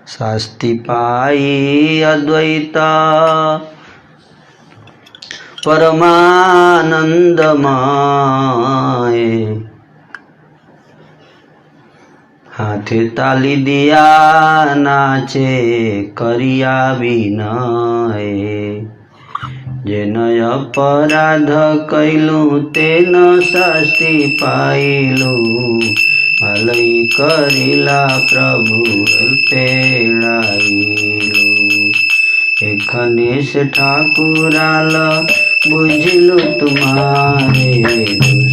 शास्ति पाई अद्वैता परमानंदमय। हाथे ताली दिया नाचे करिया विनय। जेन अपराध कैलू तेन शास्ति पाइलू। भलई करिला प्रभु पेड़ाइलू। एखने से ठाकुराल बुझलू तुम्हारे।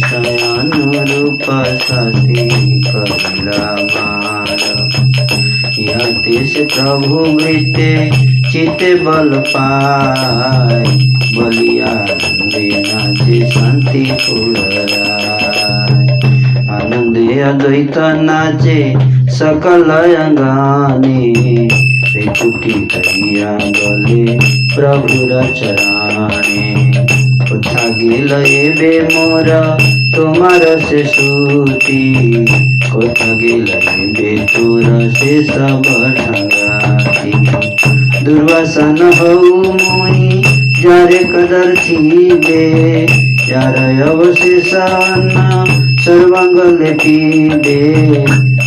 अनुरूप शास्ति करिला मार। यति से प्रभु वृत्ते चिते बल पाय। बलिया नंदे नाचे शांति पुराय। आनंदे अद्वैत नाचे सकल अंगाने। कुटी करिया गले प्रभुर चराने। कोथा गेल एबे मोर तुम्हार से सूती। कोथा गेल एबे तोर से सब ढंगाती। दुर्वासन हऊ मोई जारे कदर थीबे। जार अवशेषन सर्वांग लेपीबे।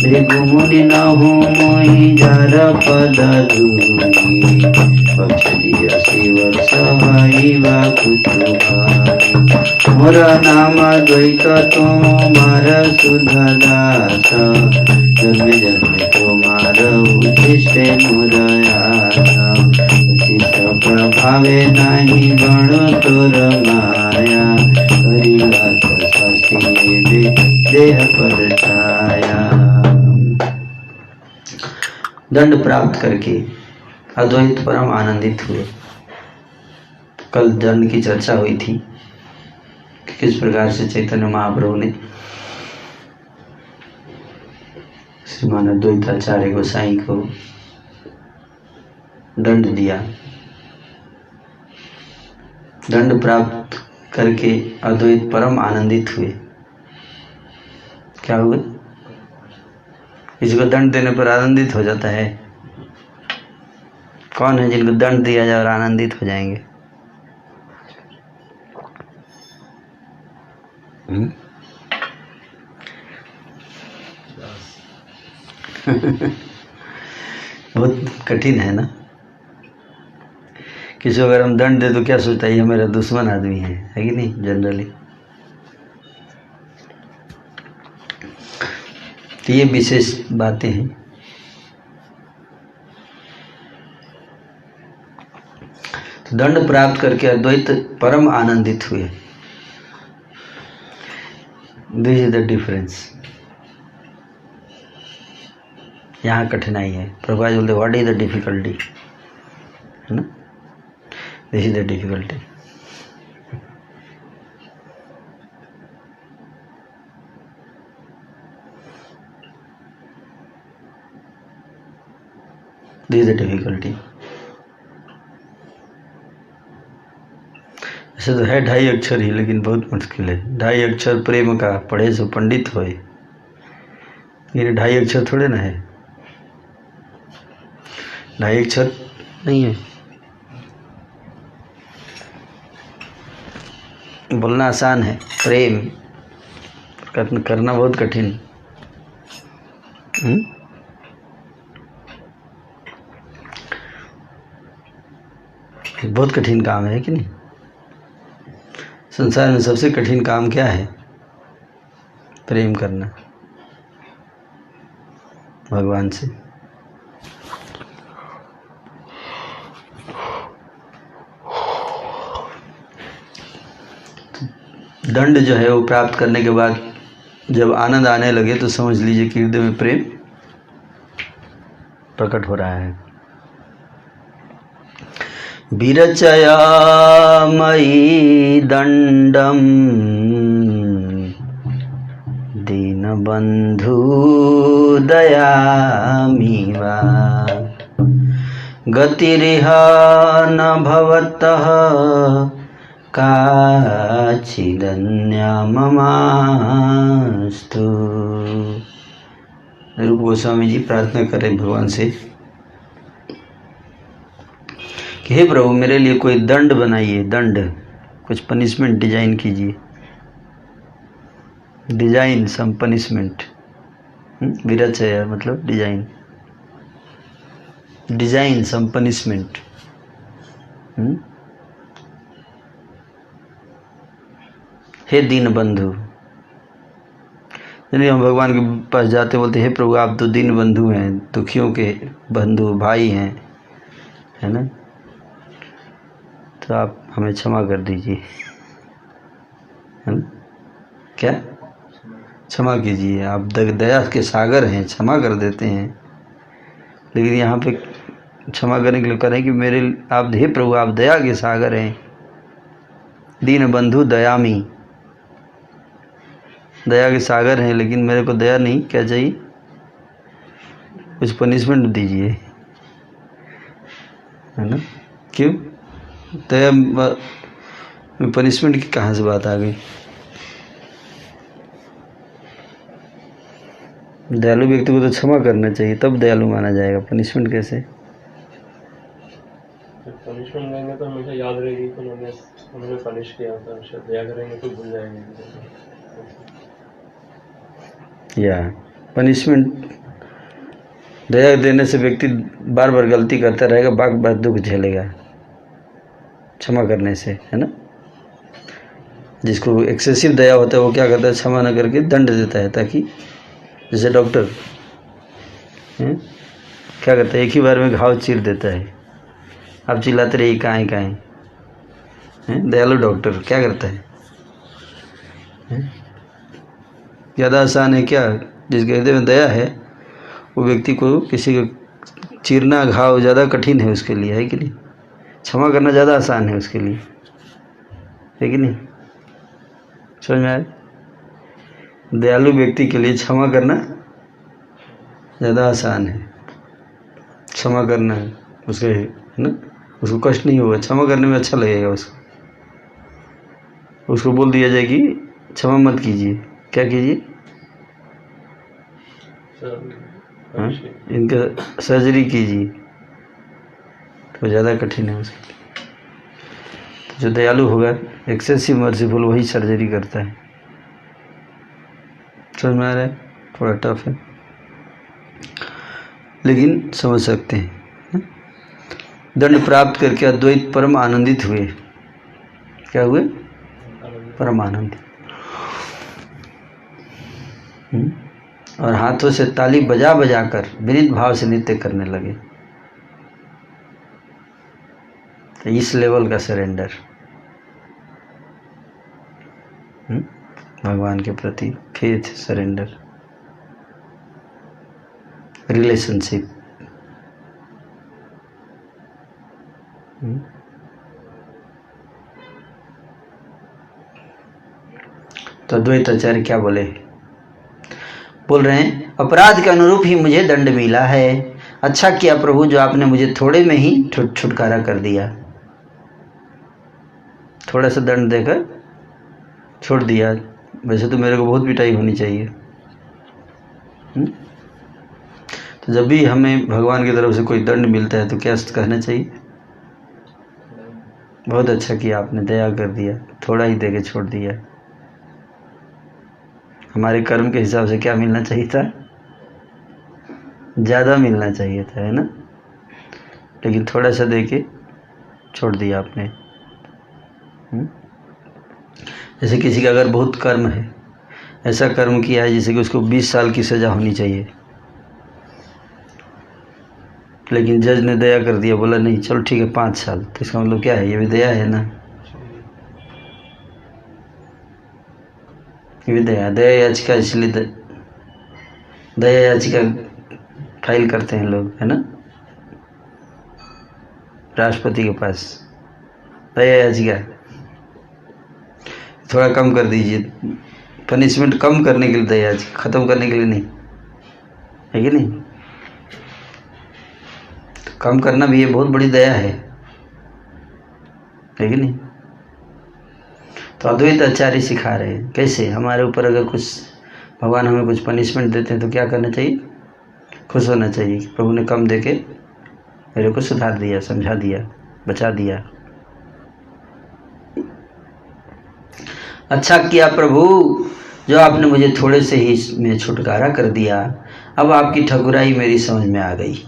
बेगु मुनि न हो मोई जार पद धूली। बक्षिय शिवर सहाई कुतुहारी। मोर नाम द्वैत तुम्हार सुधा दास। जन्मे जन्मे तुम्हार उचिष्ट मोर आशा। उचित प्रभावे नहीं गण तोर माया। करिला शास्ति देह पद छाया। दंड प्राप्त करके अद्वैत परम आनंदित हुए। कल दंड की चर्चा हुई थी, किस प्रकार से चैतन्य महाप्रभु ने श्रीमान अद्वैताचार्य गोसाई को दंड दिया। दंड प्राप्त करके अद्वैत परम आनंदित हुए। क्या हुए? किसी को दंड देने पर आनंदित हो जाता है? कौन है जिनको दंड दिया जाए और आनंदित हो जाएंगे? बहुत कठिन है ना। किसी को अगर हम दंड दे तो क्या सोचता है, ये मेरा दुश्मन आदमी है कि नहीं? जनरली तो ये विशेष बातें हैं। तो दंड प्राप्त करके अद्वैत परम आनंदित हुए। This is the difference. यहाँ कठिनाई है। प्रभुपाद बोलते व्हाट इज द डिफिकल्टी, है ना? This is the difficulty. This is the difficulty. ऐसे तो है 2.5 अक्षर ही, लेकिन बहुत मुश्किल है। 2.5 अक्षर प्रेम का पढ़े सो पंडित होए। ये 2.5 अक्षर थोड़े ना है। 2.5 अक्षर नहीं है। बोलना आसान है, प्रेम करना बहुत कठिन। बहुत कठिन काम है कि नहीं? संसार में सबसे कठिन काम क्या है? प्रेम करना भगवान से। दंड जो है वो प्राप्त करने के बाद जब आनंद आने लगे तो समझ लीजिए कि हृदय में प्रेम प्रकट हो रहा है। विरचयामयि दंडम दीनबंधु दयामिवा। गतिरिह न भवतः काचिदन्या ममास्तु। रूप गोस्वामी जी प्रार्थना करें भगवान से कि हे प्रभु मेरे लिए कोई दंड बनाइए, दंड, कुछ पनिशमेंट डिजाइन कीजिए, डिजाइन सम पनिशमेंट। विरच है यार, मतलब डिजाइन, डिजाइन सम पनिशमेंट। हे दीन बंधु, यानी हम भगवान के पास जाते बोलते हे प्रभु आप तो दीन बंधु हैं, दुखियों के बंधु भाई हैं, है ना, तो आप हमें क्षमा कर दीजिए, है ना, क्या क्षमा कीजिए, आप दया के सागर हैं, क्षमा कर देते हैं। लेकिन यहाँ पे क्षमा करने के लिए करें कि मेरे आप हे प्रभु आप दया के सागर हैं, दीन बंधु दयामी, दया के सागर हैं, लेकिन मेरे को दया नहीं, क्या चाहिए, कुछ पनिशमेंट दीजिए, है ना। क्यों दया में पनिशमेंट की कहाँ से बात आ गई? दयालु व्यक्ति को तो क्षमा करना चाहिए, तब दयालु माना जाएगा, पनिशमेंट कैसे? पनिशमेंट देंगे तो हमेशा याद रहेगी कि उन्होंने पनिश किया था, दया करेंगे तो भूल जाएंगे। या पनिशमेंट, दया देने से व्यक्ति बार बार गलती करता रहेगा, बार बार दुख झेलेगा, क्षमा करने से, है ना। जिसको एक्सेसिव दया होता है वो क्या करता है, क्षमा न करके दंड देता है, ताकि जैसे डॉक्टर क्या करता है, एक ही बार में घाव चीर देता है, आप चिल्लाते रहिए काहे काहे। दयालु डॉक्टर क्या करता है? ज़्यादा आसान है क्या? जिसके हृदय में दया है वो व्यक्ति को किसी का चीरना घाव ज़्यादा कठिन है उसके लिए, है कि नहीं? क्षमा करना ज़्यादा आसान है उसके लिए, है कि नहीं? समझ में आया? दयालु व्यक्ति के लिए क्षमा करना ज़्यादा आसान है, क्षमा करना है उसके, है ना, उसको कष्ट नहीं होगा, क्षमा करने में अच्छा लगेगा उसको बोल दिया जाए कि क्षमा मत कीजिए, क्या कीजिए, इनका सर्जरी कीजिए, तो ज़्यादा कठिन है उसके लिए। जो दयालु होगा एक्सेसिव मर्सीफुल वही सर्जरी करता है। समझ में आ रहा है? थोड़ा टफ है लेकिन समझ सकते हैं। दंड प्राप्त करके अद्वैत परम आनंदित हुए। क्या हुए? परम आनंदित। और हाथों से ताली बजा बजा कर विनीत भाव से नृत्य करने लगे। तो इस लेवल का सरेंडर भगवान के प्रति, फेथ, सरेंडर, रिलेशनशिप। तो अद्वैत आचार्य क्या बोले? बोल रहे हैं अपराध के अनुरूप ही मुझे दंड मिला है। अच्छा किया प्रभु जो आपने मुझे थोड़े में ही छुटकारा कर दिया, थोड़ा सा दंड देकर छोड़ दिया। वैसे तो मेरे को बहुत पिटाई होनी चाहिए। तो जब भी हमें भगवान की तरफ से कोई दंड मिलता है तो क्या कहना चाहिए? बहुत अच्छा किया आपने, दया कर दिया, थोड़ा ही देके छोड़ दिया। हमारे कर्म के हिसाब से क्या मिलना चाहिए था? ज़्यादा मिलना चाहिए था, है ना, लेकिन थोड़ा सा देके छोड़ दिया आपने। जैसे किसी का अगर बहुत कर्म है, ऐसा कर्म किया है जैसे कि उसको 20 साल की सज़ा होनी चाहिए, लेकिन जज ने दया कर दिया, बोला नहीं चलो ठीक है 5 साल, तो इसका मतलब क्या है? ये भी दया है ना, ये भी दया। दया याचिका इसलिए दया याचिका फाइल करते हैं लोग, है ना, राष्ट्रपति के पास दया याचिका, थोड़ा कम कर दीजिए, पनिशमेंट कम करने के लिए दया याचिका, ख़त्म करने के लिए नहीं, है कि नहीं? तो कम करना भी ये बहुत बड़ी दया है कि नहीं? तो अद्वैत आचार्य सिखा रहे हैं कैसे हमारे ऊपर अगर कुछ भगवान हमें कुछ पनिशमेंट देते हैं तो क्या करना चाहिए? खुश होना चाहिए कि प्रभु ने कम देके मेरे को सुधार दिया, समझा दिया, बचा दिया। अच्छा किया प्रभु जो आपने मुझे थोड़े से ही में छुटकारा कर दिया। अब आपकी ठकुराई मेरी समझ में आ गई।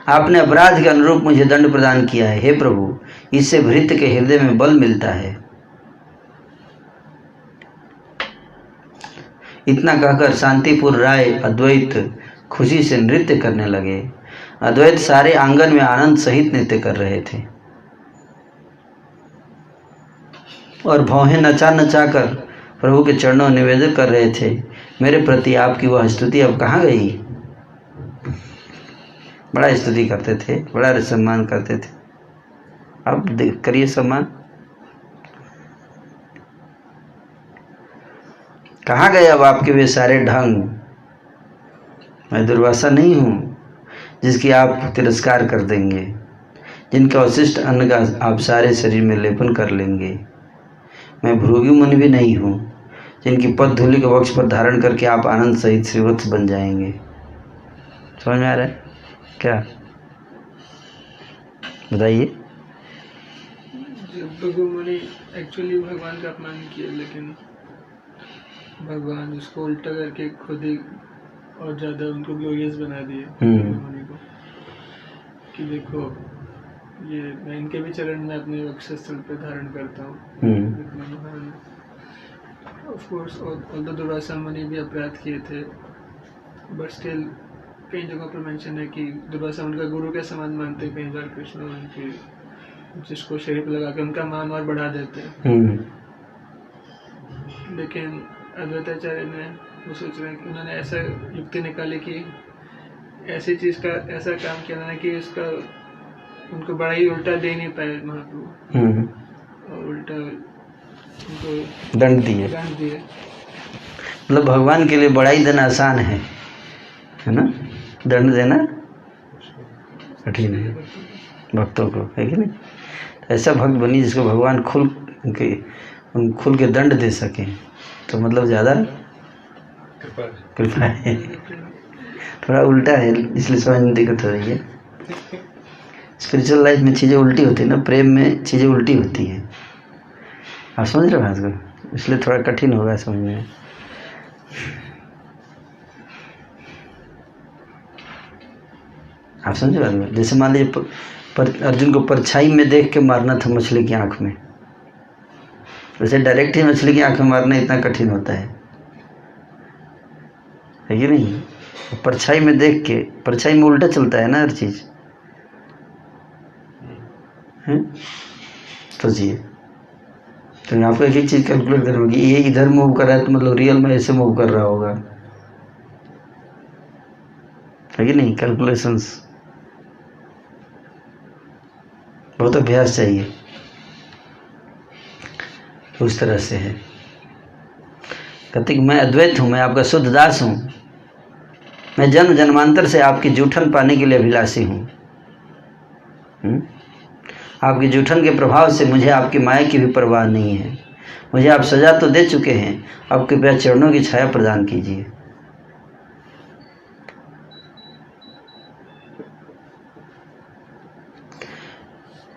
आपने अपराध के अनुरूप मुझे दंड प्रदान किया है। हे प्रभु, इससे भृत्य के हृदय में बल मिलता है। इतना कहकर शांतिपुर राय अद्वैत खुशी से नृत्य करने लगे। अद्वैत सारे आंगन में आनंद सहित नृत्य कर रहे थे और भौहें नचा नचा कर प्रभु के चरणों निवेदन कर रहे थे, मेरे प्रति आपकी वह स्तुति अब कहाँ गई। बड़ा स्तुति करते थे, बड़ा सम्मान करते थे। अब करिए सम्मान, कहाँ गए अब आपके वे सारे ढंग। मैं दुर्वासा नहीं हूँ जिसकी आप तिरस्कार कर देंगे, जिनका अवशिष्ट अन्न का आप सारे शरीर में लेपन कर लेंगे। मैं भृगु मुनि भी नहीं हूँ जिनकी पद धूलि के वक्ष पर धारण करके आप आनंद सहित श्रीवत्स बन जाएंगे। समझ में आ रहा है क्या? बताइए। भृगु मुनि एक्चुअली भगवान का अपमान किया, लेकिन भगवान उसको उल्टा करके खुद ही और ज़्यादा उनको ग्लोरियस बना दिए मुनि को, कि देखो ये मैं इनके भी चरण में अपने वक्षस्थल पे धारण करता हूँ। इतना महान। ऑफ कोर्स ऑल्दो दुर्वासा मुनि भी अपराध किए थे, बट स्टिल कई जगहों पर मेंशन है कि दुर्वासा उनका गुरु के समान मानते, कई बार कृष्ण उनकी जिसको शरीर पर लगा के उनका मान और बढ़ा देते हैं। लेकिन अद्वैताचार्य ने वो सोच रहे हैं कि उन्होंने ऐसा युक्ति निकाली कि ऐसी चीज़ का ऐसा काम किया ना कि इसका उनको बड़ा ही उल्टा दे नहीं पाए महाप्रभु, और उल्टा उनको दंड दिए। मतलब भगवान के लिए बड़ाई देना आसान है ना, दंड देना कठिन है भक्तों को, है कि नहीं। ऐसा भक्त बनी जिसको भगवान खुल के दंड दे सके, तो मतलब ज़्यादा कृपा है। थोड़ा उल्टा है, इसलिए समझने दिक्कत हो रही है। स्पिरिचुअल लाइफ में चीज़ें उल्टी होती है ना, प्रेम में चीज़ें उल्टी होती हैं। आप समझ रहे हो बात को, इसलिए थोड़ा कठिन होगा समझने में। आप समझ बात को। जैसे मान लीजिए अर्जुन को परछाई में देख के मारना था मछली की आंख में, वैसे डायरेक्ट ही मछली की आंख में मारना इतना कठिन होता है कि नहीं। परछाई में देख के, परछाई में उल्टा चलता है ना हर चीज, तो जी तो आपको एक एक चीज कैलकुलेट करनी होगी। ये इधर मूव कर रहा है तो मतलब रियल में ऐसे मूव कर रहा होगा, है कि नहीं। कैलकुलेशंस बहुत अभ्यास चाहिए, उस तरह से है। कहते कि मैं अद्वैत हूँ, मैं आपका शुद्ध दास हूँ, मैं जन्म जन्मांतर से आपकी जूठन पाने के लिए अभिलाषी हूँ। आपकी जूठन के प्रभाव से मुझे आपकी माया की भी परवाह नहीं है। मुझे आप सजा तो दे चुके हैं, अब कृपया चरणों की छाया प्रदान कीजिए।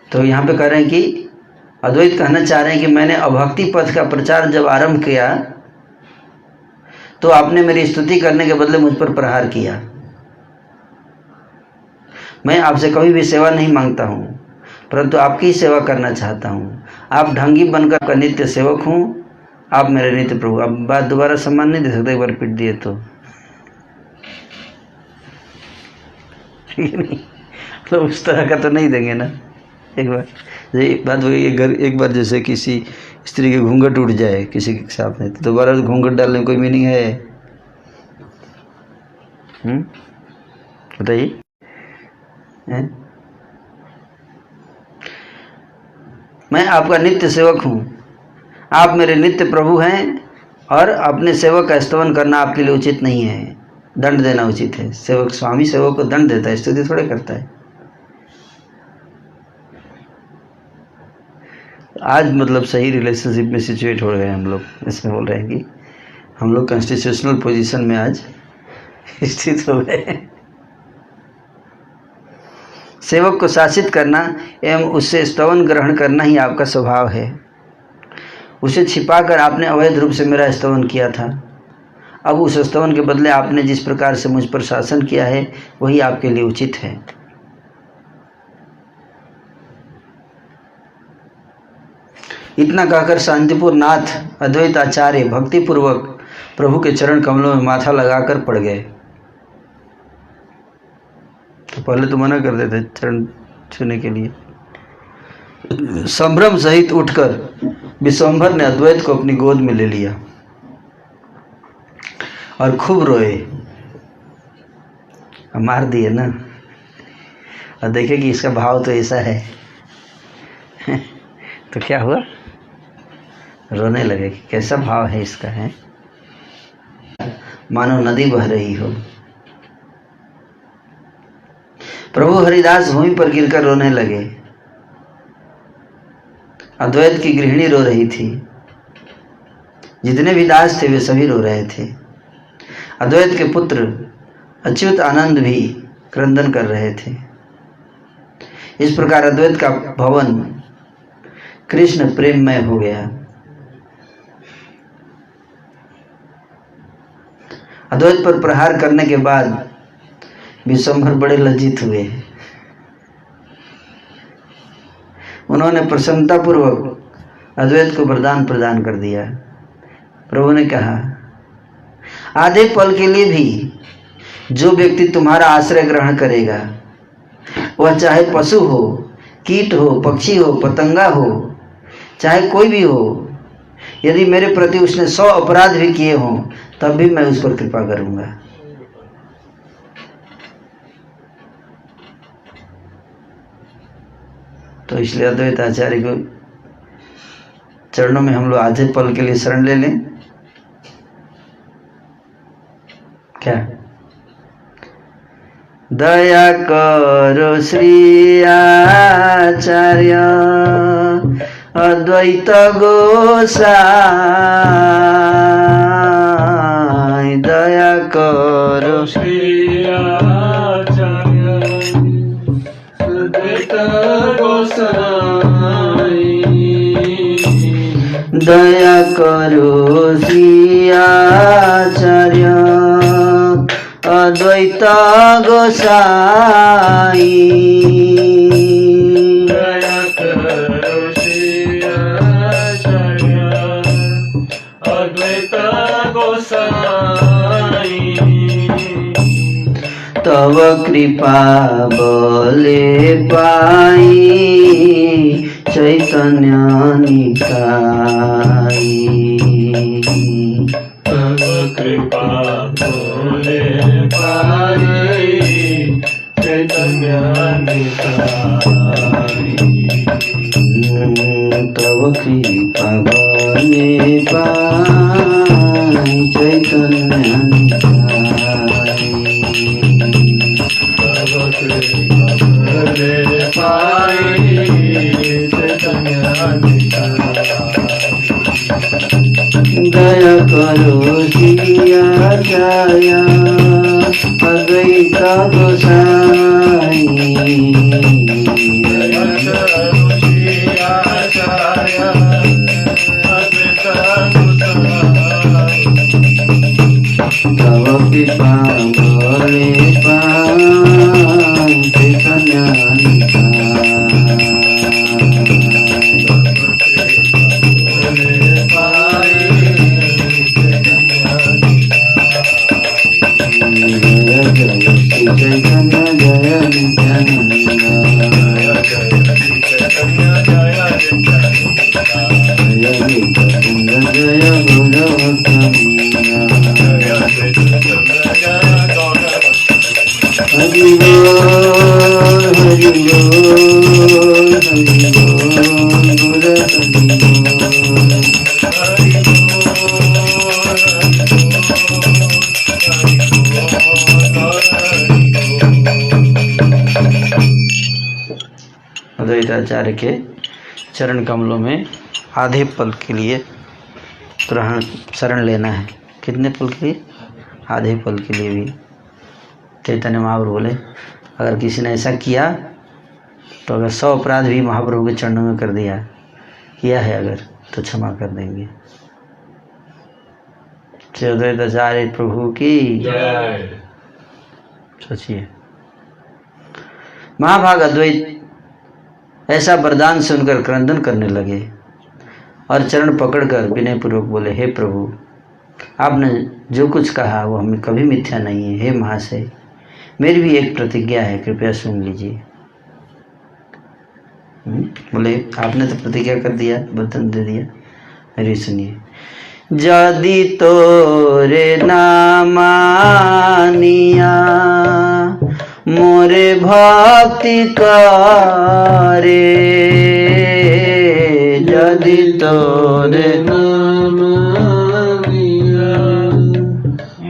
तो यहाँ पे कह रहे हैं कि अद्वैत कहना चाह रहे हैं कि मैंने अभक्ति पथ का प्रचार जब आरंभ किया तो आपने मेरी स्तुति करने के बदले मुझ पर प्रहार किया। मैं आपसे कभी भी सेवा नहीं मांगता हूँ, परंतु आपकी ही सेवा करना चाहता हूँ। आप ढंगी बनकर का नित्य सेवक हूँ, आप मेरे नित्य प्रभु। अब बात दोबारा सम्मान नहीं दे सकते, एक बार पिट दिए तो ठीक नहीं, मतलब उस तरह का तो नहीं देंगे ना। एक बात वही, एक बार जैसे किसी स्त्री के घूंघट उठ जाए किसी के साथ में, तो दोबारा घूंघट डालने में कोई मीनिंग है? बताइए। मैं आपका नित्य सेवक हूँ, आप मेरे नित्य प्रभु हैं, और अपने सेवक का स्तवन करना आपके लिए उचित नहीं है, दंड देना उचित है। सेवक स्वामी सेवक को दंड देता है, स्तुति थोड़े करता है। आज मतलब सही रिलेशनशिप में सिचुएट हो गए हम लोग। इसमें बोल रहे हैं कि हम लोग कॉन्स्टिट्यूशनल पोजीशन में आज स्थित हो गए। सेवक को शासित करना एवं उससे स्तवन ग्रहण करना ही आपका स्वभाव है। उसे छिपाकर आपने अवैध रूप से मेरा स्तवन किया था। अब उस स्तवन के बदले आपने जिस प्रकार से मुझ पर शासन किया है वही आपके लिए उचित है। इतना कहकर शांतिपुर नाथ अद्वैत आचार्य भक्तिपूर्वक प्रभु के चरण कमलों में माथा लगाकर पड़ गए। तो पहले तो मना कर देते चरण छूने के लिए। संभ्रम सहित उठकर विश्वंभर ने अद्वैत को अपनी गोद में ले लिया और खूब रोए। मार दिए ना। और देखे कि इसका भाव तो ऐसा है तो क्या हुआ, रोने लगे कि कैसा भाव है इसका, है मानो नदी बह रही हो। प्रभु हरिदास भूमि पर गिरकर रोने लगे। अद्वैत की गृहिणी रो रही थी। जितने भी दास थे वे सभी रो रहे थे। अद्वैत के पुत्र अच्युत आनंद भी क्रंदन कर रहे थे। इस प्रकार अद्वैत का भवन कृष्ण प्रेममय हो गया। अद्वैत पर प्रहार करने के बाद विश्वंभर बड़े लज्जित हुए। उन्होंने प्रसन्नतापूर्वक अद्वैत को वरदान प्रदान कर दिया। प्रभु ने कहा, आधे पल के लिए भी जो व्यक्ति तुम्हारा आश्रय ग्रहण करेगा, वह चाहे पशु हो, कीट हो, पक्षी हो, पतंगा हो, चाहे कोई भी हो, यदि मेरे प्रति उसने 100 अपराध भी किए हों तब भी मैं उस पर कृपा करूंगा। तो इसलिए अद्वैत आचार्य को चरणों में हम लोग आधे पल के लिए शरण ले लें। क्या? दया करो श्री आचार्य अद्वैत गोसाई, दया करो श्री आचार्य अद्वैत गोसाई, दया करो श्री आचार्य अद्वैत गोसाई, दया करो श्री आचार्य अद्वैत गोसाई। तव कृपा बले पाई चैतन्य निकाई, तव कृपा बोले पाई चैतन्य निकाई, तव कृपा बले पाई चैतन्य निकाई, तव कृपा बोले पाई चैतन्य निकाई। दया करो श्री आचार्य अद्वैत गोसाई, दया करो श्री आचार्य अद्वैत गोसाई, तव कृपा बले पाई चैतन्य निकाई, चैतन्य जय नित्यानंद, जय नित्यानंद जय हरि बोल हरि बोल हरि बोल गुरु हरि अद्वैताचार्य के चरण कमलों में आधे पल के लिए ग्रहण शरण लेना है। कितने पल के लिए? आधे पल के लिए भी। चैतन्य महाप्रभु बोले, अगर किसी ने ऐसा किया तो अगर 100 अपराध भी महाप्रभु के चरणों में कर किया है अगर, तो क्षमा कर देंगे। चौद्वैताचार्य प्रभु की जय। सोचिए, महाभाग अद्वैत ऐसा वरदान सुनकर क्रंदन करने लगे और चरण पकड़कर विनय पूर्वक बोले, हे प्रभु, आपने जो कुछ कहा वो हमें कभी मिथ्या नहीं है। हे महाशय, मेरी भी एक प्रतिज्ञा है, कृपया सुन लीजिए। बोले, आपने तो प्रतिज्ञा कर दिया, वचन दे दिया, मेरी सुनिए। यदि तोरे ना मानिया मोरे भक्ति करे, यदि तोरे ना मानिया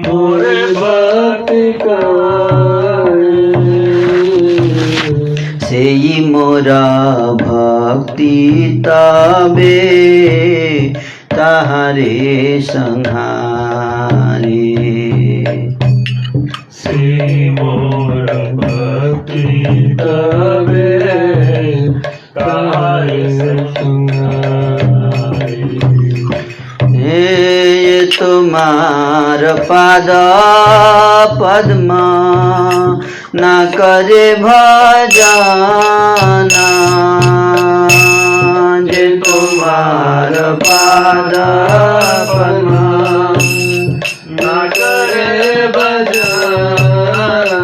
मोरे भक्ति करे, सेई मोरा भक्ति तबे ताहारे संहारे, से मोर भक्ति तबे ताहारे संहारे। हे तुम्हार पाद पद्मा ना करे भजना, जे तुम्हार पाद पद्मा ना करे भजना,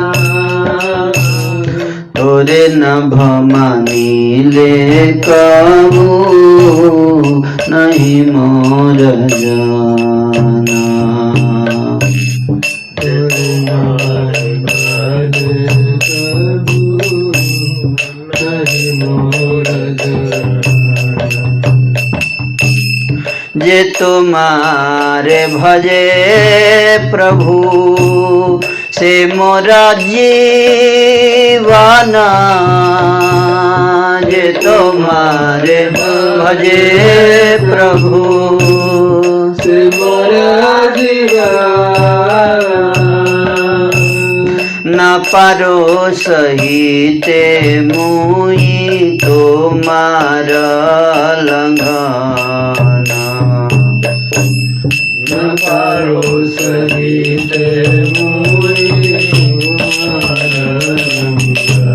तोरे नभ मानिले कबू नहीं मोर जाना, जे तुम्हारे भजे प्रभु से मोरा जीवाना, जे तुम्हारे भजे प्रभु से मोरा जीवाना, न पारो सहिते मुई तुम्हार लंघना, न पारो सहिते मुई तुम्हार लंघना,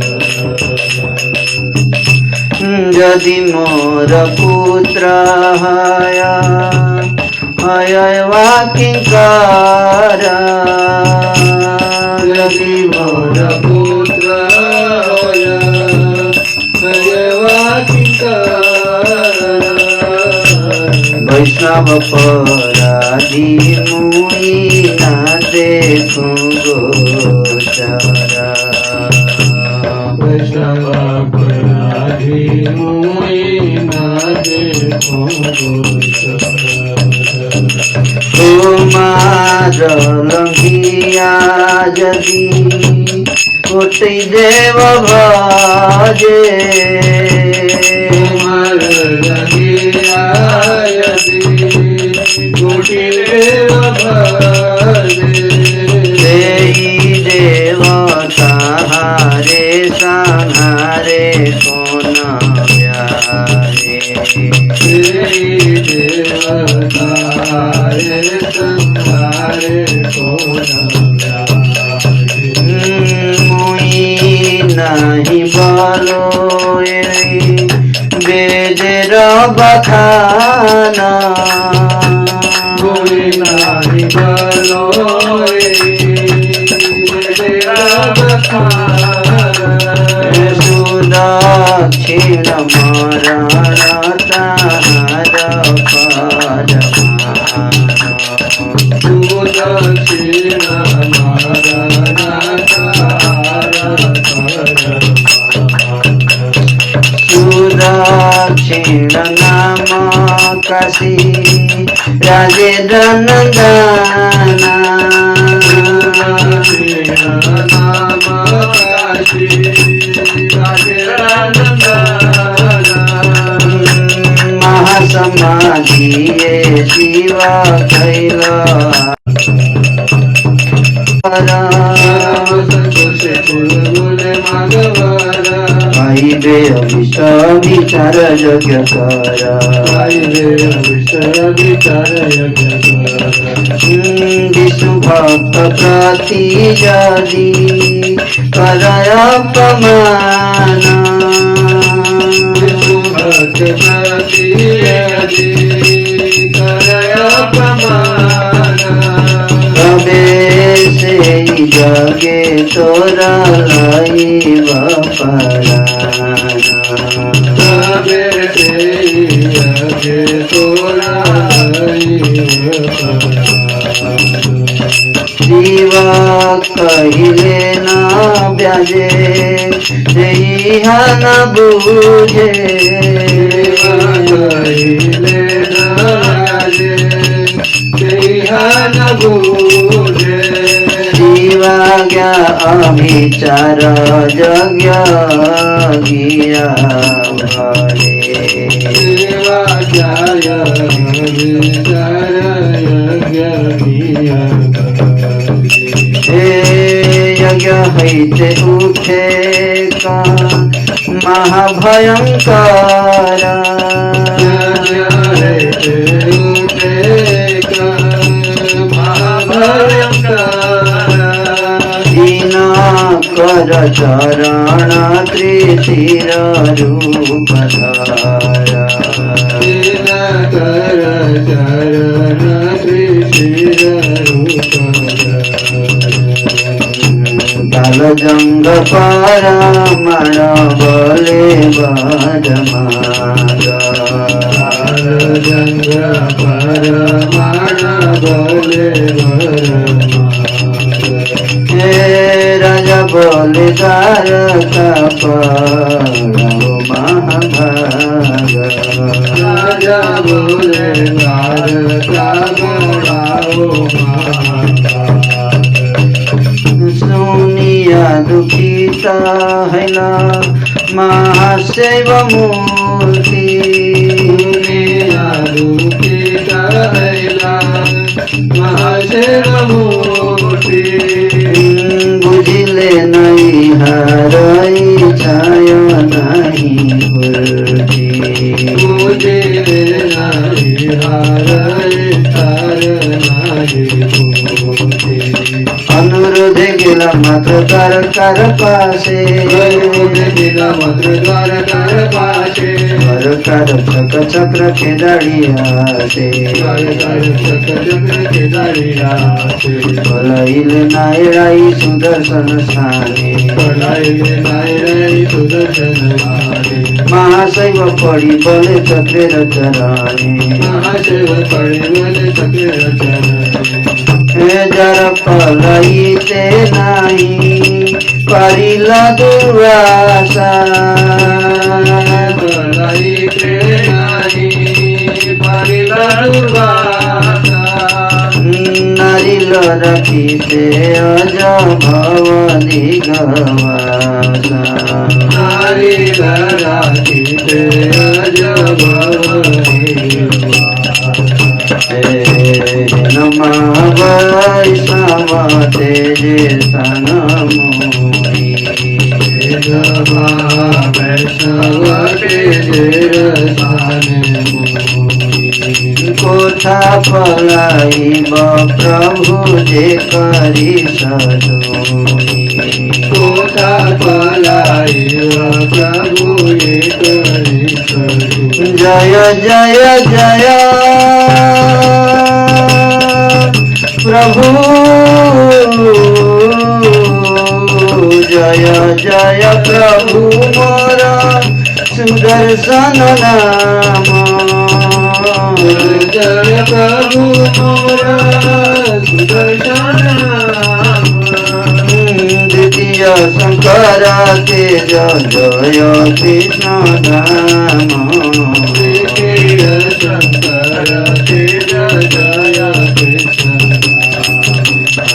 यदि मोर पुत्र हया हयवा किंकर, यदि मोर पुत्र हयवा किंकर, वैष्णव पराधी मुई ना देखूं गोचरा, वैष्णव पराधी मुई ना देखूं गोचरा, कुमार लंघिया यदि कोटि देव भजे, कुमार लंघिया यदि कोटि देव भजे, देई देव सहारे संहारे कौन प्यारे, देई देव सहारे संहारे कौन प्यारे, मुई नहीं बोलो वेदर बखाना, मुई नहीं बोलो वेदर बखाना, सुदक्षिण मरण तार परमाना, सुदक्षिण मरण तार परमाना, सुदक्षिण नाम काशी राजेन्द्र नंदना, सुदक्षिण नाम काशी राजेन्द्र नंदना, महासमाधि शिव कैला भाई बे अभिष्ट विचार यज्ञ कर अभिष्ट विचार यज्ञ विष्णु भक्त प्रति यदि करय अपमान विष्णु भक्त प्रति यदि करय अपमान तबे से जगे तोरा लाइब परान तबे से जगे तोरा लाइब परान जीवा कहिले न ब्याजे जहिहा न बूझे कहिले न ब्याजे जहिहा न बूझे जीवा ज्ञा अभिचार यज्ञ गिया भरे जीवा ज्ञाय विचार यज्ञ गिया यज्ञ हैते उठे का महाभयंकर दीन कर चरण त्रिशिर रूप धारा कर चरण त्रिशिर रूप काल जंग परमण बले बदमाग जंग परमण बले हे राजा बोले तारका पड़ो महाभाग राजा बोले तारका पड़ो महाभाग सुनिया दुखिता है ना महाशैव मूर्ति दुनिया दुखिता है ना महाशैव मूर्ति बुझिले नहीं हरई छाय नहीं भूर्ति बुझिले नहीं हरई छाय नहीं भूर्ति अनुरोध गेला मात्र द्वारकार पासे गेला मात्र द्वारकार पासे द्वारकार चक्र चक्र खेदाड़िया से चक्र खेदाड़िया से भलाइले नायराई सुदर्शन स्थाने भलाइले नायराई सुदर्शन स्थाने महाशैव पड़ी बले चक्रेर चराने महाशैव पड़ी बले चक्रेर चराने हे जर पलाइते नहीं परिला दुर्वासा पलाइते नहीं परिला दुर्वासा नारिल रखिते अज भव दिगवासा नारिल रखिते अज भव नमः वैष्णव तेजे सनमोहि वैष्णव तेजे सनमोहि कोठा पलाइब प्रभु जे करी सदोहि कोठा पलाइब प्रभु जे करी सदोहि जय जय जय प्रभु जय जय प्रभु मोर सुदर्शन नाम जय प्रभु मोर सुदर्शन नाम द्वितीय शंकर तेज जय कृष्ण धाम द्वितीय शंकर तेज जय कृष्ण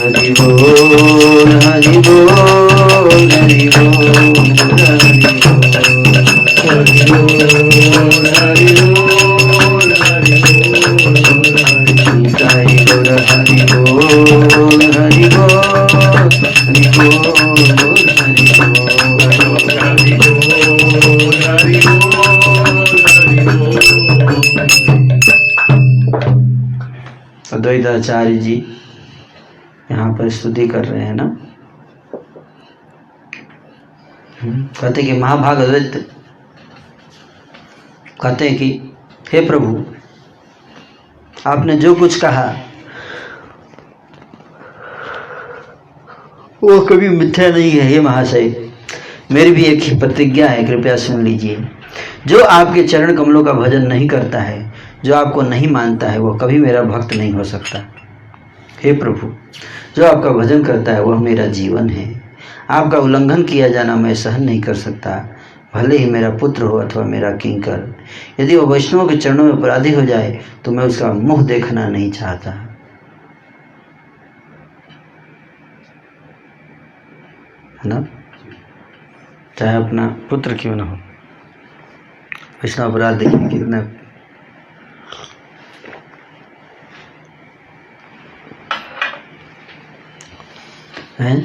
हरि बोल हरि बोल हरि बोल हरि बोल हरि बोल हरि बोल साई गुर हरि बोल हरि बोल हरि बोल हरि बोल हरि बोल हरि आचार्य जी यहाँ पर स्तुति कर रहे हैं ना। कहते कि महाभाग अद्वैत कहते हैं कि हे प्रभु, आपने जो कुछ कहा वो कभी मिथ्या नहीं है। हे महाशय, मेरी भी एक ही प्रतिज्ञा है, कृपया सुन लीजिए। जो आपके चरण कमलों का भजन नहीं करता है, जो आपको नहीं मानता है, वह कभी मेरा भक्त नहीं हो सकता। हे प्रभु, जो आपका भजन करता है वह मेरा जीवन है। आपका उल्लंघन किया जाना मैं सहन नहीं कर सकता, भले ही मेरा पुत्र हो अथवा मेरा किंकर। यदि वह वैष्णव के चरणों में अपराधी हो जाए तो मैं उसका मुंह देखना नहीं चाहता। है ना, चाहे अपना पुत्र क्यों ना हो। वैष्णव अपराध देखिए कितना है,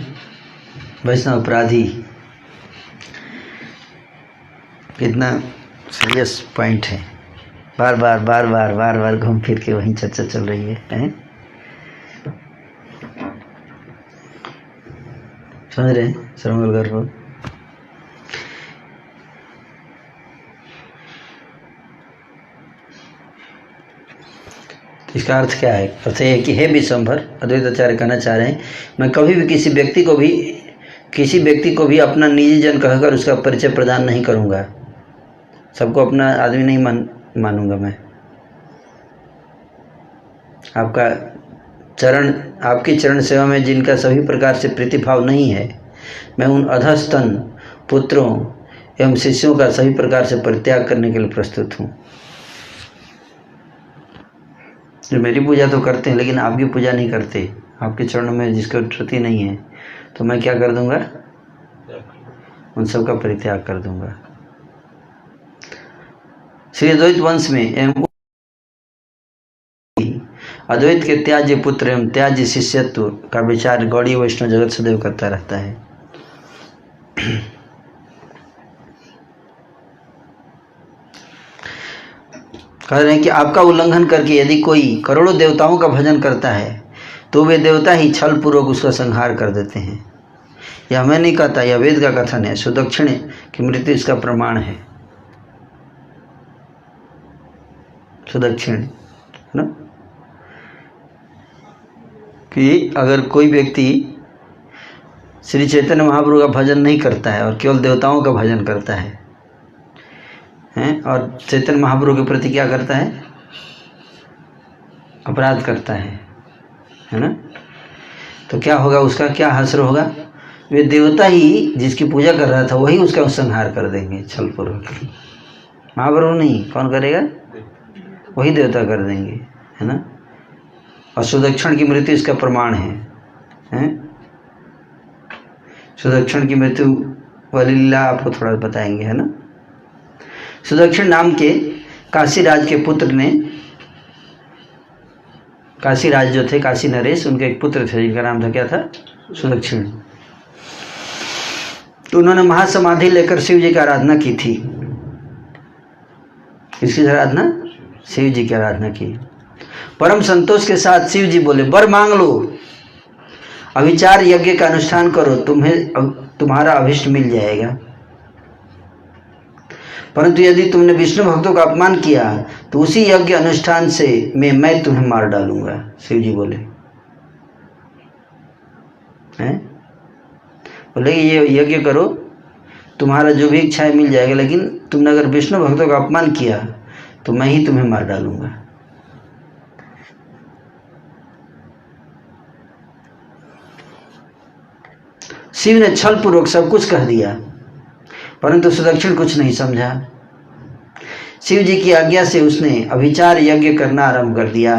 वैष्णव अपराधी कितना सीरियस पॉइंट है। बार बार घूम फिर के वहीं चर्चा चल रही है, हैं? समझ रहे हैं श्रवण गर्भ। इसका अर्थ क्या है? अर्थ है कि हे विश्वंभर, अद्वैत आचार्य कहना चाह रहे हैं, मैं कभी भी किसी व्यक्ति को भी अपना निजी जन कहकर उसका परिचय प्रदान नहीं करूंगा। सबको अपना आदमी नहीं मानूंगा मैं। आपकी चरण सेवा में जिनका सभी प्रकार से प्रीतिभाव नहीं है, मैं उन अधस्तन पुत्रों एवं शिष्यों का सभी प्रकार से परित्याग करने के लिए प्रस्तुत हूँ। जो मेरी पूजा तो करते हैं लेकिन आपकी पूजा नहीं करते, आपके चरणों में जिसको श्रुति नहीं है, तो मैं क्या कर दूंगा? उन सब का परित्याग कर दूंगा। श्री अद्वैत वंश में एवं अद्वैत के त्याज्य पुत्र एवं त्याज्य शिष्यत्व का विचार गौड़ीय वैष्णव जगत सदैव करता रहता है। कह रहे हैं कि आपका उल्लंघन करके यदि कोई करोड़ों देवताओं का भजन करता है तो वे देवता ही छल पूर्वक उसका संहार कर देते हैं। यह मैं नहीं कहता, यह वेद का कथन है। सुदक्षिण की मृत्यु इसका प्रमाण है। सुदक्षिण है ना, कि अगर कोई व्यक्ति श्री चैतन्य महाप्रभु का भजन नहीं करता है और केवल देवताओं का भजन करता है, और चैतन्य महाप्रभु के प्रति क्या करता है? अपराध करता है ना, तो क्या होगा? उसका क्या हश्र होगा? वे देवता ही जिसकी पूजा कर रहा था वही उसका संहार कर देंगे छलपूर्वक। महाप्रभु नहीं, कौन करेगा? वही देवता कर देंगे, है ना। और सुदक्षिण की मृत्यु इसका प्रमाण है। सुदक्षिण की मृत्यु वाली लीला आपको थोड़ा बताएंगे, है ना। सुदक्षिण नाम के काशी राज के पुत्र ने, काशी राज जो थे, काशी नरेश, उनके एक पुत्र थे जिनका नाम था, क्या था? सुदक्षिण। तो उन्होंने महासमाधि लेकर शिव जी की आराधना की थी। किसकी आराधना? शिव जी की आराधना की। परम संतोष के साथ शिव जी बोले, वर मांग लो, अभिचार यज्ञ का अनुष्ठान करो, तुम्हारा अभिष्ट मिल जाएगा। परंतु यदि तुमने विष्णु भक्तों का अपमान किया तो उसी यज्ञ अनुष्ठान से मैं तुम्हें मार डालूंगा। शिव जी बोले, हैं? बोले ये यज्ञ करो, तुम्हारा जो भी इच्छा है मिल जाएगा, लेकिन तुमने अगर विष्णु भक्तों का अपमान किया तो मैं ही तुम्हें मार डालूंगा। शिव ने छल पूर्वक सब कुछ कह दिया, परंतु सुदक्षिण कुछ नहीं समझा। शिव जी की आज्ञा से उसने अभिचार यज्ञ करना आरंभ कर दिया।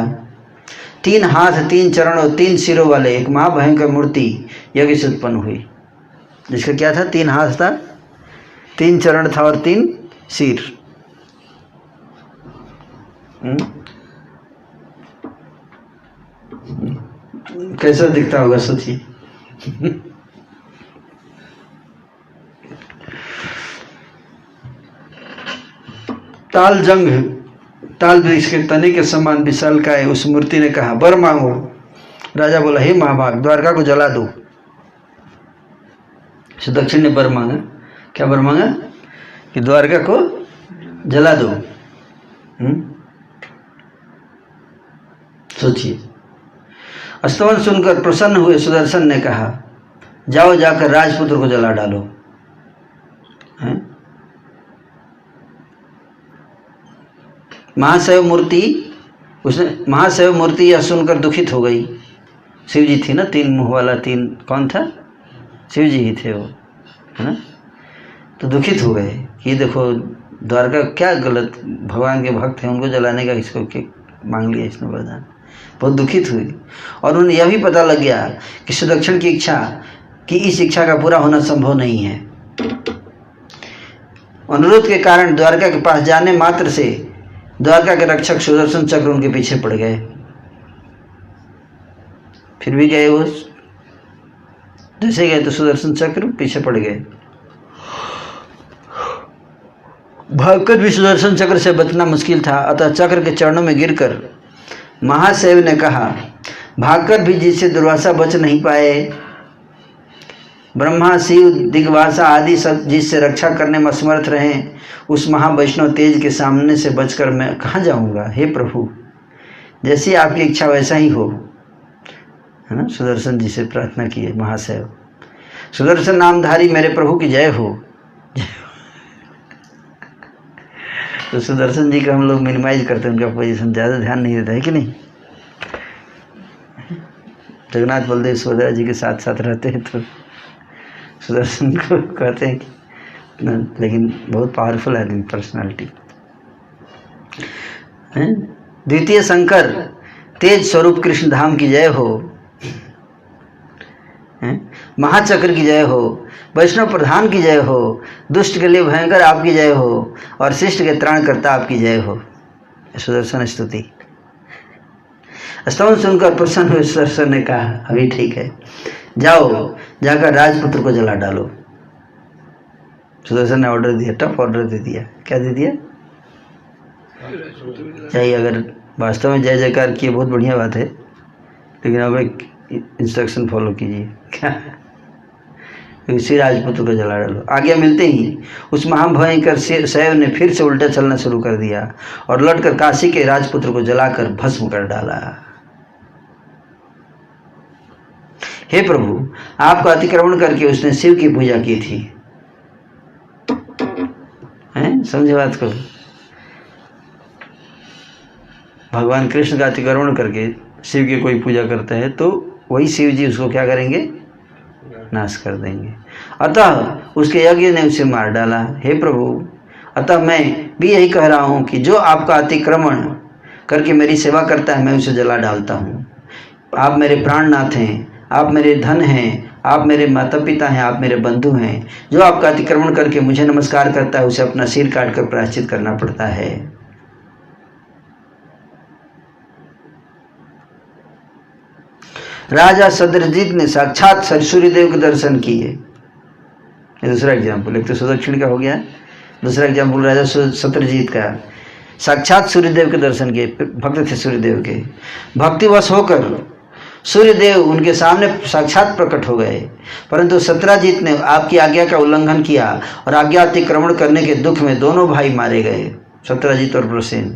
3 हाथ, 3 चरण और 3 सिरों वाले एक महाभयंकर मूर्ति यज्ञ से उत्पन्न हुई। जिसका क्या था? 3 हाथ था, 3 चरण था और 3 सिर। कैसा दिखता होगा सोचिए। ताल वृक्ष के तने के समान विशालकाय उस मूर्ति ने कहा, वर मांगो। राजा बोला, हे महाभाग, द्वारका को जला दो। सुदक्षिण ने वर मांगा। क्या वर मांगा? कि द्वारका को जला दो। सोचिए। स्तवन सुनकर प्रसन्न हुए सुदर्शन ने कहा, जाओ जाकर राजपुत्र को जला डालो। महाशैव मूर्ति यह सुनकर दुखित हो गई। शिव जी थी ना, 3 मुंह वाला, 3 कौन था? शिव जी ही थे वो, है ना। तो दुखित हो गए कि देखो द्वारका क्या गलत, भगवान के भक्त हैं, उनको जलाने का इसको मांग लिया इसने वरदान। बहुत दुखित हुई और उन्हें यह भी पता लग गया कि सुदक्षिण की इच्छा कि इस इच्छा का पूरा होना संभव नहीं है। अनुरोध के कारण द्वारका के पास जाने मात्र से द्वारका के रक्षक सुदर्शन चक्र उनके पीछे पड़ गए। फिर भी गए वो, जैसे गए तो सुदर्शन चक्र पीछे पड़ गए। भागकर भी सुदर्शन चक्र से बचना मुश्किल था, अतः चक्र के चरणों में गिरकर महाशैव ने कहा, भागकर भी जिससे दुर्वासा बच नहीं पाए, ब्रह्मा शिव दिग्वासा आदि सब जिससे रक्षा करने में असमर्थ रहे, उस महावैष्णव तेज के सामने से बचकर मैं कहाँ जाऊंगा। हे प्रभु, जैसी आपकी इच्छा वैसा ही हो, है ना। सुदर्शन जी से प्रार्थना की है महाशैव। सुदर्शन नामधारी मेरे प्रभु की जय हो। तो सुदर्शन जी का हम लोग मिनिमाइज करते हैं, उनका पोजीशन ज़्यादा ध्यान नहीं देता है कि नहीं। जगन्नाथ बलदेव सुभद्रा जी के साथ साथ रहते हैं तो सुदर्शन को कहते हैं कि लेकिन बहुत पावरफुल आदमी, पर्सनालिटी है। द्वितीय शंकर तेज स्वरूप कृष्ण धाम की जय हो, महाचक्र की जय हो, वैष्णव प्रधान की जय हो, दुष्ट के लिए भयंकर आपकी जय हो और शिष्ट के त्राणकर्ता आपकी जय हो। सुदर्शन स्तुति। स्तवन सुनकर प्रसन्न हुए सुदर्शन ने कहा, अभी ठीक है, जाओ जाकर राजपुत्र को जला डालो। सुदर्शन ने ऑर्डर दिया, टफ ऑर्डर दे दिया। क्या दे दिया? चाहिए। अगर वास्तव में जय जयकार किए बहुत बढ़िया बात है, लेकिन अब एक इंस्ट्रक्शन फॉलो कीजिए। क्या? इसी राजपुत्र को जला डालो। आज्ञा मिलते ही उस महाभयंकर शैव ने फिर से उल्टा चलना शुरू कर दिया और लौटकर काशी के राजपुत्र को जलाकर भस्म कर डाला। हे प्रभु, आपका अतिक्रमण करके उसने शिव की पूजा की थी। हैं? समझे बात को। भगवान कृष्ण का अतिक्रमण करके शिव की कोई पूजा करता है तो वही शिव जी उसको क्या करेंगे? नाश कर देंगे। अतः उसके यज्ञ ने उसे मार डाला। हे प्रभु, अतः मैं भी यही कह रहा हूँ कि जो आपका अतिक्रमण करके मेरी सेवा करता है मैं उसे जला डालता हूँ। आप मेरे प्राणनाथ हैं, आप मेरे धन हैं, आप मेरे माता पिता हैं, आप मेरे बंधु हैं। जो आपका अतिक्रमण करके मुझे नमस्कार करता है उसे अपना सिर काट कर प्रायश्चित करना पड़ता है। राजा सद्रजीत ने साक्षात सूर्यदेव के दर्शन किए। ये दूसरा एग्जाम्पल, एक तो सुदक्षिण का हो गया, दूसरा एग्जाम्पल राजा सत्रजीत का। साक्षात सूर्यदेव के दर्शन किए, भक्त थे सूर्यदेव के। भक्तिवश होकर सूर्यदेव उनके सामने साक्षात प्रकट हो गए, परंतु सत्रजीत ने आपकी आज्ञा का उल्लंघन किया और आज्ञा अतिक्रमण करने के दुख में दोनों भाई मारे गए, सत्रजीत और प्रसेन।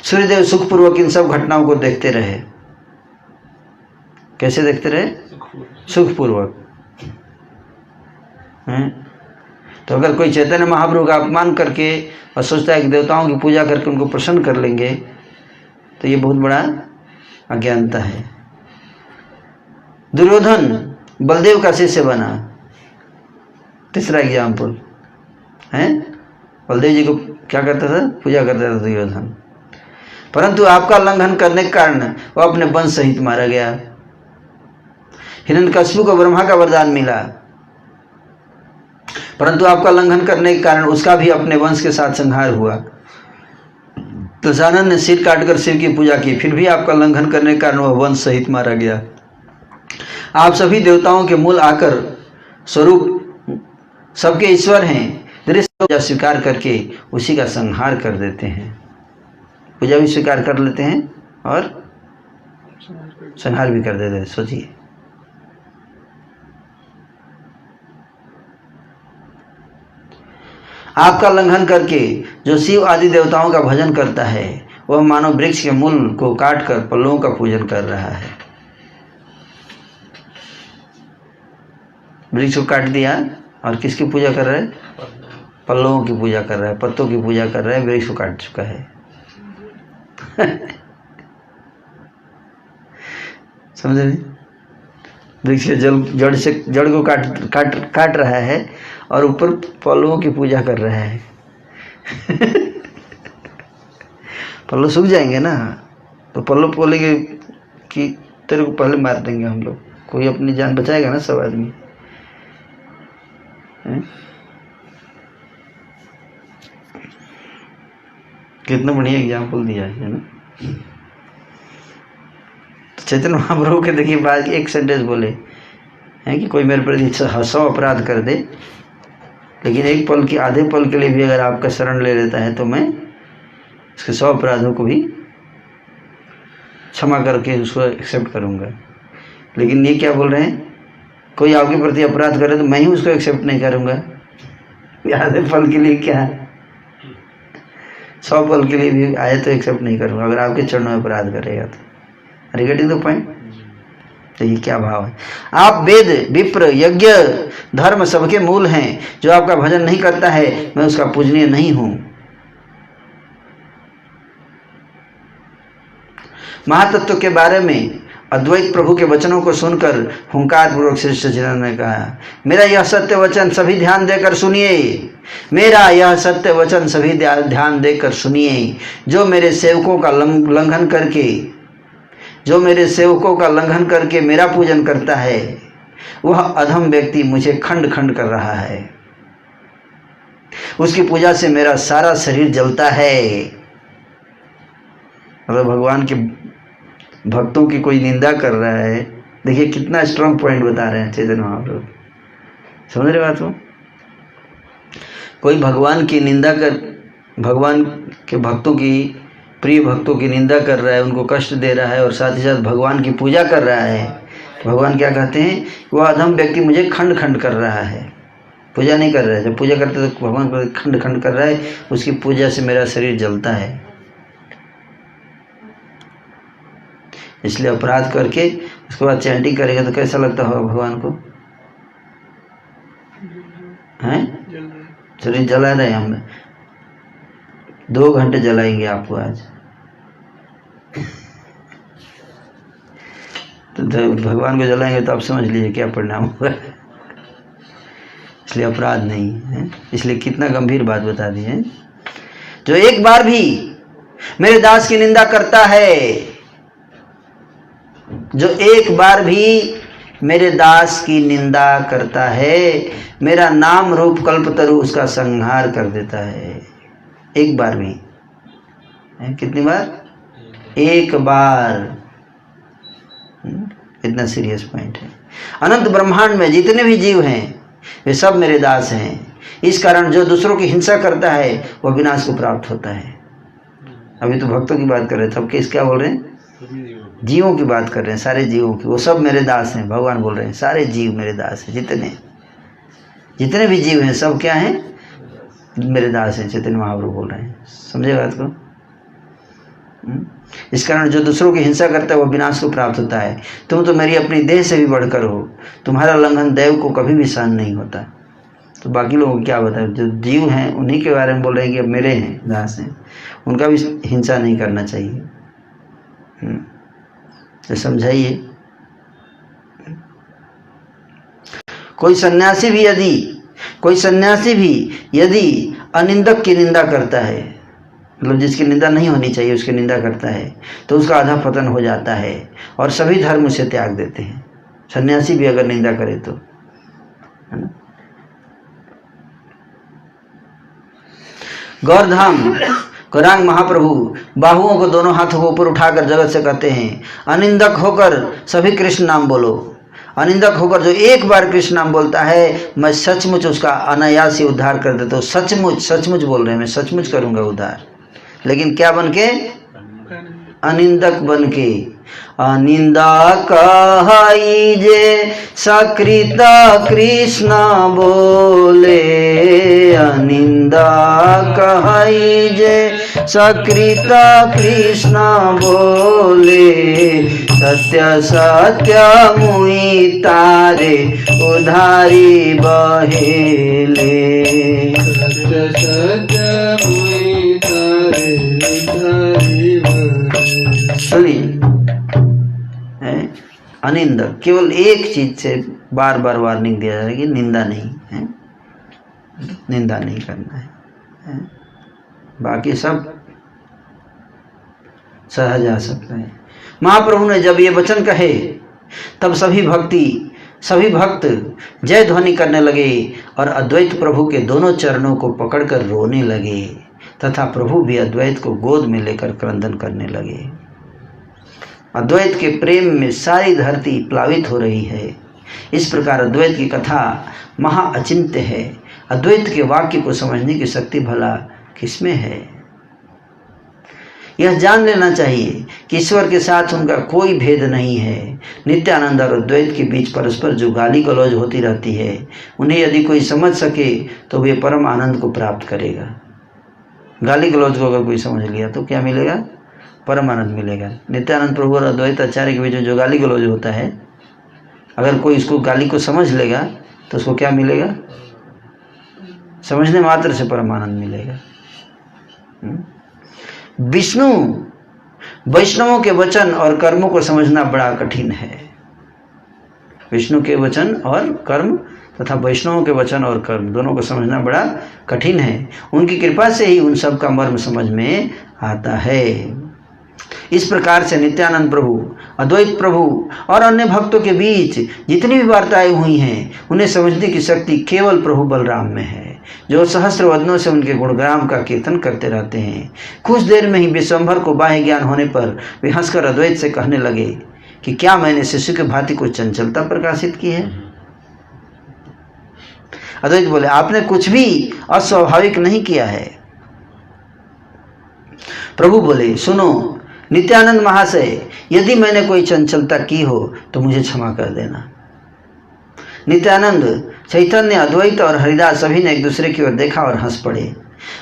सूर्यदेव सुखपूर्वक इन सब घटनाओं को देखते रहे। कैसे देखते रहे? सुखपूर्वक। तो अगर कोई चैतन्य महाप्रभु का अपमान करके और सोचता है कि देवताओं की पूजा करके उनको प्रसन्न कर लेंगे तो ये बहुत बड़ा अज्ञानता है। दुर्योधन बलदेव का शिष्य बना, तीसरा एग्जाम्पल है। बलदेव जी को क्या करता था? पूजा करता था दुर्योधन, परंतु आपका उल्लंघन करने के कारण वह अपने वंश सहित मारा गया। हिरण्यकशिपु को ब्रह्मा का वरदान मिला, परंतु आपका उल्लंघन करने के कारण उसका भी अपने वंश के साथ संहार हुआ। दशानन ने सिर काटकर शिव की पूजा की, फिर भी आपका उल्लंघन करने के कारण वह वंश सहित मारा गया। आप सभी देवताओं के मूल आकर स्वरूप सबके ईश्वर हैं, दृश्य स्वीकार करके उसी का संहार कर देते हैं। पूजा भी स्वीकार कर लेते हैं और संहार भी कर देते हैं। सोचिए, आपका लंघन करके जो शिव आदि देवताओं का भजन करता है वह मानो वृक्ष के मूल को काटकर पल्लवों का पूजन कर रहा है। वृक्ष को काट दिया और किसकी पूजा कर रहा है? पल्लवों की पूजा कर रहा है, पत्तों की पूजा कर रहा है, वृक्ष को काट चुका है। समझ रहे? वृक्ष के जड़ को काट रहा है और ऊपर पल्लवों की पूजा कर रहा है। पल्लव सूख जाएंगे ना, तो पल्लव बोलेंगे कि तेरे को पहले मार देंगे हम लोग, कोई अपनी जान बचाएगा ना? सब आदमी कितना बढ़िया एग्जाम्पल दिया है ना। चैतन्य महाप्रभु के देखिए बाद एक सेंटेंस बोले हैं कि कोई मेरे प्रति 100 अपराध कर दे, लेकिन एक पल की आधे पल के लिए भी अगर आपका शरण ले लेता है तो मैं उसके 100 अपराधों को भी क्षमा करके उसको एक्सेप्ट करूँगा। लेकिन ये क्या बोल रहे हैं, कोई आपके प्रति अपराध करे तो मैं ही उसको एक्सेप्ट नहीं करूँगा। आधे पल के लिए क्या, 100 पल के लिए भी आए तो एक्सेप्ट नहीं करूँगा अगर आपके चरणों में अपराध करेगा तो। रिगेटिंग द पॉइंट। तो ये क्या भाव है? आप वेद, विप्र, यज्ञ, धर्म सबके मूल हैं। जो आपका भजन नहीं करता है मैं उसका पूजनीय नहीं हूं। महातत्व के बारे में अद्वैत प्रभु के वचनों को सुनकर हुंकार पूर्वक श्री सच्चिदानंद ने कहा, मेरा यह सत्य वचन सभी ध्यान देकर सुनिए, मेरा यह सत्य वचन सभी ध्यान देकर सुनिए। जो मेरे सेवकों का लंघन करके मेरा पूजन करता है वह अधम व्यक्ति मुझे खंड खंड कर रहा है। उसकी पूजा से मेरा सारा शरीर जलता है। मतलब भगवान के भक्तों की कोई निंदा कर रहा है। देखिए कितना स्ट्रांग पॉइंट बता रहे हैं चैतन्य महाप्रभु। समझ रहे बात को? कोई भगवान की निंदा कर, भगवान के भक्तों की, प्रिय भक्तों की निंदा कर रहा है, उनको कष्ट दे रहा है और साथ ही साथ भगवान की पूजा कर रहा है। तो भगवान क्या कहते हैं? वह अधम व्यक्ति मुझे खंड खंड कर रहा है। पूजा नहीं कर रहा है, जब पूजा करते तो भगवान को खंड खंड कर रहा है, उसकी पूजा से मेरा शरीर जलता है। इसलिए अपराध करके उसके बाद चैंटिंग करेगा तो कैसा लगता होगा भगवान को? हैं? शरीर जला रहे हम 2 घंटे जलाएंगे आपको आज। तो भगवान को जलाएंगे तो आप समझ लीजिए क्या परिणाम होगा। इसलिए अपराध नहीं है। इसलिए कितना गंभीर बात बता दी है। जो एक बार भी मेरे दास की निंदा करता है, जो एक बार भी मेरे दास की निंदा करता है, मेरा नाम रूप कल्पतरु उसका संहार कर देता है। एक बार भी। कितनी बार? एक बार। इतना सीरियस पॉइंट है। अनंत ब्रह्मांड में जितने भी जीव हैं वे सब मेरे दास हैं। इस कारण जो दूसरों की हिंसा करता है वह विनाश को प्राप्त होता है। अभी तो भक्तों की बात कर रहे थे, अब किस क्या बोल रहे हैं? जीवों की बात कर रहे हैं, सारे जीवों की। वो सब मेरे दास हैं। भगवान बोल रहे हैं सारे जीव मेरे दास हैं। जितने भी जीव हैं सब क्या हैं? मेरे दास हैं। चैतन्य महाप्रभु बोल रहे हैं। समझे बात को? इस कारण जो दूसरों की हिंसा करता है वह विनाश को प्राप्त होता है। तुम तो मेरी अपनी देह से भी बढ़कर हो। तुम्हारा लंघन देव को कभी भी सहन नहीं होता। तो बाकी लोगों को क्या बताए? जो जीव हैं उन्हीं के बारे में बोल रहे हैं कि अब मेरे हैं, दास हैं, उनका भी हिंसा नहीं करना चाहिए। तो समझाइए। कोई सन्यासी भी यदि अनिंदक की निंदा करता है, मतलब जिसकी निंदा नहीं होनी चाहिए उसकी निंदा करता है, तो उसका आधा पतन हो जाता है और सभी धर्म उसे त्याग देते हैं। सन्यासी भी अगर निंदा करे तो, है ना? गौरधाम गौरांग महाप्रभु बाहुओं को दोनों हाथों को ऊपर उठाकर जगत से कहते हैं, अनिंदक होकर सभी कृष्ण नाम बोलो। अनिंदक होकर जो एक बार कृष्ण नाम बोलता है, मैं सचमुच उसका अनायास ही उद्धार कर देता हूँ। सचमुच बोल रहे हैं, मैं सचमुच करूँगा उद्धार। लेकिन क्या बन के? अनिंदक बन के। अनिंदा कहाई जे सकृत कृष्ण बोले, अनिंदा कहाई जे सकृत कृष्ण बोले, सत्य सत्य मुई तारे उधारी बहेले, सत्य सत्य मुई तारे उधारी बहेले। सुनिए, अनिंद केवल एक चीज से बार बार वार्निंग दिया जा रहा है कि निंदा नहीं है, निंदा नहीं करना है, बाकी सब सहज आ सकता है। महाप्रभु ने जब ये वचन कहे तब सभी भक्त जय ध्वनि करने लगे और अद्वैत प्रभु के दोनों चरणों को पकड़कर रोने लगे तथा प्रभु भी अद्वैत को गोद में लेकर क्रंदन करने लगे। अद्वैत के प्रेम में सारी धरती प्लावित हो रही है। इस प्रकार अद्वैत की कथा महा अचिंत्य है। अद्वैत के वाक्य को समझने की शक्ति भला किसमें है? यह जान लेना चाहिए कि ईश्वर के साथ उनका कोई भेद नहीं है। नित्यानंद और अद्वैत के बीच परस्पर जो गाली गलौज होती रहती है, उन्हें यदि कोई समझ सके तो वे परम आनंद को प्राप्त करेगा। गाली गलौज को अगर कोई समझ लिया तो क्या मिलेगा? परम आनंद मिलेगा। नित्यानंद प्रभु और अद्वैत आचार्य के बीच जो गाली गलौज होता है, अगर कोई इसको गाली को समझ लेगा तो उसको क्या मिलेगा? समझने मात्र से परम आनंद मिलेगा। विष्णु वैष्णवों के वचन और कर्मों को समझना बड़ा कठिन है। विष्णु के वचन और कर्म तथा वैष्णवों के वचन और कर्म दोनों को समझना बड़ा कठिन है। उनकी कृपा से ही उन सब का मर्म समझ में आता है। इस प्रकार से नित्यानंद प्रभु, अद्वैत प्रभु और अन्य भक्तों के बीच जितनी भी वार्ताएं हुई हैं, उन्हें समझने की शक्ति केवल प्रभु बलराम में है, जो सहस्र वदनों से उनके गुणग्राम का कीर्तन करते रहते हैं। कुछ देर में ही विश्वंभर को बाह्य ज्ञान होने पर वे हंसकर अद्वैत से कहने लगे कि क्या मैंने शिशु के भांति कुछ चंचलता प्रकाशित की है? अद्वैत बोले, आपने कुछ भी अस्वाभाविक नहीं किया है। प्रभु बोले, सुनो नित्यानंद महाशय, यदि मैंने कोई चंचलता की हो तो मुझे क्षमा कर देना। नित्यानंद, चैतन्य, अद्वैत और हरिदास सभी ने एक दूसरे की ओर देखा और हंस पड़े।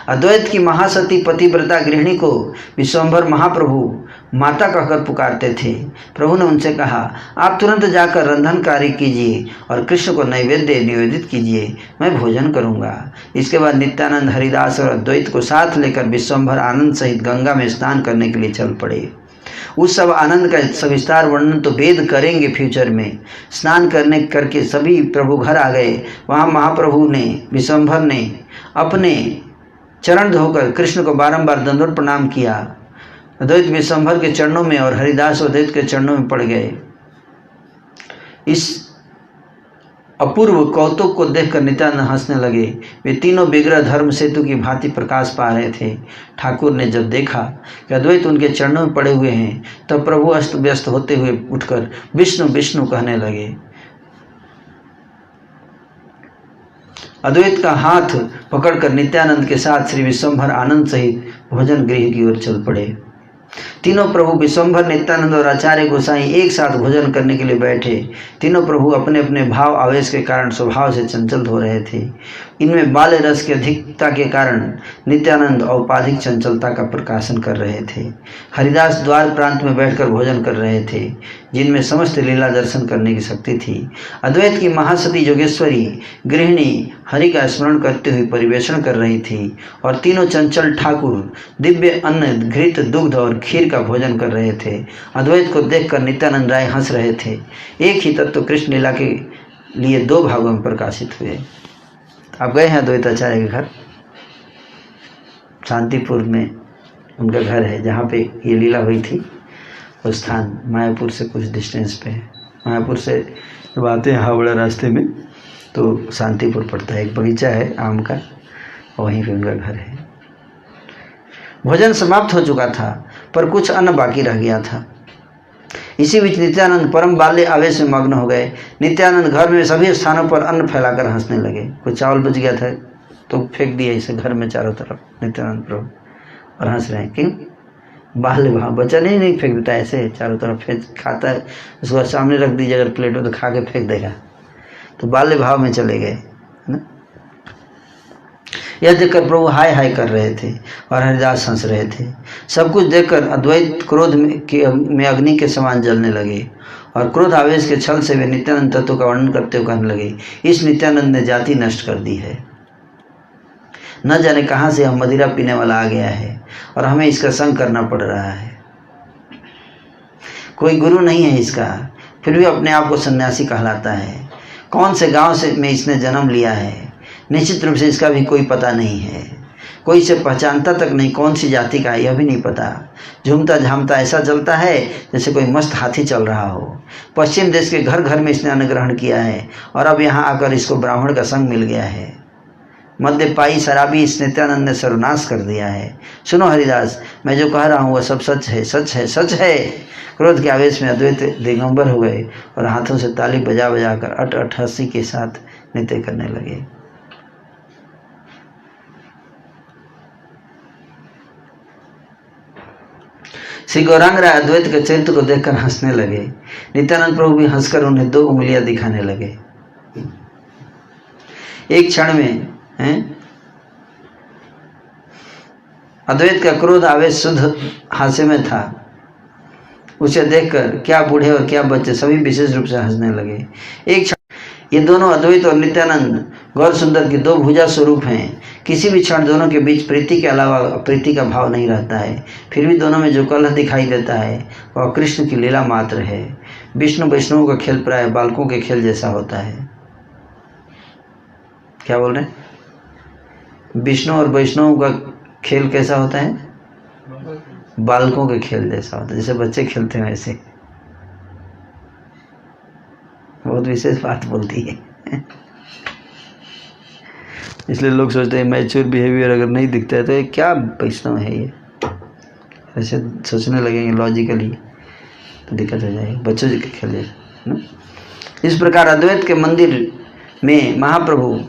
अद्वैत की महासती पतिव्रता गृहिणी को विश्वंभर महाप्रभु माता कहकर पुकारते थे। प्रभु ने उनसे कहा, आप तुरंत जाकर रंधन कार्य कीजिए और कृष्ण को नैवेद्य निवेदित कीजिए, मैं भोजन करूंगा। इसके बाद नित्यानंद, हरिदास और अद्वैत को साथ लेकर विश्वंभर आनंद सहित गंगा में स्नान करने के लिए चल पड़े। उस सब आनंद का सविस्तार वर्णन तो वेद करेंगे फ्यूचर में। स्नान करके सभी प्रभु घर आ गए। वहाँ महाप्रभु ने, विश्वंभर ने अपने चरण धोकर कृष्ण को बारंबार दंडवत प्रणाम किया। अद्वैत विश्वंभर के चरणों में और हरिदास अद्वैत के चरणों में पड़ गए। इस अपूर्व कौतुक को देखकर नित्यानंद हंसने लगे। वे तीनों विग्रह धर्म सेतु की भांति प्रकाश पा रहे थे। ठाकुर ने जब देखा कि अद्वैत उनके चरणों में पड़े हुए हैं, तब प्रभु अस्त व्यस्त होते हुए उठकर विष्णु विष्णु कहने लगे। अद्वैत का हाथ पकड़कर नित्यानंद के साथ श्री विश्वंभर आनंद सहित भोजन गृह की ओर चल पड़े। तीनों प्रभु विश्वंभर, नित्यानंद और आचार्य गोसाई एक साथ भोजन करने के लिए बैठे। तीनों प्रभु अपने अपने भाव आवेश के कारण स्वभाव से चंचल हो रहे थे। इनमें बाल्य रस की अधिकता के कारण नित्यानंद औपाधिक चंचलता का प्रकाशन कर रहे थे। हरिदास द्वार प्रांत में बैठकर भोजन कर रहे थे, जिनमें समस्त लीला दर्शन करने की शक्ति थी। अद्वैत की महासती योगेश्वरी गृहिणी हरि का स्मरण करते हुए परिवेषण कर रही थी और तीनों चंचल ठाकुर दिव्य अन्न, घृत, दुग्ध और खीर का भोजन कर रहे थे। अद्वैत को देखकर नित्यानंद राय हंस रहे थे। एक ही तत्व कृष्ण लीला के लिए दो भागों में प्रकाशित हुए। आप गए हैं अद्वैत आचार्य के घर? शांतिपुर में उनका घर है, जहाँ पे ये लीला हुई थी। वो स्थान मायापुर से कुछ डिस्टेंस पे है। मायापुर से जब आते हैं हावड़ा रास्ते में तो शांतिपुर पड़ता है। एक बगीचा है आम का, वहीं पे उनका घर है। भोजन समाप्त हो चुका था, पर कुछ अन्न बाकी रह गया था। इसी बीच नित्यानंद परम बाल्य आवेश में मग्न हो गए। नित्यानंद घर में सभी स्थानों पर अन्न फैलाकर हंसने लगे। कुछ चावल बच गया था तो फेंक दिया इसे घर में चारों तरफ नित्यानंद प्रभु, और हंस रहे हैं। क्यों? बाल्य भाव, बच्चा नहीं फेंक देता ऐसे चारों तरफ, फेंक खाता है, उसको सामने रख दीजिए अगर प्लेट में तो खा के फेंक देगा, तो बाल्य भाव में चले गए, है ना। यह देखकर प्रभु हाय हाय कर रहे थे और हरिदास हंस रहे थे। सब कुछ देखकर अद्वैत क्रोध में अग्नि के समान जलने लगे और क्रोध आवेश के छल से वे नित्यानंद तत्व का वर्णन करते हुए कहने लगे, इस नित्यानंद ने जाति नष्ट कर दी है, न जाने कहाँ से हम मदिरा पीने वाला आ गया है और हमें इसका संग करना पड़ रहा है। कोई गुरु नहीं है इसका, फिर भी अपने आप को सन्यासी कहलाता है। कौन से गांव से में इसने जन्म लिया है, निश्चित रूप से इसका भी कोई पता नहीं है। कोई इसे पहचानता तक नहीं, कौन सी जाति का है यह भी नहीं पता। झूमता झामता ऐसा चलता है जैसे कोई मस्त हाथी चल रहा हो। पश्चिम देश के घर घर में इसने अन्न ग्रहण किया है और अब यहाँ आकर इसको ब्राह्मण का संग मिल गया है। मद्यपाई शराबी इस नित्यानंद ने सर्वनाश कर दिया है। सुनो हरिदास, मैं जो कह रहा हूँ वह सब सच है, सच है, सच है। क्रोध के आवेश में अद्वैत दिगंबर हुए और हाथों से ताली बजा बजा कर अट अट हंसी के साथ नृत्य करने लगे। श्री गौरांग राय अद्वैत के चरित्र को देखकर हंसने लगे। नित्यानंद प्रभु भी हंसकर उन्हें 2 उंगलियां दिखाने लगे। एक क्षण में अद्वैत का क्रोध आवेश शुद्ध हास्य में था। उसे देखकर क्या बूढ़े और क्या बच्चे सभी विशेष रूप से हंसने लगे। एक क्षण ये दोनों अद्वैत और नित्यानंद गौर सुंदर की 2 भुजा स्वरूप हैं। किसी भी क्षण दोनों के बीच प्रीति के अलावा प्रीति का भाव नहीं रहता है। फिर भी दोनों में जो कलह दिखाई देता है वह कृष्ण की लीला मात्र है। विष्णु वैष्णवों का खेल प्राय बालकों के खेल जैसा होता है। क्या बोल रहे हैं? विष्णु और वैष्णव का खेल कैसा होता है? बालकों के खेल जैसा होता है, जैसे बच्चे खेलते हैं वैसे। बहुत विशेष बात बोलती है। इसलिए लोग सोचते हैं मैच्योर बिहेवियर अगर नहीं दिखता है तो ये क्या वैष्णव है, ये ऐसे सोचने लगेंगे लॉजिकली तो दिक्कत हो जाएगी। बच्चों के खेल जैसा। इस प्रकार अद्वैत के मंदिर में महाप्रभु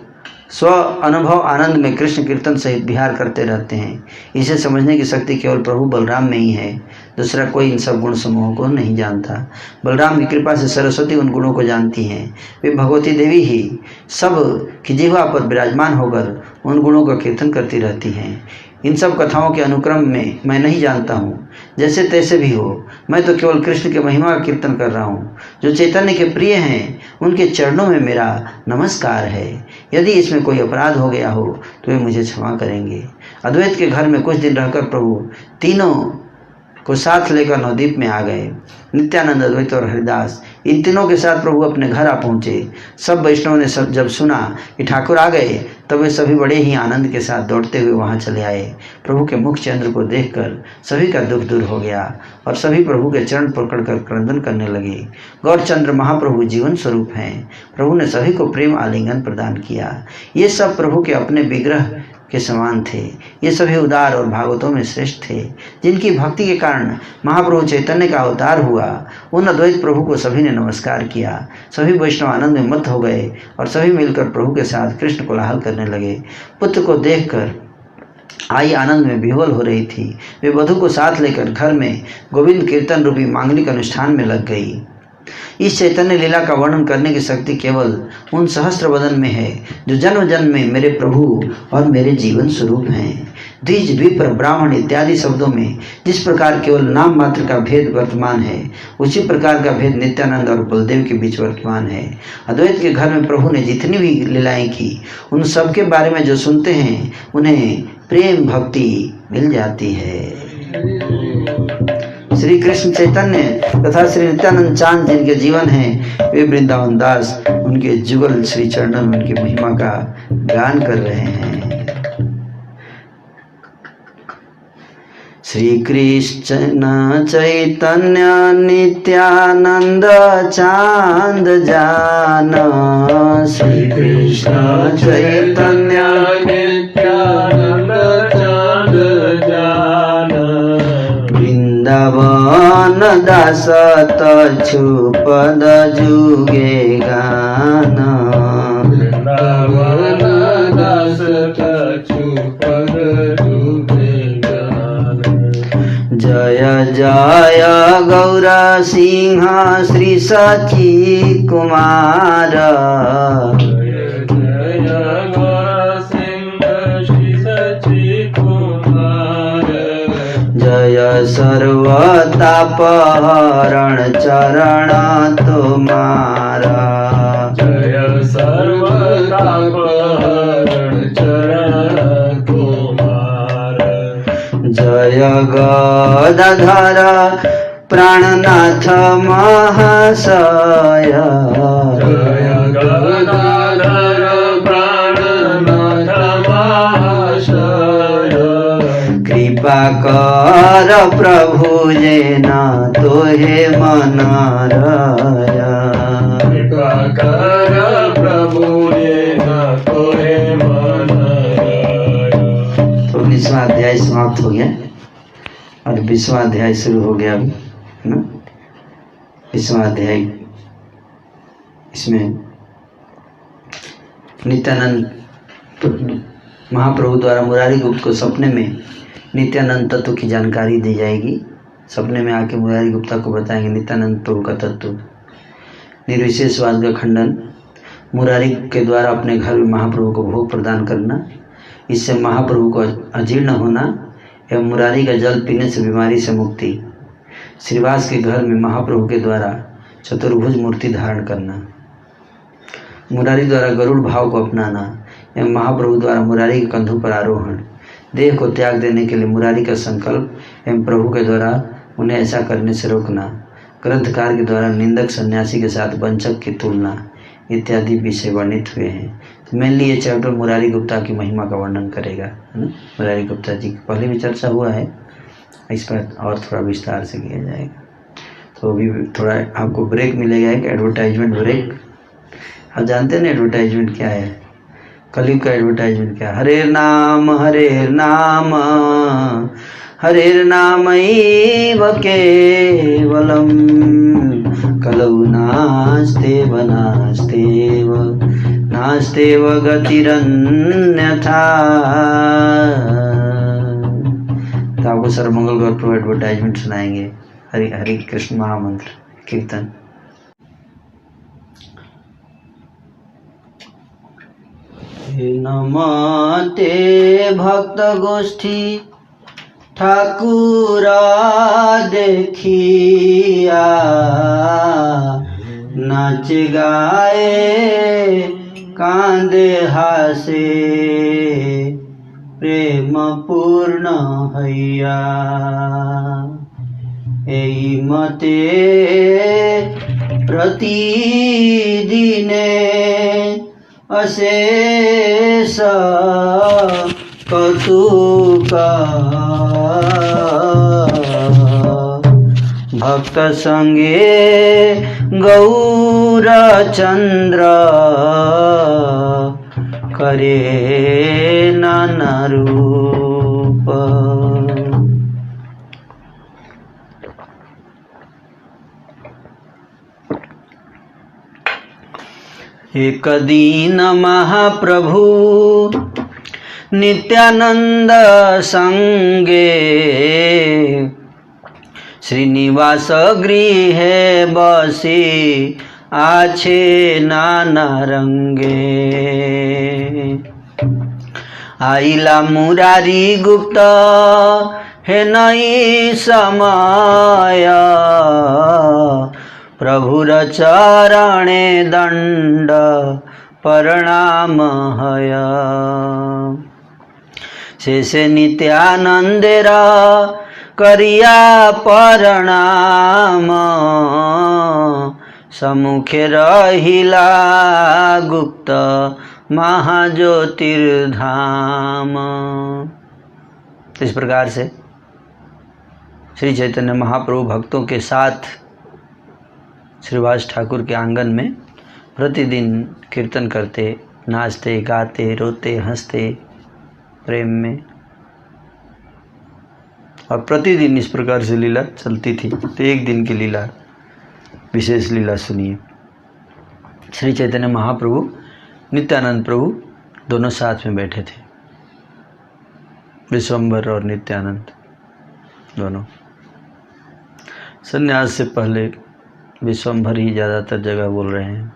स्व अनुभव आनंद में कृष्ण कीर्तन सहित विहार करते रहते हैं। इसे समझने की शक्ति केवल प्रभु बलराम में ही है। दूसरा कोई इन सब गुण समूहों को नहीं जानता। बलराम की कृपा से सरस्वती उन गुणों को जानती हैं। वे भगवती देवी ही सब की जिह्वा पर विराजमान होकर उन गुणों का कीर्तन करती रहती हैं। इन सब कथाओं के अनुक्रम में मैं नहीं जानता हूँ, जैसे तैसे भी हो, मैं तो केवल कृष्ण के महिमा का कीर्तन कर रहा हूँ। जो चैतन्य के प्रिय हैं उनके चरणों में मेरा नमस्कार है। यदि इसमें कोई अपराध हो गया हो तो वे मुझे क्षमा करेंगे। अद्वैत के घर में कुछ दिन रहकर प्रभु तीनों को साथ लेकर नवद्वीप में आ गए। नित्यानंद, अद्वैत और हरिदास इन तीनों के साथ प्रभु अपने घर आ पहुँचे। सब वैष्णवों ने जब सुना कि ठाकुर आ गए तब वे सभी बड़े ही आनंद के साथ दौड़ते हुए वहाँ चले आए। प्रभु के मुख चंद्र को देखकर सभी का दुख दूर हो गया और सभी प्रभु के चरण पकड़कर क्रंदन करने लगे। गौरचंद्र महाप्रभु जीवन स्वरूप हैं। प्रभु ने सभी को प्रेम आलिंगन प्रदान किया। ये सब प्रभु के अपने विग्रह के समान थे। ये सभी उदार और भागवतों में श्रेष्ठ थे, जिनकी भक्ति के कारण महाप्रभु चैतन्य का अवतार हुआ। उन अद्वैत प्रभु को सभी ने नमस्कार किया। सभी वैष्णव आनंद में मत्त हो गए और सभी मिलकर प्रभु के साथ कृष्ण कोलाहल करने लगे। पुत्र को देखकर आई आनंद में विह्वल हो रही थी। वे वधू को साथ लेकर घर में गोविंद कीर्तन रूपी मांगलिक अनुष्ठान में लग गई। इस चैतन्य लीला का वर्णन करने की शक्ति केवल उन सहस्त्र वदन में है जो जन्म जन्म में मेरे प्रभु और मेरे जीवन स्वरूप हैं। द्विज, विप्र, ब्राह्मण इत्यादि शब्दों में जिस प्रकार केवल नाम मात्र का भेद वर्तमान है, उसी प्रकार का भेद नित्यानंद और बलदेव के बीच वर्तमान है। अद्वैत के घर में प्रभु ने जितनी भी लीलाएं की, उन सब के बारे में जो सुनते हैं उन्हें प्रेम भक्ति मिल जाती है। श्री कृष्ण चैतन्य तथा श्री नित्यानंद चांद जिनके जीवन हैं, वे वृंदावन दास उनके जुगल श्री चरणों में उनकी महिमा का गान कर रहे हैं। श्री कृष्ण चैतन्य नित्यानंद चांद जान। श्री कृष्ण चैतन्य नित्यानंद चांद जान। वृंदावन दास तछुपद जुगे गान। वृंदावन दास तछुपद जुगे गान। जय जय गौर सिंह श्री सची कुमार जय जय गौर सिंह श्री सची कुमार जय सर्वतापहरण चरण तुम्हारा जय सर्वतापहरण चरण कुमार जय गदाधर प्राणनाथ महाशय जय गदाधर प्राणनाथ महाशय कृपा कर प्रभु जेना तोहे मनारया कृपा कर प्रभु जेना तोहे मनारया। तो 20वां अध्याय समाप्त हो गया और 20वां अध्याय शुरू हो गया अभी, है ना। 20वां अध्याय इसमें नित्यानंद महाप्रभु द्वारा मुरारी गुप्त को सपने में नित्यानंद तत्व की जानकारी दी जाएगी। सपने में आके मुरारी गुप्ता को बताएंगे नित्यानंद प्रभु का तत्व, निर्विशेषवाद का खंडन, मुरारी के द्वारा अपने घर में महाप्रभु को भोग प्रदान करना, इससे महाप्रभु को अजीर्ण होना एवं मुरारी का जल पीने से बीमारी से मुक्ति, श्रीवास के घर में महाप्रभु के द्वारा चतुर्भुज मूर्ति धारण करना, मुरारी द्वारा गरुड़ भाव को अपनाना एवं महाप्रभु द्वारा मुरारी के कंधों पर आरोहण, देह को त्याग देने के लिए मुरारी का संकल्प एवं प्रभु के द्वारा उन्हें ऐसा करने से रोकना, ग्रंथकार के द्वारा निंदक सन्यासी के साथ वंचक की तुलना इत्यादि विषय वर्णित हुए हैं। तो मेनली ये चैप्टर मुरारी गुप्ता की महिमा का वर्णन करेगा, है ना। मुरारी गुप्ता जी की पहले भी चर्चा हुआ है, इस पर और थोड़ा विस्तार से किया जाएगा। तो अभी थोड़ा आपको ब्रेक मिलेगा, एक एडवर्टाइजमेंट ब्रेक। आप जानते हैं ना एडवर्टाइजमेंट क्या है, कलयुग का एडवर्टाइजमेंट क्या है। हरेर नाम हरेर नामैव केवलम कलौ नास्तेव गतिरन्यथा। तो आपको सर्वमंगल गौर प्रभु एडवर्टाइजमेंट सुनाएंगे, हरि कृष्ण महामंत्र कीर्तन। नमते भक्त गोष्ठी ठाकुरा देखिया, नाच गाए कांदे हासे प्रेम पूर्ण हैया। एई मते प्रतिदिने अशेष कौतुका भक्त संगे गौरचंद्र करे नाना रूप। एक दिन महाप्रभु नित्यानंद संगे श्रीनिवास गृहे बसी आछे नाना रंगे। आइला मुरारी गुप्त हे नई समय, प्रभुर चरणे दंड प्रणाम हय। शेषे नित्यानंदेर करिया प्रणाम, सम्मुखे रहिला गुप्त महाज्योतिर्धाम। इस प्रकार से श्री चैतन्य महाप्रभु भक्तों के साथ श्रीवास ठाकुर के आंगन में प्रतिदिन कीर्तन करते, नाचते, गाते, रोते, हंसते प्रेम में, और प्रतिदिन इस प्रकार से लीला चलती थी। तो एक दिन की लीला, विशेष लीला सुनिए। श्री चैतन्य महाप्रभु नित्यानंद प्रभु दोनों साथ में बैठे थे, विश्वम्भर और नित्यानंद दोनों। संन्यास से पहले विश्वम्भर ही ज़्यादातर जगह बोल रहे हैं,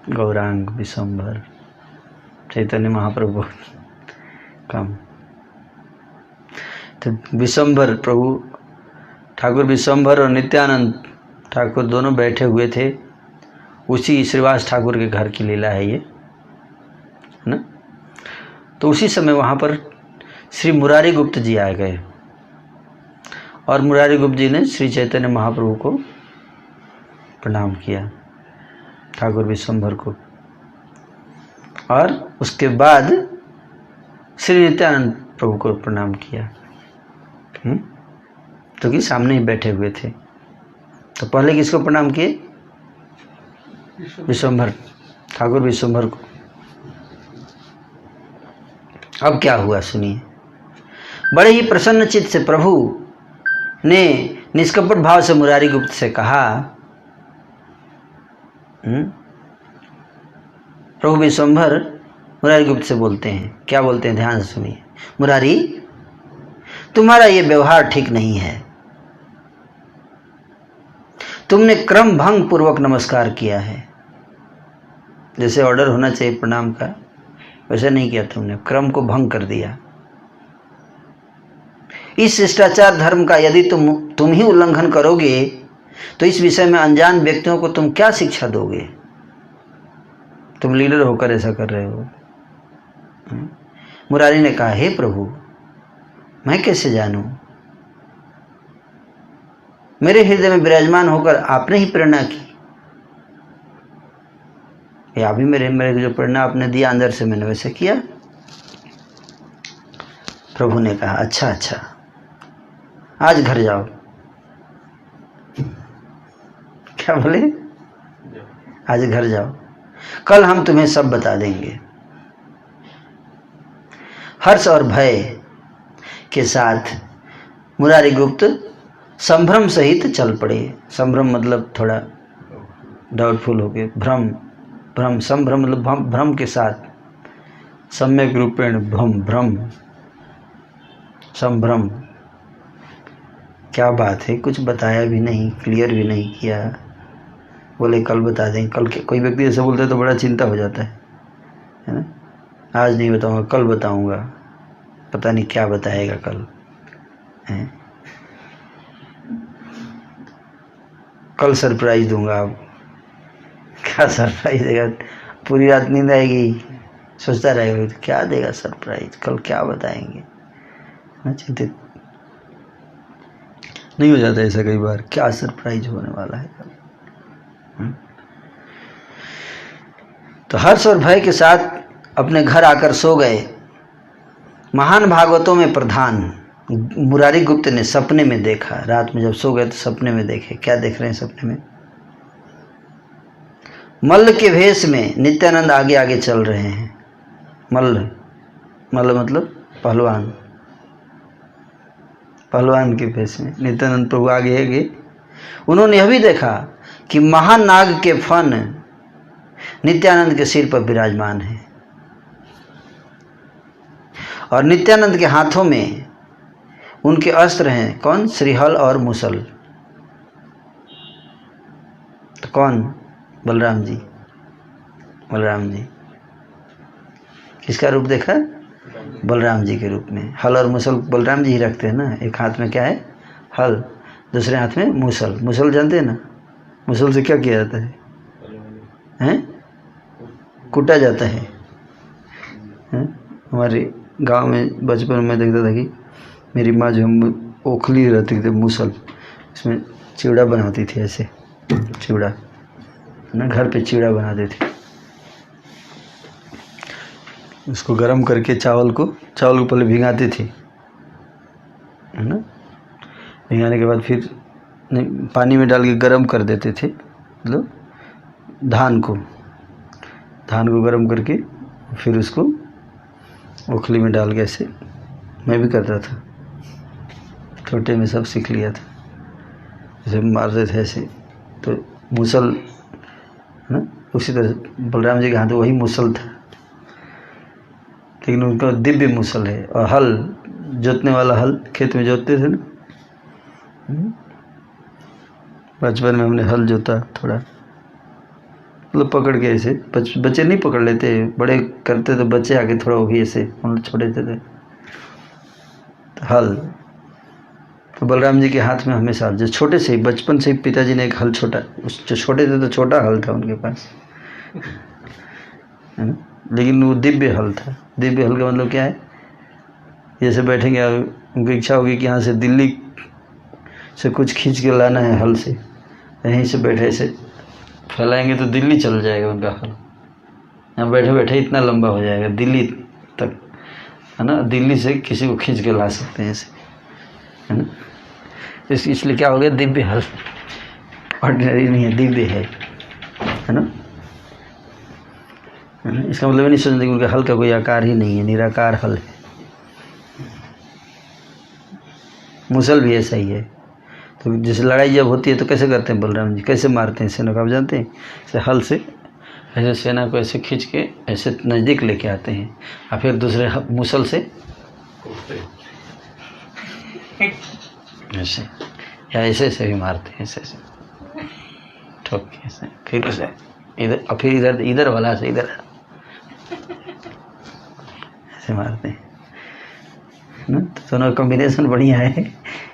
गौरांग, विश्वम्भर, चैतन्य महाप्रभु कम। तो विश्वम्भर प्रभु ठाकुर विश्वम्भर और नित्यानंद ठाकुर दोनों बैठे हुए थे। उसी श्रीवास ठाकुर के घर की लीला है ये, है ना। तो उसी समय वहाँ पर श्री मुरारी गुप्त जी आ गए और मुरारी गुप्त जी ने श्री चैतन्य महाप्रभु को प्रणाम किया, ठाकुर विश्वम्भर को, और उसके बाद श्री नित्यानंद प्रभु को प्रणाम किया, तो कि सामने ही बैठे हुए थे। तो पहले किसको प्रणाम किए? विश्वम्भर, ठाकुर विश्वम्भर को। अब क्या हुआ सुनिए। बड़े ही प्रसन्न चित्त से प्रभु ने निष्कपट भाव से मुरारी गुप्त से कहा, प्रभु विश्वम्भर मुरारी गुप्त से बोलते हैं, क्या बोलते हैं ध्यान से सुनिए। मुरारी, तुम्हारा ये व्यवहार ठीक नहीं है। तुमने क्रम भंग पूर्वक नमस्कार किया है। जैसे ऑर्डर होना चाहिए प्रणाम का, वैसे नहीं किया तुमने, क्रम को भंग कर दिया। इस शिष्टाचार धर्म का यदि तुम ही उल्लंघन करोगे तो इस विषय में अनजान व्यक्तियों को तुम क्या शिक्षा दोगे? तुम लीडर होकर ऐसा कर रहे हो। मुरारी ने कहा, हे प्रभु, मैं कैसे जानूं? मेरे हृदय में विराजमान होकर आपने ही प्रेरणा की, या भी मेरे जो प्रेरणा आपने दिया अंदर से, मैंने वैसे किया। प्रभु ने कहा, अच्छा, आज घर जाओ। क्या बोले? आज घर जाओ, कल हम तुम्हें सब बता देंगे। हर्ष और भय के साथ मुरारी गुप्त संभ्रम सहित चल पड़े। संभ्रम मतलब थोड़ा डाउटफुल हो गए, भ्रम, संभ्रम मतलब भ्रम के साथ, सम्यक रूपेण भ्रम, संभ्रम। क्या बात है, कुछ बताया भी नहीं, क्लियर भी नहीं किया। बोले कल बता दें। कल कोई व्यक्ति ऐसा बोलता है तो बड़ा चिंता हो जाता है ना। आज नहीं बताऊंगा, कल बताऊंगा, पता नहीं क्या बताएगा कल है? कल सरप्राइज दूंगा। आप क्या सरप्राइज देगा? पूरी रात नींद आएगी, सोचता रहेगा क्या देगा सरप्राइज, कल क्या बताएंगे ना। चिंतित नहीं हो जाता ऐसा कई बार, क्या सरप्राइज होने वाला है कल। तो हर्ष और भय के साथ अपने घर आकर सो गए। महान भागवतों में प्रधान मुरारी गुप्त ने सपने में देखा। रात में जब सो गए तो सपने में देखे। क्या देख रहे हैं सपने में? मल्ल के भेष में नित्यानंद आगे आगे चल रहे हैं। मल्ल मतलब पहलवान, पहलवान के भेष में नित्यानंद प्रभु आगे आगे। उन्होंने यह भी देखा कि महानाग के फन नित्यानंद के सिर पर विराजमान है और नित्यानंद के हाथों में उनके अस्त्र हैं। कौन? श्रीहल और मुसल। तो कौन? बलराम जी। बलराम जी किसका रूप देखा? बलराम जी के रूप में। हल और मुसल बलराम जी ही रखते हैं ना। एक हाथ में क्या है? हल, दूसरे हाथ में मुसल। मुसल जानते हैं ना? मुसल से क्या किया जाता है? हैं? कूटा जाता है। हमारे गांव में बचपन में देखता था कि मेरी माँ जो ओखली रहती थी मुसल, इसमें चिवड़ा बनाती थी। ऐसे चिवड़ा ना, घर पे चिवड़ा बनाते थे। उसको गरम करके चावल को पहले भिगाते थे, है ना। भिगाने के बाद फिर पानी में डाल के गरम कर देते थे। मतलब धान को गरम करके फिर उसको ओखली में डाल के ऐसे, मैं भी करता था छोटे में, सब सीख लिया था। जैसे मारते थे ऐसे, तो मुसल है ना, उसी तरह बलराम जी के हाथ वही मुसल था, लेकिन उनका दिव्य मुसल है। और हल, जोतने वाला हल, खेत में जोतते थे ना, बचपन में हमने हल जोता थोड़ा, मतलब पकड़ के ऐसे, बच्चे नहीं पकड़ लेते, बड़े करते तो बच्चे आके थोड़ा वो भी ऐसे, हम लोग छोटे थे तो हल तो बलराम जी के हाथ में हमेशा, जो छोटे से ही बचपन से ही पिताजी ने एक हल, छोटा, उस जो छोटे थे तो छोटा हल था उनके पास, है ना, लेकिन वो दिव्य हल था। दिव्य हल का मतलब क्या है, जैसे बैठेंगे उनकी इच्छा होगी कि यहाँ से दिल्ली से कुछ खींच के लाना है हल से, यहीं से बैठे से फैलाएंगे तो दिल्ली चल जाएगा उनका हल, यहाँ बैठे बैठे इतना लंबा हो जाएगा दिल्ली तक, है ना, दिल्ली से किसी को खींच के ला सकते हैं ऐसे, है ना। इसलिए क्या हो गया, दिव्य हल, ऑर्डिनरी नहीं है, दिव्य है ना। इसका मतलब नहीं सोचते कि उनके हल का कोई आकार ही नहीं है, निराकार हल है। मुसल भी ऐसा ही है। तो जैसे लड़ाई जब होती है तो कैसे करते हैं बलराम जी, कैसे मारते हैं सेना को, आप जानते हैं, ऐसे हल से ऐसे सेना को ऐसे खींच के ऐसे नज़दीक लेके आते हैं, और फिर दूसरे मुसल से ऐसे, या ऐसे ऐसे भी मारते हैं, ऐसे ऐसे ठोक के ऐसे, फिर उसे इधर, और फिर इधर, इधर वाला से इधर ऐसे मारते हैं ना। तो दोनों कॉम्बिनेशन बढ़िया है,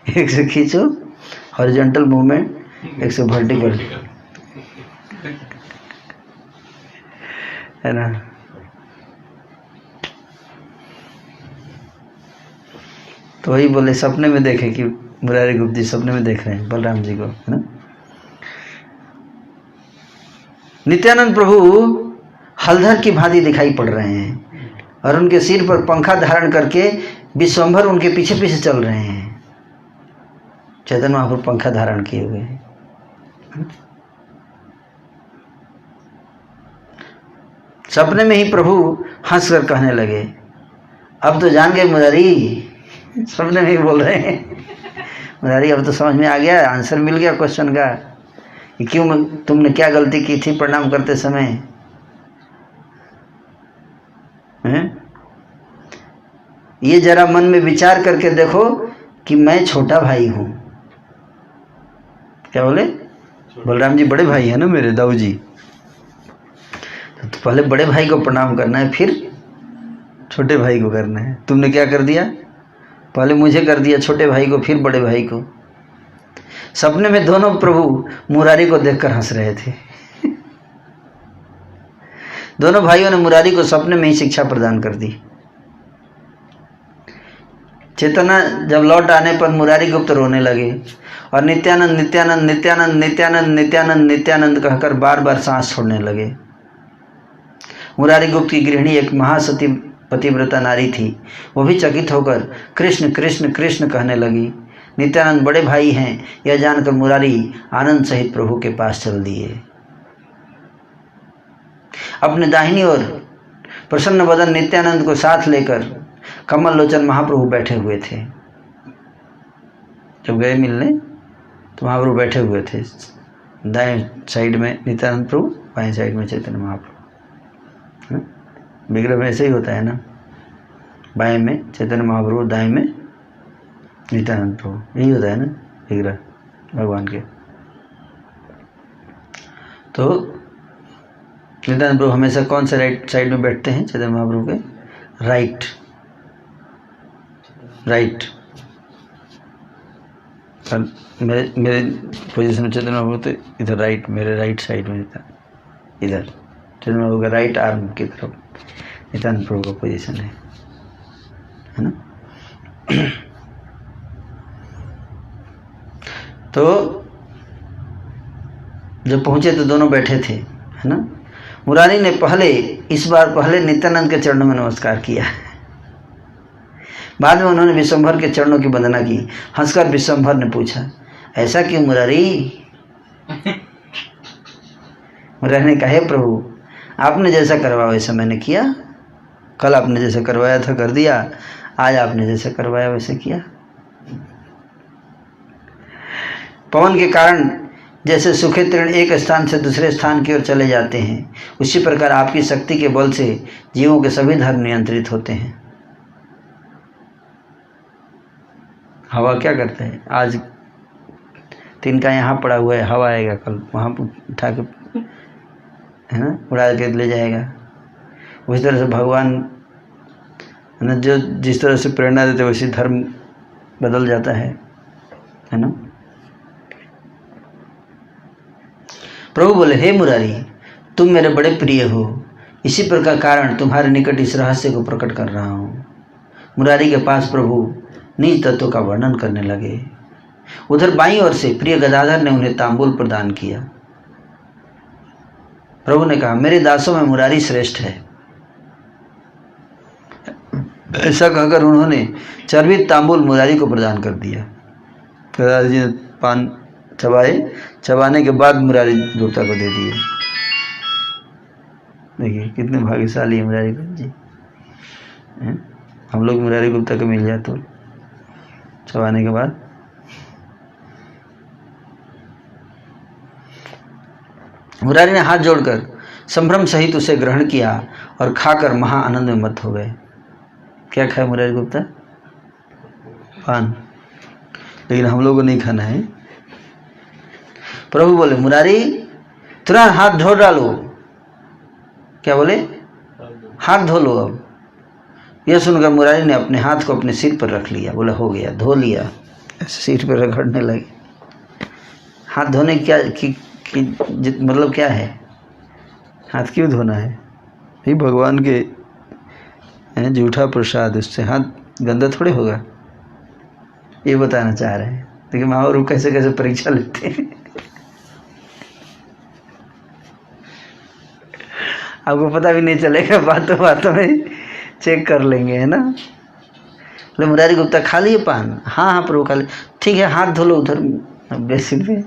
एक से खींचो हॉरिजॉन्टल मूवमेंट, एक से वर्टिकल, है ना। तो वही बोले, सपने में देखे कि मुरारी गुप्त जी सपने में देख रहे हैं बलराम जी को, है ना। नित्यानंद प्रभु हलधर की भांति दिखाई पड़ रहे हैं और उनके सिर पर पंखा धारण करके विश्वंभर उनके पीछे पीछे चल रहे हैं। चैतन्य महाप्रभु पंखा धारण किए हुए हैं। सपने में ही प्रभु हंसकर कहने लगे, अब तो जान गए मुरारी, सपने में ही बोल रहे हैं मुरारी, अब तो समझ में आ गया, आंसर मिल गया क्वेश्चन का कि क्यों तुमने क्या गलती की थी प्रणाम करते समय, हैं? ये जरा मन में विचार करके देखो कि मैं छोटा भाई हूं। क्या बोले, बलराम जी बड़े भाई है ना मेरे, दाऊ जी, तो पहले बड़े भाई को प्रणाम करना है, फिर छोटे भाई को करना है। तुमने क्या कर दिया, पहले मुझे कर दिया छोटे भाई को, फिर बड़े भाई को। सपने में दोनों प्रभु मुरारी को देखकर हंस रहे थे। दोनों भाइयों ने मुरारी को सपने में ही शिक्षा प्रदान कर दी। चेतना जब लौट आने पर मुरारी गुप्त रोने लगे और नित्यानंद नित्यानंद नित्यानंद नित्यानंद नित्यानंद नित्यानंद कहकर बार बार सांस छोड़ने लगे। मुरारी गुप्त की गृहिणी एक महासती पतिव्रता नारी थी। वो भी चकित होकर कृष्ण कृष्ण कृष्ण कहने लगी। नित्यानंद बड़े भाई हैं यह जानकर मुरारी आनंद सहित प्रभु के पास चल दिए। अपने दाहिनी ओर प्रसन्न बदन नित्यानंद को साथ लेकर कमल लोचन महाप्रभु बैठे हुए थे। जब गए मिलने तो महाप्रभु बैठे हुए थे, दाएं साइड में नित्यानंद प्रभु, बाएं साइड में चैतन्य महाप्रभु। विग्रह में ऐसे ही होता है ना, बाएं में चैतन्य महाप्रभु, दाएं में नित्यानंद प्रभु, यही होता है ना विग्रह भगवान के। तो नित्यानंद प्रभु हमेशा कौन से राइट साइड में बैठते हैं चैतन्य महाप्रभु के, राइट राइट। मेरे पोजीशन में चैतन्य महाप्रभु तो इधर राइट, मेरे राइट साइड में इधर चैतन्य महाप्रभु का राइट आर्म की तरफ नित्यानंद प्रभु का पोजीशन है ना। तो जब पहुंचे तो दोनों बैठे थे, है ना। मुरारी ने इस बार पहले नित्यानंद के चरणों में नमस्कार किया। बाद में उन्होंने विश्वंभर के चरणों की वंदना की। हंसकर विश्वंभर ने पूछा, ऐसा क्यों मुरारी? मुरारी ने कहा, प्रभु आपने जैसा करवाया वैसा मैंने किया। कल आपने जैसे करवाया था कर दिया, आज आपने जैसे करवाया वैसे किया। पवन के कारण जैसे सूखे तृण एक स्थान से दूसरे स्थान की ओर चले जाते हैं, उसी प्रकार आपकी शक्ति के बल से जीवों के सभी धर्म नियंत्रित होते हैं। हवा क्या करते हैं, आज तो इनका यहाँ पड़ा हुआ है, हवा आएगा कल वहाँ उठा के, है ना, उड़ा के ले जाएगा। उसी तरह से भगवान है ना, जो जिस तरह से प्रेरणा देते वैसे धर्म बदल जाता है ना। प्रभु बोले, हे मुरारी, तुम मेरे बड़े प्रिय हो, इसी प्रकार कारण तुम्हारे निकट इस रहस्य को प्रकट कर रहा हूँ। मुरारी के पास प्रभु निज तत्व का वर्णन करने लगे। उधर बाईं ओर से प्रिय गदाधर ने उन्हें तांबूल प्रदान किया। प्रभु ने कहा, मेरे दासों में मुरारी श्रेष्ठ है। ऐसा कहकर उन्होंने चर्वित तांबूल मुरारी को प्रदान कर दिया। गदाधर जी ने पान चबाए, चबाने के बाद मुरारी गुप्ता को दे दिए। देखिए कितने भाग्यशाली है मुरारी गुप्ता जी। हम लोग मुरारी गुप्ता को मिल जाए तो चबाने के बाद। मुरारी ने हाथ जोड़कर संभ्रम सहित उसे ग्रहण किया और खाकर महा आनंद में मत हो गए। क्या खाया मुरारी गुप्ता? पान। लेकिन हम लोगों को नहीं खाना है। प्रभु बोले, मुरारी तुरंत हाथ धो डालो। क्या बोले? हाथ धो लो। अब यह सुनकर मुरारी ने अपने हाथ को अपने सिर पर रख लिया। बोला, हो गया, धो लिया। सिर पर रगड़ने लगे। हाथ धोने क्या मतलब क्या है? हाथ क्यों धोना है? ये भगवान के जूठा प्रसाद, उससे हाथ गंदा थोड़े होगा, ये बताना चाह रहे हैं। देखिए महाप्रभु कैसे कैसे परीक्षा लेते हैं। आपको पता भी नहीं चलेगा, बातों बातों में चेक कर लेंगे, है ना। बोले, मुरारी गुप्ता खा लिए पान? हाँ हाँ प्रभु खा लिए। ठीक है, हाथ धो लो उधर बेसिन पे।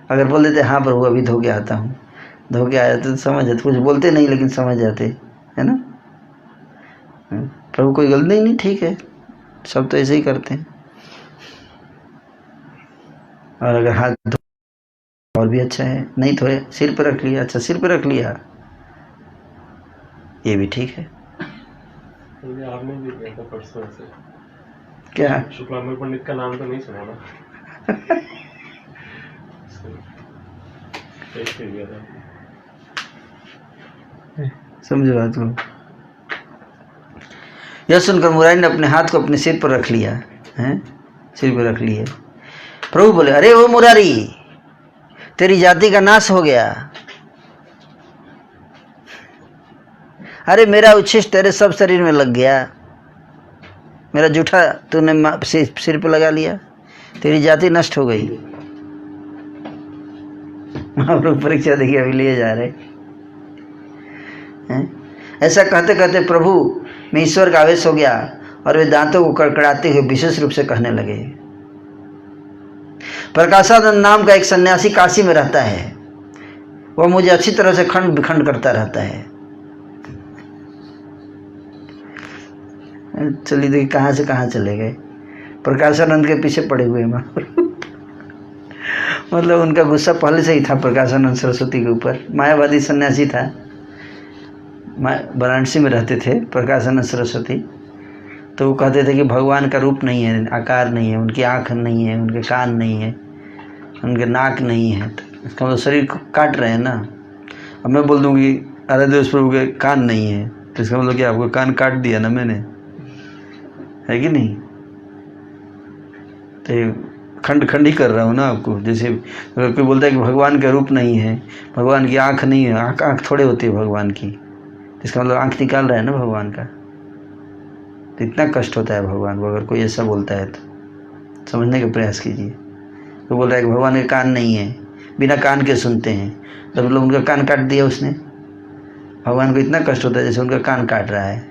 अगर बोल देते हाँ प्रभु अभी धो के आता हूँ, धो के आया तो समझ जाते। कुछ बोलते नहीं लेकिन समझ जाते, है ना। प्रभु कोई गलती नहीं, ठीक है, सब तो ऐसे ही करते हैं। और अगर हाथ धो और भी अच्छा है, नहीं धोए सिर पर रख लिया, अच्छा सिर पर रख लिया, ये भी ठीक है। आपने भी किया था परसों से। क्या? शुक्लांबर पंडित का नाम तो नहीं सुना ना? समझो बात को। यह सुनकर मुरारी ने अपने हाथ को अपने सिर पर रख लिया, हैं, सिर पर रख लिए। प्रभु बोले, अरे ओ मुरारी, तेरी जाति का नाश हो गया। अरे मेरा उच्छिष्ट तेरे सब शरीर में लग गया, मेरा जूठा तूने सिर पर लगा लिया, तेरी जाति नष्ट हो गई। महाप्रभु परीक्षा देखिए अभी लिए जा रहे हैं। ऐसा कहते कहते प्रभु में ईश्वर का आवेश हो गया और वे दांतों को कड़कड़ाते हुए विशेष रूप से कहने लगे, प्रकाशानंद नाम का एक सन्यासी काशी में रहता है, वह मुझे अच्छी तरह से खंड विखंड करता रहता है। चलिए देखिए कहाँ से कहाँ चले गए। प्रकाशानंद के पीछे पड़े हुए महाप्रभु। मतलब उनका गुस्सा पहले से ही था प्रकाशानंद सरस्वती के ऊपर। मायावादी सन्यासी था, वाराणसी में रहते थे प्रकाशानंद सरस्वती। तो वो कहते थे कि भगवान का रूप नहीं है, आकार नहीं है, उनकी आँख नहीं है, उनके कान नहीं है, उनके नाक नहीं है। तो इसका मतलब शरीर को काट रहे हैं ना। अब मैं बोल दूँ कि आराध्य प्रभु के कान नहीं है, तो इसका मतलब क्या, आपको कान काट दिया ना मैंने, है कि नहीं। तो खंड खंड ही कर रहा हूँ ना आपको। जैसे अगर कोई बोलता है कि भगवान का रूप नहीं है, भगवान की आँख नहीं है, आँख थोड़े होती है भगवान की, इसका मतलब आँख निकाल रहा है ना भगवान का। तो इतना कष्ट होता है भगवान को अगर कोई ऐसा बोलता है तो समझने का प्रयास कीजिए। तो बोल रहा है कि भगवान के कान नहीं है, बिना कान के सुनते हैं, तो मतलब उनका कान काट दिया उसने। भगवान को इतना कष्ट होता है जैसे उनका कान काट रहा है।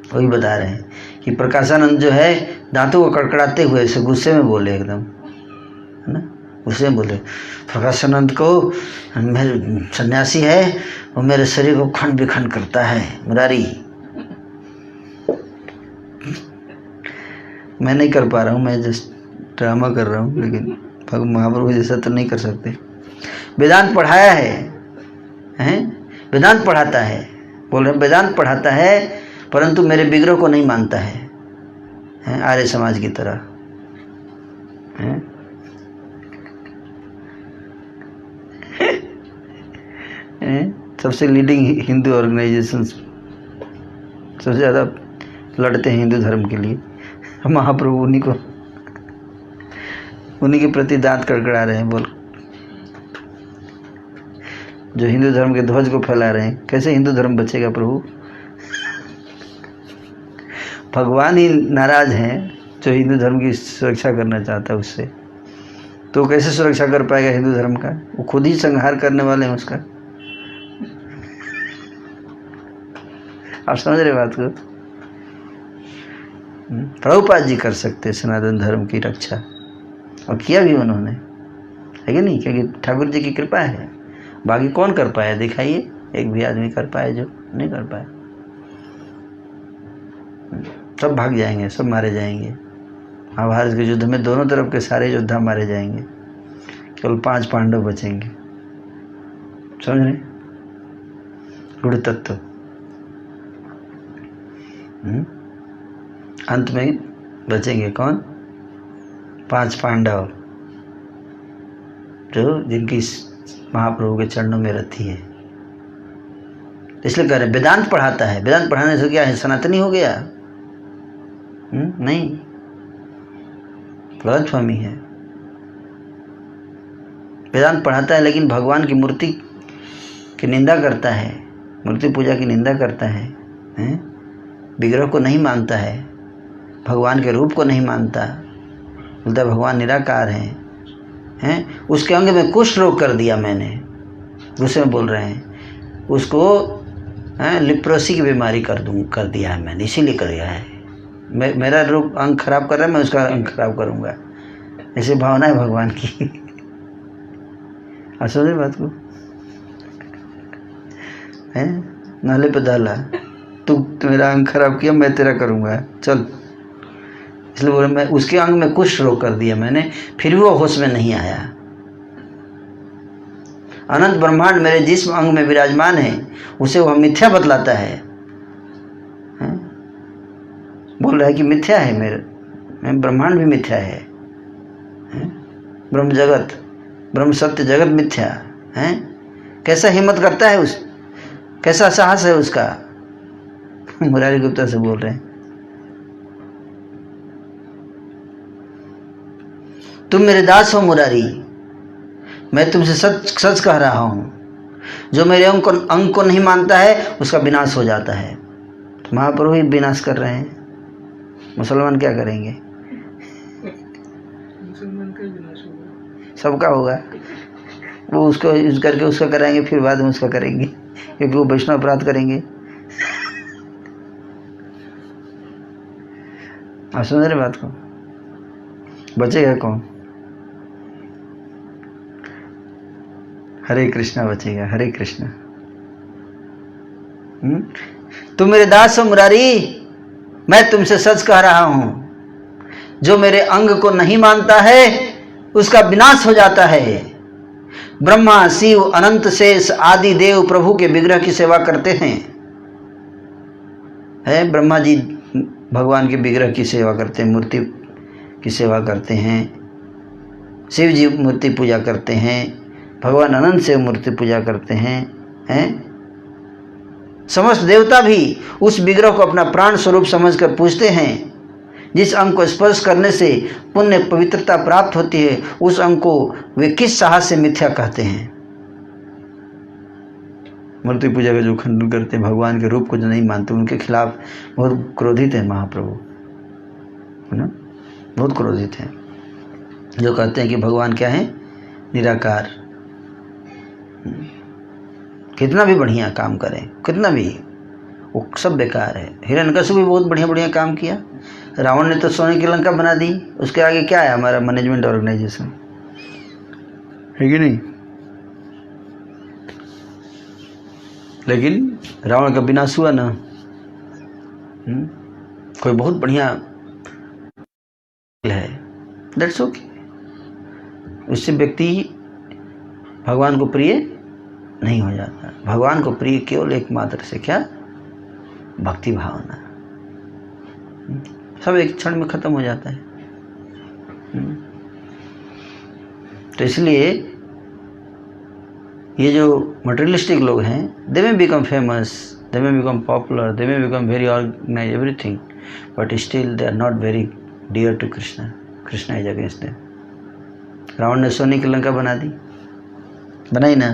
वही बता रहे हैं कि प्रकाशानंद जो है दांतों को कड़कड़ाते हुए ऐसे गुस्से में बोले, एकदम, है ना, गुस्से में बोले, प्रकाशानंद को मेरे सन्यासी है, वो मेरे शरीर को खंड विखंड करता है। मुरारी, मैं नहीं कर पा रहा हूँ, मैं जस्ट ड्रामा कर रहा हूँ, लेकिन महाप्रभु जैसा तो नहीं कर सकते। वेदांत पढ़ाया है, वेदांत पढ़ाता है, बोल रहे वेदांत पढ़ाता है, परंतु मेरे विग्रह को नहीं मानता है, आर्य समाज की तरह। हैं? सबसे लीडिंग हिंदू ऑर्गेनाइजेशंस सबसे ज़्यादा लड़ते हैं हिंदू धर्म के लिए, महाप्रभु उन्हीं के प्रति दांत कड़कड़ा रहे हैं। बोल, जो हिंदू धर्म के ध्वज को फैला रहे हैं, कैसे हिंदू धर्म बचेगा प्रभु? भगवान ही नाराज हैं जो हिंदू धर्म की सुरक्षा करना चाहता है उससे, तो कैसे सुरक्षा कर पाएगा हिंदू धर्म का? वो खुद ही संहार करने वाले हैं उसका। आप समझ रहे बात को? प्रभुपाद जी कर सकते सनातन धर्म की रक्षा, और किया भी उन्होंने, है कि नहीं? क्योंकि ठाकुर जी की कृपा है। बाकी कौन कर पाया? दिखाइए एक भी आदमी कर पाया जो नहीं कर पाया। सब भाग जाएंगे, सब मारे जाएंगे। महाभारत के युद्ध में दोनों तरफ के सारे योद्धा मारे जाएंगे, केवल 5 पांडव बचेंगे। समझ रहे? गुड़ तत्व। अंत में बचेंगे कौन? 5 पांडव, जो जिनकी महाप्रभु के चरणों में रथी है। इसलिए कह रहे वेदांत पढ़ाता है। वेदांत पढ़ाने से क्या है? सनातनी हो गया? नहीं, गलतफहमी है। वेदांत पढ़ाता है लेकिन भगवान की मूर्ति की निंदा करता है, मूर्ति पूजा की निंदा करता है, विग्रह को नहीं मानता है, भगवान के रूप को नहीं मानता, बोलता भगवान निराकार हैं। उसके अंग में कुष्ठ रोग कर दिया मैंने, गुस्से में बोल रहे हैं उसको, लिप्रोसी की बीमारी कर दिया है मैंने, इसीलिए कर दिया है। मेरा रोग अंग खराब कर रहा है, मैं उसका अंग खराब करूँगा, ऐसी भावना है भगवान की। आप समझे बात को? है नाले पे डाला, तू मेरा अंग खराब किया, मैं तेरा करूँगा, चल। इसलिए बोले मैं उसके अंग में कुष्ठ रोग कर दिया मैंने, फिर भी वो होश में नहीं आया। अनंत ब्रह्मांड मेरे जिस अंग में विराजमान है उसे वह मिथ्या बतलाता है, बोल रहा है कि मिथ्या है, मेरे ब्रह्मांड भी मिथ्या है, ब्रह्म जगत, ब्रह्म सत्य जगत मिथ्या है। कैसा हिम्मत करता है कैसा साहस है उसका? मुरारी गुप्ता से बोल रहे हैं। तुम मेरे दास हो मुरारी, मैं तुमसे सच कह रहा हूँ, जो मेरे अंग को नहीं मानता है उसका विनाश हो जाता है। तो महाप्रभु ही विनाश कर रहे हैं, मुसलमान क्या करेंगे? मुसलमान का विनाश होगा, सबका होगा। वो उसको यूज करके उसका कराएंगे, फिर बाद में उसका करेंगे, क्योंकि वो वैष्णव अपराध करेंगे। आप समझ रहे बात को? बचेगा कौन? हरे कृष्णा बचेगा, हरे कृष्णा। तुम मेरे दास हो मुरारी, मैं तुमसे सच कह रहा हूं, जो मेरे अंग को नहीं मानता है उसका विनाश हो जाता है। ब्रह्मा, शिव, अनंत शेष आदि देव प्रभु के विग्रह की सेवा करते हैं। ब्रह्मा जी भगवान के विग्रह की सेवा करते हैं, मूर्ति की सेवा करते हैं। शिव जी मूर्ति पूजा करते हैं, भगवान अनंत से मूर्ति पूजा करते हैं। समस्त देवता भी उस विग्रह को अपना प्राण स्वरूप समझकर पूजते हैं। जिस अंग को स्पर्श करने से पुण्य पवित्रता प्राप्त होती है, उस अंग को वे किस साहस से मिथ्या कहते हैं। मूर्ति पूजा का जो खंडन करते हैं, भगवान के रूप को जो नहीं मानते, उनके खिलाफ बहुत क्रोधित है महाप्रभु, है ना? बहुत क्रोधित हैं, जो कहते हैं कि भगवान क्या है? निराकार। कितना भी बढ़िया काम करें, कितना भी, वो सब बेकार है। हिरण्यकश्यप भी बहुत बढ़िया बढ़िया काम किया, रावण ने तो सोने की लंका बना दी, उसके आगे क्या है? हमारा मैनेजमेंट ऑर्गेनाइजेशन, है कि नहीं? लेकिन रावण का विनाश हुआ ना। कोई बहुत बढ़िया है, दैट्स ओके, उससे व्यक्ति भगवान को प्रिय नहीं हो जाता। भगवान को प्रिय केवल एकमात्र से क्या? भक्ति भावना। सब एक क्षण में खत्म हो जाता है। तो इसलिए ये जो मटेरियलिस्टिक लोग हैं, दे may become famous, they may become popular, they may become very organize everything, but still they are not very dear to Krishna. Krishna is against them. Ravan ने सोने की लंका बना दी, बनाई ना,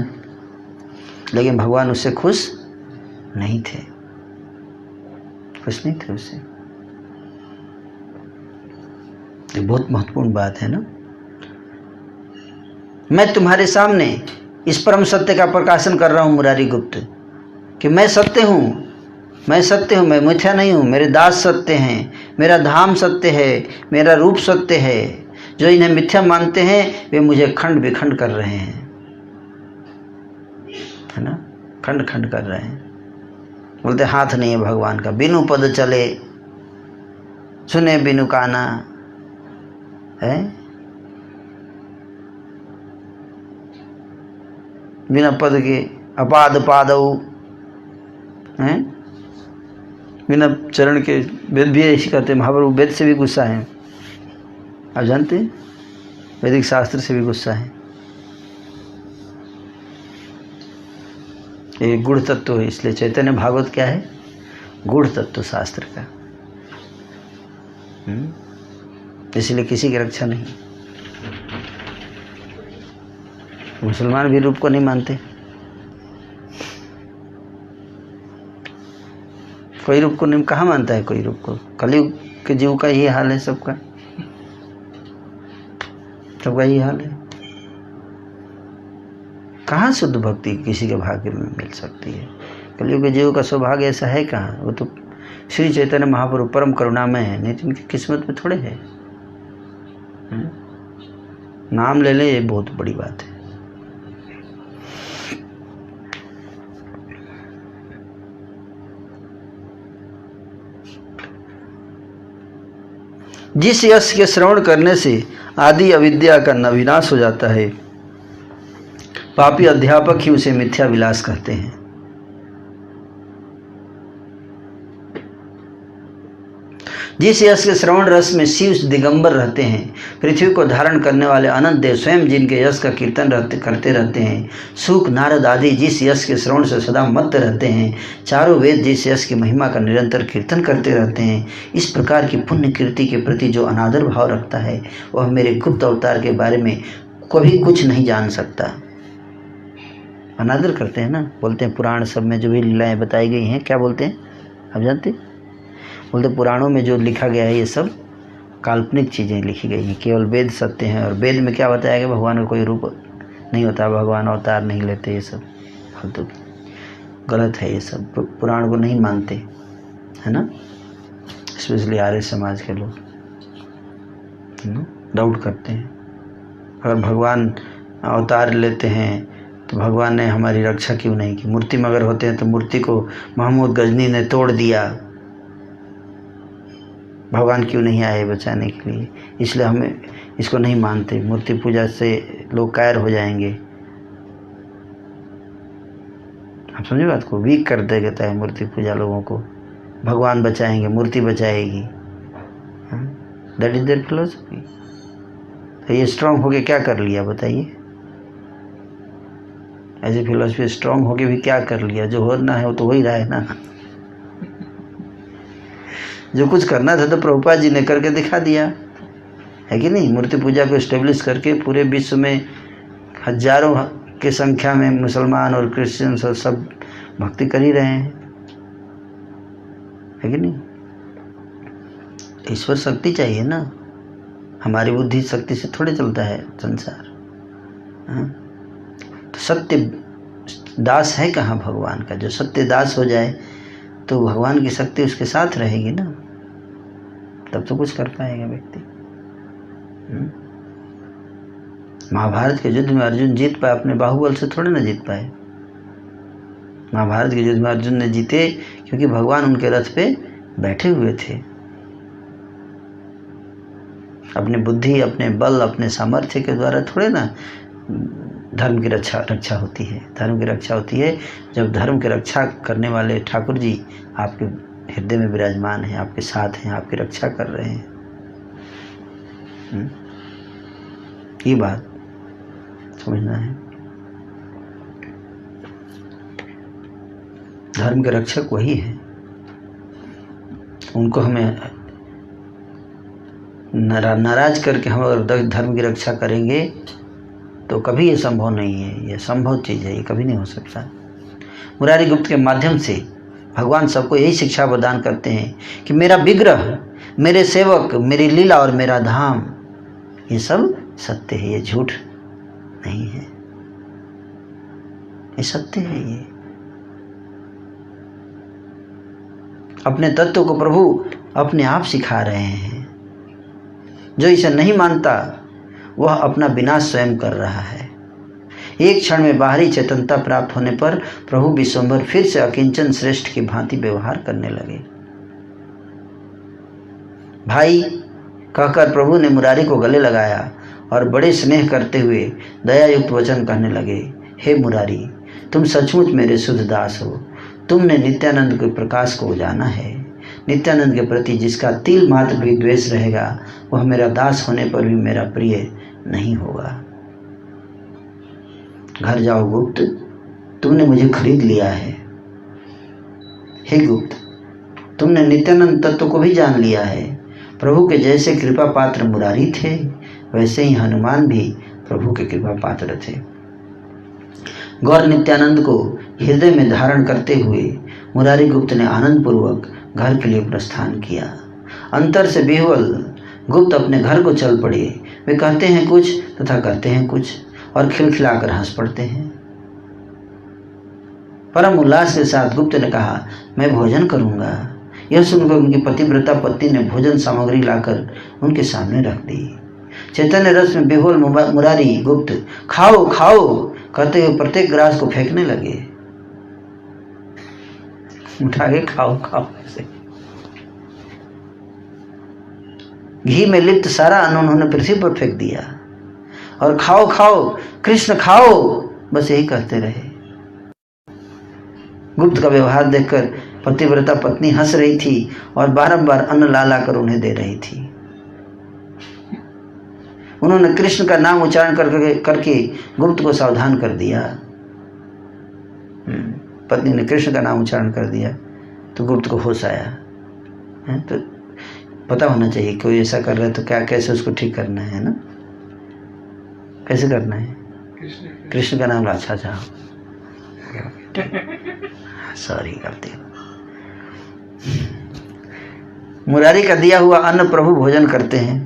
लेकिन भगवान उससे खुश नहीं थे, खुश नहीं थे उससे. ये बहुत महत्वपूर्ण बात है ना. मैं तुम्हारे सामने इस परम सत्य का प्रकाशन कर रहा हूं मुरारी गुप्त, कि मैं सत्य हूं, मैं सत्य हूं, मैं मिथ्या नहीं हूं. मेरे दास सत्य हैं, मेरा धाम सत्य है, मेरा रूप सत्य है. जो इन्हें मिथ्या मानते हैं वे मुझे खंड विखंड कर रहे हैं, है ना, खंड खंड कर रहे हैं. बोलते हाथ नहीं है भगवान का. बिनु पद चले सुने बिनु काना है, बिना पद के अपाद पादऊ हैं, बिना चरण के. वेद भी ऐसी करते हैं. महाप्रभु वेद से भी गुस्सा है, आप जानते हैं, वैदिक शास्त्र से भी गुस्सा है. ये गुढ़ तत्व है, इसलिए चैतन्य भागवत क्या है, गुढ़ तत्व शास्त्र का. इसलिए किसी की रक्षा नहीं. मुसलमान भी रूप को नहीं मानते, कोई रूप को नहीं. कहाँ मानता है कोई रूप को? कलयुग के जीव का यही हाल है, सबका सबका यही हाल है. कहाँ शुद्ध भक्ति किसी के भाग्य में मिल सकती है? कलयुग के जीव का सौभाग्य ऐसा है कहाँ? वो तो श्री चैतन्य महाप्रभु परम करुणामय है, नहीं तो इनकी किस्मत में थोड़े है. नाम ले ले, ये बहुत बड़ी बात है. जिस यश के श्रवण करने से आदि अविद्या का विनाश हो जाता है, पापी अध्यापक ही उसे मिथ्या विलास कहते हैं. जिस यश के श्रवण रस में शिव दिगंबर रहते हैं, पृथ्वी को धारण करने वाले अनंत देव स्वयं जिनके यश का कीर्तन करते रहते हैं, सूक नारद आदि जिस यश के श्रवण से सदा मत्त रहते हैं, चारों वेद जिस यश की महिमा का निरंतर कीर्तन करते रहते हैं, इस प्रकार की पुण्य कीर्ति के प्रति जो अनादर भाव रखता है, वह मेरे गुप्त अवतार के बारे में कभी कुछ नहीं जान सकता. अनादर करते हैं ना. बोलते हैं पुराण सब में जो भी लीलाएं बताई गई हैं, क्या बोलते हैं आप जानते? बोलते पुराणों में जो लिखा गया है ये सब काल्पनिक चीज़ें लिखी गई हैं, केवल वेद सत्य हैं. और वेद में क्या बताया गया? भगवान का कोई रूप नहीं होता, भगवान अवतार नहीं लेते. ये सब फालतू गलत है, ये सब पुराण को नहीं मानते, है ना. स्पेशली आर्य समाज के लोग डाउट करते हैं. अगर भगवान अवतार लेते हैं तो भगवान ने हमारी रक्षा क्यों नहीं की? मूर्ति में अगर होते हैं तो मूर्ति को महमूद गजनी ने तोड़ दिया, भगवान क्यों नहीं आए बचाने के लिए? इसलिए हमें इसको नहीं मानते. मूर्ति पूजा से लोग कायर हो जाएंगे. आप समझे बात को? वीक कर देता है मूर्ति पूजा लोगों को. भगवान बचाएंगे, मूर्ति बचाएगी. That is their philosophy. तो ये स्ट्रांग होके क्या कर लिया बताइए? ऐसी फिलोसफी स्ट्रांग होके भी क्या कर लिया? जो होना है वो तो हो ही रहा है ना. जो कुछ करना था तो प्रभुपाद जी ने करके दिखा दिया, है कि नहीं. मूर्ति पूजा को एस्टेब्लिश करके पूरे विश्व में हजारों के संख्या में मुसलमान और क्रिश्चियन सब भक्ति कर ही रहे हैं, है कि नहीं. ईश्वर शक्ति चाहिए ना. हमारी बुद्धि शक्ति से थोड़े चलता है संसार. तो सत्य दास है कहाँ भगवान का? जो सत्य दास हो जाए तो भगवान की शक्ति उसके साथ रहेगी ना, तब तो कुछ कर पाएगा व्यक्ति. महाभारत के युद्ध में अर्जुन जीत पाए अपने बाहुबल से, थोड़े ना जीत पाए. महाभारत के युद्ध में अर्जुन ने जीते क्योंकि भगवान उनके रथ पे बैठे हुए थे. अपनी बुद्धि, अपने बल, अपने सामर्थ्य के द्वारा थोड़े ना धर्म की रक्षा होती है. धर्म की रक्षा होती है जब धर्म की रक्षा करने वाले ठाकुर जी आपके हृदय में विराजमान हैं, आपके साथ हैं, आपकी रक्षा कर रहे हैं. ये बात समझना है। धर्म के रक्षक वही है, उनको हमें नाराज करके हम अगर धर्म की रक्षा करेंगे तो कभी ये संभव नहीं है। ये संभव चीज़ है, ये कभी नहीं हो सकता। मुरारी गुप्त के माध्यम से भगवान सबको यही शिक्षा प्रदान करते हैं कि मेरा विग्रह, मेरे सेवक, मेरी लीला और मेरा धाम, ये सब सत्य है, ये झूठ नहीं है, ये सत्य है। ये अपने तत्व को प्रभु अपने आप सिखा रहे हैं। जो इसे नहीं मानता वह अपना विनाश स्वयं कर रहा है। एक क्षण में बाहरी चेतनता प्राप्त होने पर प्रभु विश्वम्भर फिर से अकिंचन श्रेष्ठ की भांति व्यवहार करने लगे। भाई कहकर प्रभु ने मुरारी को गले लगाया और बड़े स्नेह करते हुए दयायुक्त वचन कहने लगे, हे मुरारी, तुम सचमुच मेरे शुद्ध दास हो। तुमने नित्यानंद के प्रकाश को जाना है। नित्यानंद के प्रति जिसका तिल मात्र भी द्वेष रहेगा वह मेरा दास होने पर भी मेरा प्रिय नहीं होगा। घर जाओ गुप्त, तुमने मुझे खरीद लिया है। हे गुप्त, तुमने नित्यानंद तत्व को भी जान लिया है। प्रभु के जैसे कृपा पात्र मुरारी थे वैसे ही हनुमान भी प्रभु के कृपा पात्र थे। गौर नित्यानंद को हृदय में धारण करते हुए मुरारी गुप्त ने आनंद पूर्वक घर के लिए प्रस्थान किया। अंतर से बेहवल गुप्त अपने घर को चल पड़े। वे कहते हैं कुछ तथा करते हैं कुछ और खिलखिलाकर हंस पड़ते हैं। परम उल्लास के साथ गुप्त ने कहा, मैं भोजन करूंगा। यह सुनकर उनकी पतिव्रता पत्नी ने भोजन सामग्री लाकर उनके सामने रख दी। चैतन्य रस में बेहोल मुरारी गुप्त खाओ खाओ कहते हुए प्रत्येक ग्रास को फेंकने लगे। उठा के खाओ खाओ से घी में लिप्त सारा अन्न उन्होंने पृथ्वी पर फेंक दिया और खाओ खाओ कृष्ण खाओ बस यही कहते रहे। गुप्त का व्यवहार देखकर पतिव्रता पत्नी हंस रही थी और बारंबार अन्न ला ला कर उन्हें दे रही थी। उन्होंने कृष्ण का नाम उच्चारण करके गुप्त को सावधान कर दिया। पत्नी ने कृष्ण का नाम उच्चारण कर दिया तो गुप्त को होश आया। तो पता होना चाहिए कोई ऐसा कर रहा है तो क्या कैसे उसको ठीक करना है ना, कैसे करना है। कृष्ण का नाम अच्छा अच्छा सॉरी करते हो। मुरारी का दिया हुआ अन्न प्रभु भोजन करते हैं।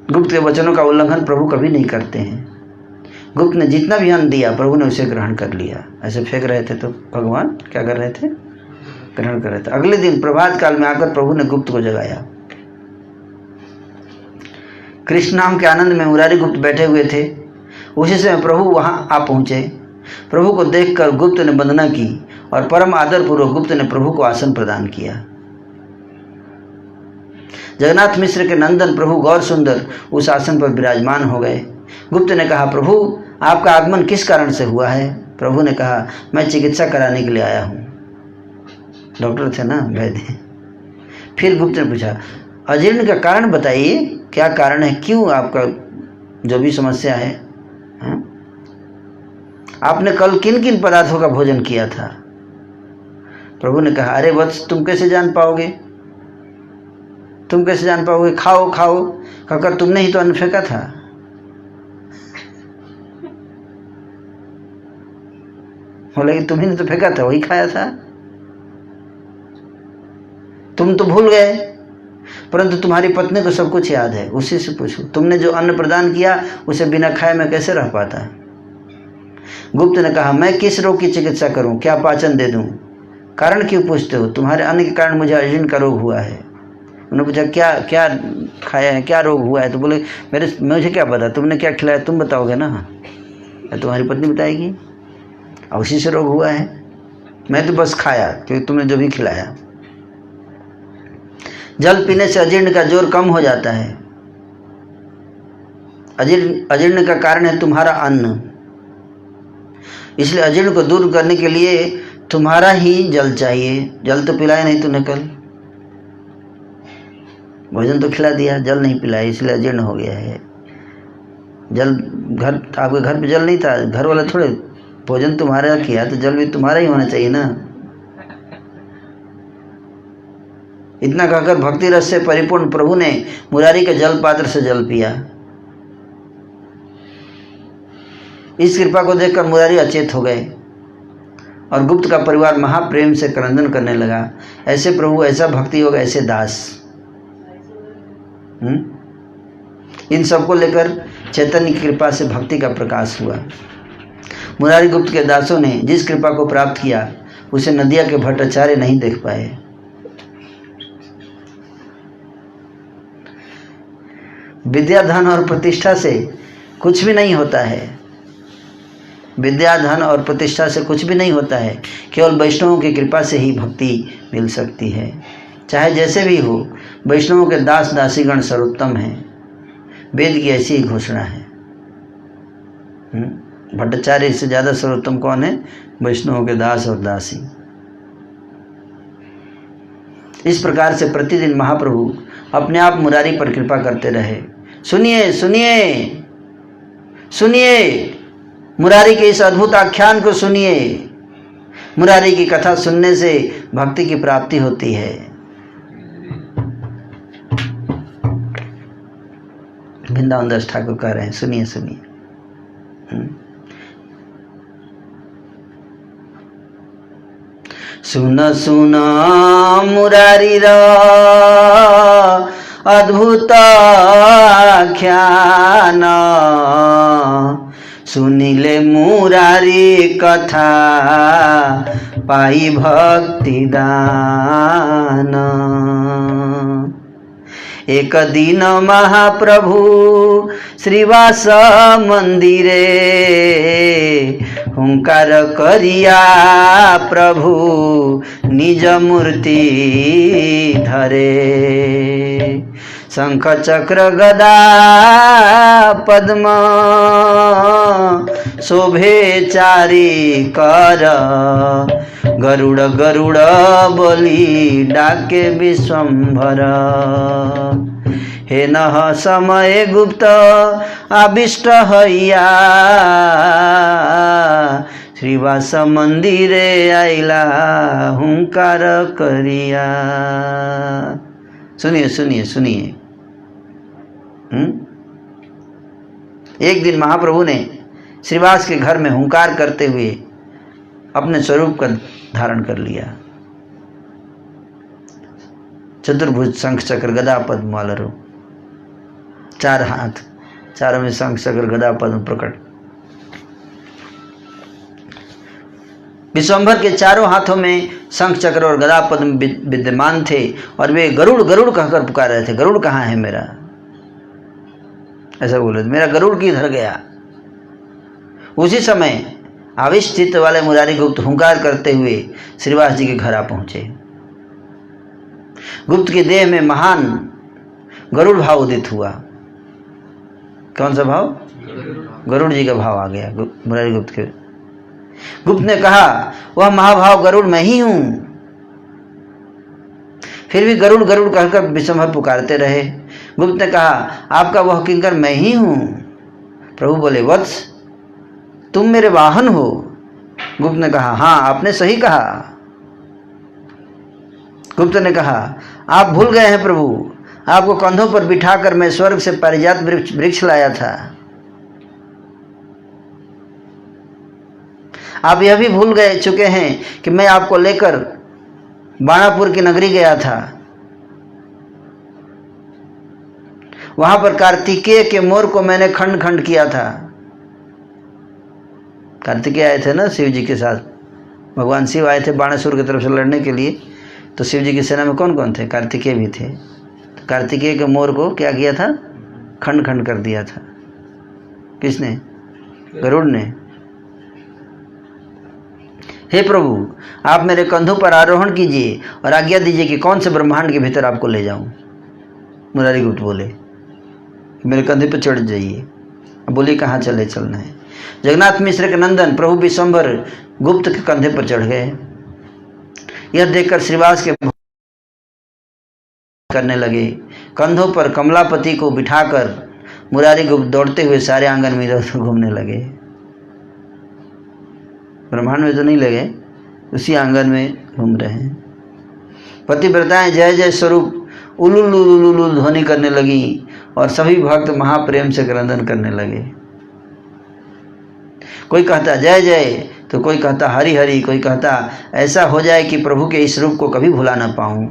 गुप्त के वचनों का उल्लंघन प्रभु कभी नहीं करते हैं। गुप्त ने जितना भी अन्न दिया प्रभु ने उसे ग्रहण कर लिया। ऐसे फेंक रहे थे तो भगवान क्या कर रहे थे, ग्रहण कर रहे थे। अगले दिन प्रभात काल में आकर प्रभु ने गुप्त को जगाया। कृष्ण नाम के आनंद में मुरारी गुप्त बैठे हुए थे। उसी समय प्रभु वहां आ पहुंचे। प्रभु को देखकर गुप्त ने वंदना की और परम आदर पूर्वक गुप्त ने प्रभु को आसन प्रदान किया। जगन्नाथ मिश्र के नंदन प्रभु गौर सुंदर उस आसन पर विराजमान हो गए। गुप्त ने कहा, प्रभु आपका आगमन किस कारण से हुआ है। प्रभु ने कहा, मैं चिकित्सा कराने के लिए आया हूँ। डॉक्टर थे ना वैद्य। फिर गुप्त ने पूछा, अजीर्ण का कारण बताइए, क्या कारण है, क्यों आपका जो भी समस्या है। आपने कल किन किन पदार्थों का भोजन किया था। प्रभु ने कहा, अरे वत्स तुम कैसे जान पाओगे, तुम कैसे जान पाओगे, खाओ खाओ कहकर तुमने ही तो अन्न फेंका था। बोले कि तुम्ही ने तो फेंका था, वही खाया था। तुम तो भूल गए, परंतु तुम्हारी पत्नी को सब कुछ याद है। उसी से पूछो, तुमने जो अन्न प्रदान किया उसे बिना खाए मैं कैसे रह पाता। गुप्त ने कहा, मैं किस रोग की चिकित्सा करूं, क्या पाचन दे दूं। कारण क्यों पूछते हो, तुम्हारे अन्न के कारण मुझे अजीर्ण का रोग हुआ है। उन्होंने पूछा, क्या क्या खाया है, क्या रोग हुआ है। तो बोले, मुझे क्या पता, तुमने क्या खिलाया तुम बताओगे ना, तुम्हारी पत्नी बताएगी। और उसी से रोग हुआ है, मैं तो बस खाया क्योंकि तुमने जो भी खिलाया। जल पीने से अजीर्ण का जोर कम हो जाता है। अजीर्ण का कारण है तुम्हारा अन्न, इसलिए अजीर्ण को दूर करने के लिए तुम्हारा ही जल चाहिए। जल तो पिलाया नहीं तूने कल, भोजन तो खिला दिया, जल नहीं पिलाया, इसलिए अजीर्ण हो गया है। जल घर, आपके घर पे जल नहीं था, घर वाला थोड़े, भोजन तुम्हारा किया तो जल भी तुम्हारा ही होना चाहिए ना। इतना कहकर भक्ति रस से परिपूर्ण प्रभु ने मुरारी के जल पात्र से जल पिया। इस कृपा को देखकर मुरारी अचेत हो गए और गुप्त का परिवार महाप्रेम से क्रंदन करने लगा, ऐसे प्रभु, ऐसा भक्ति योग, ऐसे दास। इन सबको लेकर चैतन्य की कृपा से भक्ति का प्रकाश हुआ। मुरारी गुप्त के दासों ने जिस कृपा को प्राप्त किया उसे नदिया के भट्टाचार्य नहीं देख पाए। विद्या, धन और प्रतिष्ठा से कुछ भी नहीं होता है। विद्या, धन और प्रतिष्ठा से कुछ भी नहीं होता है, केवल वैष्णवों की कृपा से ही भक्ति मिल सकती है। चाहे जैसे भी हो, वैष्णवों के दास दासीगण सर्वोत्तम हैं, वेद की ऐसी ही घोषणा है। भट्टाचार्य से ज़्यादा सर्वोत्तम कौन है? वैष्णवों के दास और दासी। इस प्रकार से प्रतिदिन महाप्रभु अपने आप मुरारी पर कृपा करते रहे। सुनिए सुनिए सुनिए, मुरारी के इस अद्भुत आख्यान को सुनिए। मुरारी की कथा सुनने से भक्ति की प्राप्ति होती है। वृंदावन दास ठाकुर कह रहे हैं, सुनिए सुनिए। सुन सुन मुरारी रा अद्भुत आख्यान, सुनिले मुरारी कथा पाई भक्ति दान। एक दिन महाप्रभु श्रीवास मंदिरे, हुंकार करिया प्रभु निज मूर्ति धरे। शंख चक्र गदा पद्म शोभे चारि कर, गरुड़ गरुड़ बोली डाके विश्वंभर। हे नह समय गुप्त आविष्ट हैया, श्रीवास मंदिरे आइला हुंकार करिया। सुनिए सुनिए सुनिए। एक दिन महाप्रभु ने श्रीवास के घर में हुंकार करते हुए अपने स्वरूप का धारण कर लिया। चतुर्भुज, शंख चक्र गदा पद्म वाला रूप, 4 हाथ, चारों में शंख चक्र गदा पद्म प्रकट। विश्वंभर के चारों हाथों में शंख चक्र और गदा पद्म विद्यमान थे और वे गरुड़ गरुड़ कहकर पुकार रहे थे। गरुड़ कहाँ है मेरा? ऐसा बोले, मेरा गरुड़ किधर गया? उसी समय आविष्ट चित्त वाले मुरारी गुप्त हुंकार करते हुए श्रीवास जी के घर आ पहुंचे। गुप्त के देह में महान गरुड़ भाव उदित हुआ। कौन सा भाव? गरुड़ जी का भाव आ गया मुरारी गुप्त के। गुप्त ने कहा, वह महाभाव गरुड़ मैं ही हूं। फिर भी गरुड़ गरुड़ कहकर विश्वंभर पुकारते रहे। गुप्त ने कहा, आपका वह किंकर मैं ही हूं। प्रभु बोले, वत्स तुम मेरे वाहन हो। गुप्त ने कहा, हाँ आपने सही कहा। गुप्त ने कहा, आप भूल गए हैं प्रभु, आपको कंधों पर बिठाकर मैं स्वर्ग से पारिजात वृक्ष लाया था। आप यह भी भूल गए चुके हैं कि मैं आपको लेकर बाणापुर की नगरी गया था। वहां पर कार्तिकेय के मोर को मैंने खंड खंड किया था। कार्तिकेय आए थे ना शिव जी के साथ, भगवान शिव आए थे बाणासुर की तरफ से लड़ने के लिए। तो शिव जी की सेना में कौन कौन थे? कार्तिकेय भी थे। तो कार्तिकेय के मोर को क्या किया था? खंड खंड कर दिया था। किसने? गरुड़ ने। हे प्रभु, आप मेरे कंधों पर आरोहण कीजिए और आज्ञा दीजिए कि कौन से ब्रह्मांड के भीतर आपको ले जाऊं। मुरारी गुप्त बोले, मेरे कंधे पर चढ़ जाइए। बोली, कहाँ चले चलना है? जगन्नाथ मिश्र के नंदन प्रभु विश्वंभर गुप्त के कंधे पर चढ़ गए। यह देखकर श्रीवास के करने लगे। कंधों पर कमलापति को बिठाकर मुरारी गुप्त दौड़ते हुए सारे आंगन में इधर उधर घूमने लगे। ब्रह्मांड में तो नहीं लगे, उसी आंगन में घूम रहे हैं। पतिव्रताएं जय जय स्वरूप उलुलुलुलुलु ध्वनि करने लगी और सभी भक्त महाप्रेम से क्रंदन करने लगे। कोई कहता जय जय तो कोई कहता हरि हरि, कोई कहता ऐसा हो जाए कि प्रभु के इस रूप को कभी भुला ना पाऊं।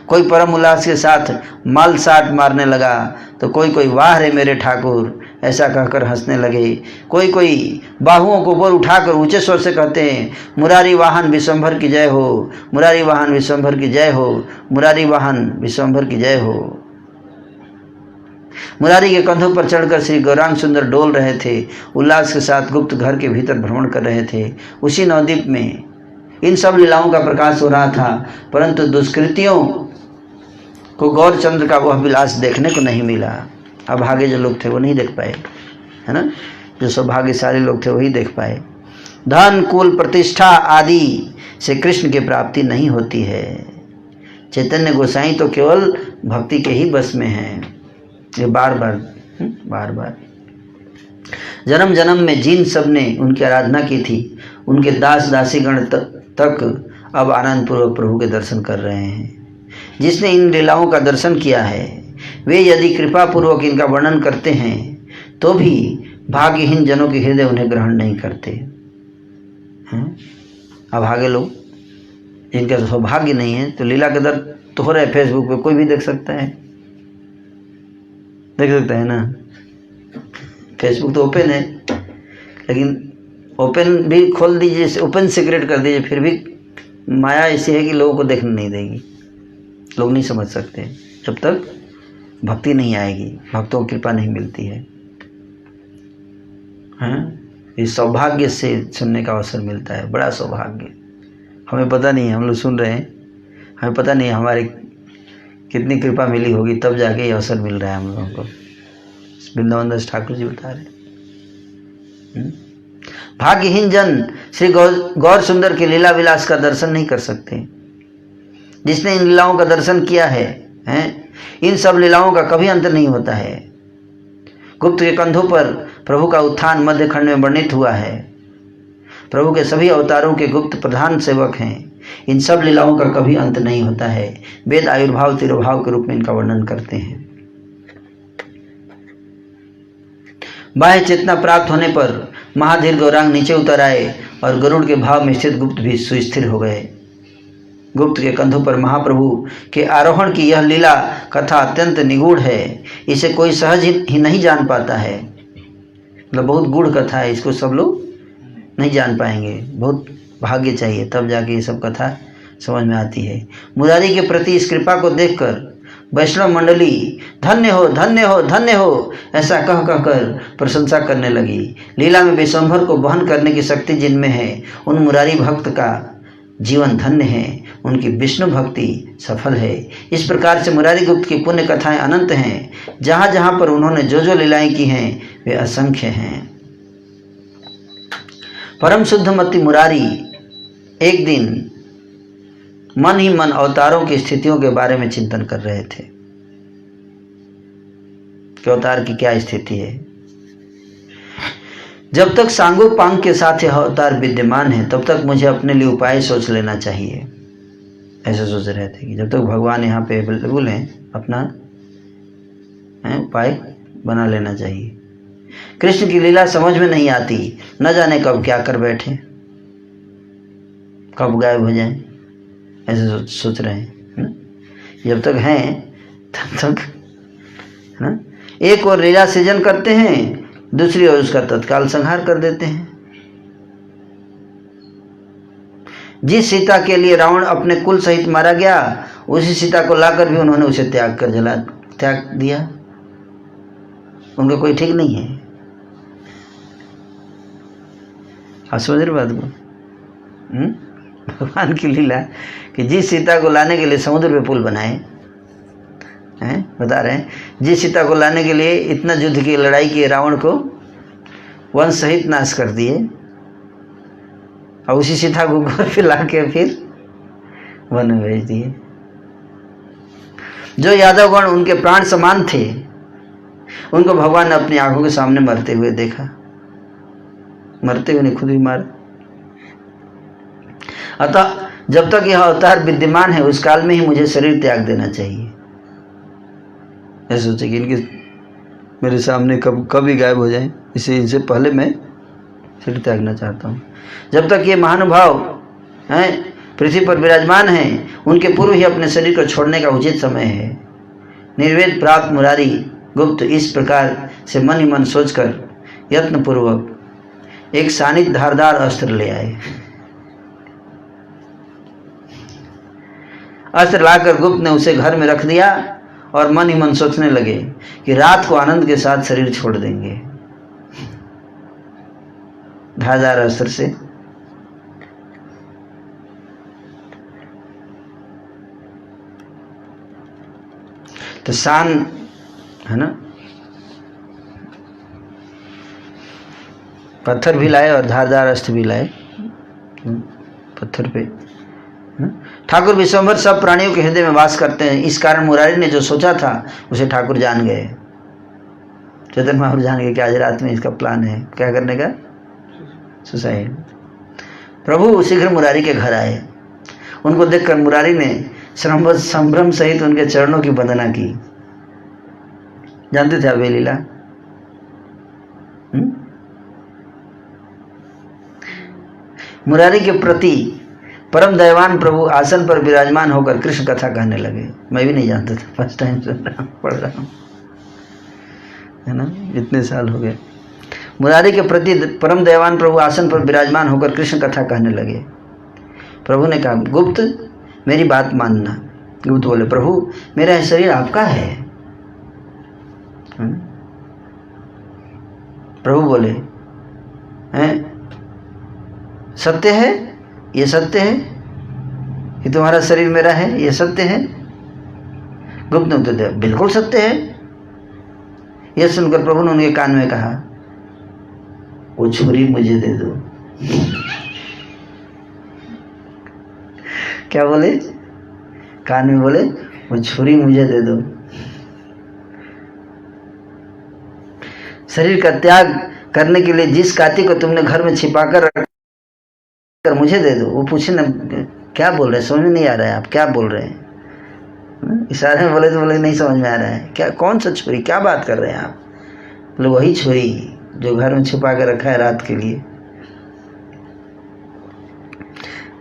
कोई परम उल्लास के साथ माल साट मारने लगा तो कोई वाह रे मेरे ठाकुर ऐसा कहकर हंसने लगे। कोई बाहुओं को ऊपर उठाकर ऊंचे स्वर से कहते हैं मुरारी वाहन विश्वंभर की जय हो, मुरारी वाहन विश्वंभर की जय हो, मुरारी वाहन विश्वंभर की जय हो। मुरारी के कंधों पर चढ़कर श्री गौरांग सुंदर डोल रहे थे, उल्लास के साथ गुप्त घर के भीतर भ्रमण कर रहे थे। उसी नवद्वीप में इन सब लीलाओं का प्रकाश हो रहा था, परंतु दुष्कृतियों को गौरचंद्र का वह विलास देखने को नहीं मिला। अब आगे जो लोग थे वो नहीं देख पाए, है ना, जो सौभाग्यशाली लोग थे वही देख पाए। धन कुल प्रतिष्ठा आदि से कृष्ण की प्राप्ति नहीं होती है। चैतन्य गोसाई तो केवल भक्ति के ही बस में है। ये बार बार जन्म जन्म में जिन सब ने उनकी आराधना की थी, उनके दास दासीगण तक अब आनंद पूर्वक प्रभु के दर्शन कर रहे हैं। जिसने इन लीलाओं का दर्शन किया है वे यदि कृपा पूर्वक इनका वर्णन करते हैं तो भी भाग्यहीन जनों के हृदय उन्हें ग्रहण नहीं करते हैं। अब आगे लोग जिनका सौभाग्य नहीं है तो लीला के दर तो हो रहा है, फेसबुक पे कोई भी देख सकता है, देख सकता है ना। फेसबुक तो ओपन है, लेकिन ओपन भी खोल दीजिए, ओपन सीक्रेट कर दीजिए, फिर भी माया ऐसी है कि लोगों को देखने नहीं देगी। लोग नहीं समझ सकते जब तक भक्ति नहीं आएगी, भक्तों को कृपा नहीं मिलती है। इस सौभाग्य से सुनने का अवसर मिलता है, बड़ा सौभाग्य। हमें पता नहीं है, हम लोग सुन रहे हैं, हमें पता नहीं हमारी कितनी कृपा मिली होगी, तब जाके ये अवसर मिल रहा है हम लोगों को। वृंदावन दास ठाकुर जी बता रहे। भाग्यहीन जन श्री गौर सुंदर के लीला विलास का दर्शन नहीं कर सकते। जिसने इन लीलाओं का दर्शन किया है, इन सब लीलाओं का कभी अंत नहीं होता है। गुप्त के कंधों पर प्रभु का उत्थान मध्य खंड में वर्णित हुआ है। प्रभु के सभी अवतारों के गुप्त प्रधान सेवक हैं। इन सब लीलाओं का कभी अंत नहीं होता है। वेद आयुर्भाव तिरुभाव के रूप में इनका वर्णन करते हैं। बाह्य चेतना प्राप्त होने पर महाधीर गौरांग नीचे उतर आए और गरुड़ के भाव में स्थित गुप्त भी सुस्थिर हो गए। गुप्त के कंधों पर महाप्रभु के आरोहण की यह लीला कथा अत्यंत निगूढ़ है। इसे कोई सहज ही नहीं जान पाता है। मतलब बहुत गूढ़ कथा है, इसको सब लोग नहीं जान पाएंगे। बहुत भाग्य चाहिए तब जाके ये सब कथा समझ में आती है। मुरारी के प्रति इस कृपा को देखकर वैष्णव मंडली धन्य हो धन्य हो धन्य हो ऐसा कह कहकर प्रशंसा करने लगी। लीला में विश्वंभर को वहन करने की शक्ति जिनमें है, उन मुरारी भक्त का जीवन धन्य है, उनकी विष्णु भक्ति सफल है। इस प्रकार से मुरारी गुप्त की पुण्य कथाएं अनंत हैं। जहाँ जहाँ पर उन्होंने जो जो लीलाएं की हैं वे असंख्य हैं। परम शुद्धमती मुरारी एक दिन मन ही मन अवतारों की स्थितियों के बारे में चिंतन कर रहे थे कि अवतार की क्या स्थिति है। जब तक सांगो पांग के साथ यह अवतार विद्यमान है तब तक मुझे अपने लिए उपाय सोच लेना चाहिए। ऐसे सोच रहे थे कि जब तक भगवान यहाँ पे अवेलेबल हैं अपना उपाय बना लेना चाहिए। कृष्ण की लीला समझ में नहीं आती, न जाने कब क्या कर बैठे, कब गायब हो जाएं, ऐसे सोच रहे हैं। जब तक हैं तब तक है ना, एक और लीला सृजन करते हैं, दूसरी ओर उसका तत्काल संहार कर देते हैं। जिस सीता के लिए रावण अपने कुल सहित मारा गया, उसी सीता को लाकर भी उन्होंने उसे त्याग दिया। उनका कोई ठीक नहीं है। आप समझ रहे बात को? भगवान की लीला कि जिस सीता को लाने के लिए समुद्र पे पुल बनाए हैं, बता रहे हैं, जिस सीता को लाने के लिए इतना युद्ध की लड़ाई की, रावण को वंश सहित नाश कर दिए, और उसी सीता को घर पे ला के फिर वन में भेज दिए। जो यादवगण उनके प्राण समान थे उनको भगवान ने अपनी आंखों के सामने मरते हुए देखा, मरते हुए नहीं, खुद भी मारा। अतः जब तक यह अवतार विद्यमान है उस काल में ही मुझे शरीर त्याग देना चाहिए। ऐसे सोचे कि इनके मेरे सामने कभी गायब हो जाए, इनसे पहले मैं शरीर त्यागना चाहता हूँ। जब तक ये महानुभाव हैं पृथ्वी पर विराजमान हैं, उनके पूर्व ही अपने शरीर को छोड़ने का उचित समय है। निर्वेद प्राप्त मुरारी गुप्त इस प्रकार से मन ही मन सोचकर यत्न पूर्वक एक शानित धारदार अस्त्र ले आए। अस्त्र लाकर गुप्त ने उसे घर में रख दिया और मन ही मन सोचने लगे कि रात को आनंद के साथ शरीर छोड़ देंगे। धारदार अस्त्र से तो शान है ना, पत्थर भी लाए और धारदार अस्त्र भी लाए पत्थर पे। ठाकुर विश्वंभर सब प्राणियों के हृदय में वास करते हैं, इस कारण मुरारी ने जो सोचा था उसे ठाकुर जान गए। चैतन्य महाप्रभु जान गए कि आज रात में इसका प्लान है, क्या करने का, सुसाइड। प्रभु शीघ्र मुरारी के घर आए। उनको देखकर मुरारी ने संभ्रम सहित उनके चरणों की वंदना की। जानते थे आप ये लीला? मुरारी के प्रति परम दयावान प्रभु आसन पर विराजमान होकर कृष्ण कथा कहने लगे। मैं भी नहीं जानता था, फर्स्ट टाइम सुन रहा हूँ, पढ़ रहा हूँ, है ना, इतने साल हो गए। मुरारी के प्रति परम दयावान प्रभु आसन पर विराजमान होकर कृष्ण कथा कहने लगे। प्रभु ने कहा, गुप्त मेरी बात मानना। गुप्त बोले, प्रभु मेरा शरीर आपका है। प्रभु बोले, हैं सत्य है, ये सत्य है कि तुम्हारा शरीर मेरा है, ये सत्य है? गुप्त ने उत्तर दिया, बिल्कुल सत्य है। यह सुनकर प्रभु ने उनके कान में कहा, वो छुरी मुझे दे दो। क्या बोले? कान में बोले, वो छुरी मुझे दे दो। शरीर का त्याग करने के लिए जिस काती को तुमने घर में छिपाकर रखकर मुझे दे दो। वो पूछे ना, क्या बोल रहे हैं, समझ में नहीं आ रहा है, आप क्या बोल रहे हैं? इशारे में बोले तो बोले नहीं समझ में आ रहा है, क्या, कौन सा छुरी, क्या बात कर रहे हैं आप? बोले वही छुरी जो घर में छिपा कर रखा है रात के लिए।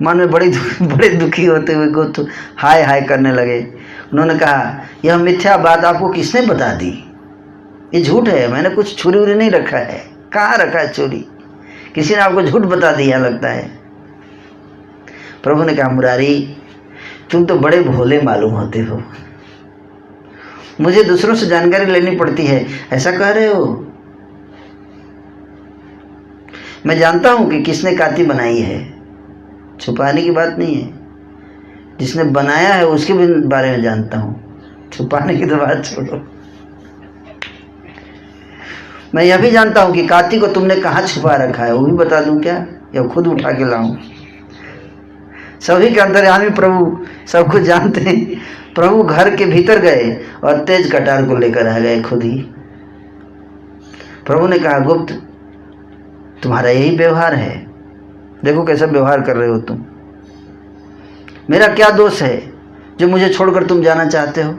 मन में बड़े दुखी होते हुए गुप्त हाय हाय करने लगे। उन्होंने कहा, यह मिथ्या बात आपको किसने बता दी? ये झूठ है, मैंने कुछ छुरी उरी नहीं रखा है। कहाँ रखा है छुरी? किसी ने आपको झूठ बता दिया लगता है। प्रभु ने कहा, मुरारी तुम तो बड़े भोले मालूम होते हो, मुझे दूसरों से जानकारी लेनी पड़ती है, ऐसा कह रहे हो? मैं जानता हूं कि किसने काती बनाई है, छुपाने की बात नहीं है। जिसने बनाया है उसके भी बारे में जानता हूं, छुपाने की तो बात छोड़ो। मैं यह भी जानता हूं कि काती को तुमने कहाँ छुपा रखा है, वो भी बता दूं क्या, या खुद उठा के लाऊं? सभी के अंतर्यामी प्रभु सब कुछ जानते हैं। प्रभु घर के भीतर गए और तेज कटार को लेकर आ गए खुद ही। प्रभु ने कहा, गुप्त तुम्हारा यही व्यवहार है, देखो कैसा व्यवहार कर रहे हो तुम। मेरा क्या दोष है जो मुझे छोड़कर तुम जाना चाहते हो?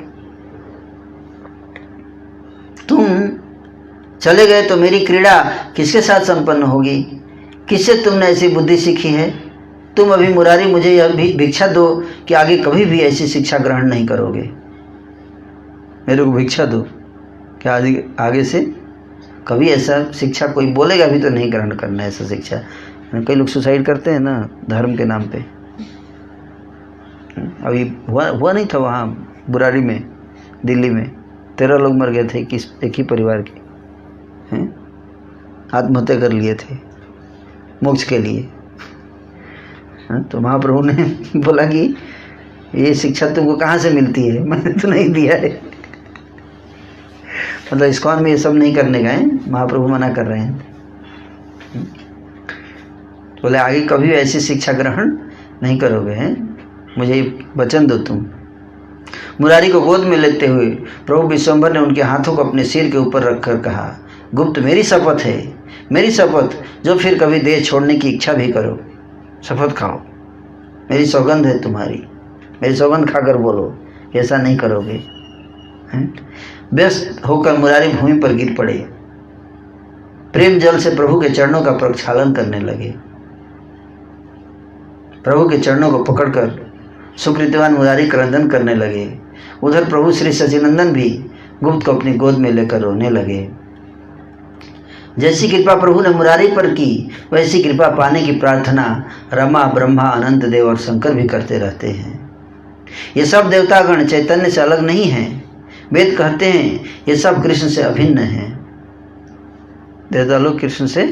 तुम चले गए तो मेरी क्रीड़ा किसके साथ संपन्न होगी? किससे तुमने ऐसी बुद्धि सीखी है? तुम अभी मुरारी मुझे यह भी भिक्षा दो कि आगे कभी भी ऐसी शिक्षा ग्रहण नहीं करोगे। मेरे को भिक्षा दो कि आगे से कभी ऐसा शिक्षा कोई बोलेगा भी तो नहीं ग्रहण करना है ऐसा शिक्षा। कई लोग सुसाइड करते हैं ना धर्म के नाम पे। अभी हुआ नहीं था वहाँ बुराड़ी में, दिल्ली में 13 लोग मर गए थे एक ही परिवार के, हैं, आत्महत्या कर लिए थे मोक्ष के लिए। तो महाप्रभु ने बोला कि ये शिक्षा तुमको कहाँ से मिलती है, मैंने तो नहीं दिया है। मतलब इस्कॉन में ये सब नहीं करने का है, महाप्रभु मना कर रहे हैं। बोले आगे कभी ऐसी शिक्षा ग्रहण नहीं करोगे, हैं, मुझे वचन दो तुम। मुरारी को गोद में लेते हुए प्रभु विश्वम्भर ने उनके हाथों को अपने सिर के ऊपर रखकर कहा, गुप्त मेरी शपथ है, मेरी शपथ, जो फिर कभी देह छोड़ने की इच्छा भी करो, शपथ खाओ, मेरी सौगंध है तुम्हारी, मेरी सौगंध खाकर बोलो कि ऐसा नहीं करोगे। व्यस्त होकर मुरारी भूमि पर गिर पड़े, प्रेम जल से प्रभु के चरणों का प्रक्षालन करने लगे। प्रभु के चरणों को पकड़कर सुकृतिवान मुरारी क्रंदन करने लगे। उधर प्रभु श्री सचिनंदन भी गुप्त को अपनी गोद में लेकर रोने लगे। जैसी कृपा प्रभु ने मुरारी पर की, वैसी कृपा पाने की प्रार्थना रमा, ब्रह्मा, अनंत देव और शंकर भी करते रहते हैं। ये सब देवतागण चैतन्य से अलग नहीं हैं। वेद कहते हैं ये सब कृष्ण से अभिन्न हैं। देवता लोग कृष्ण से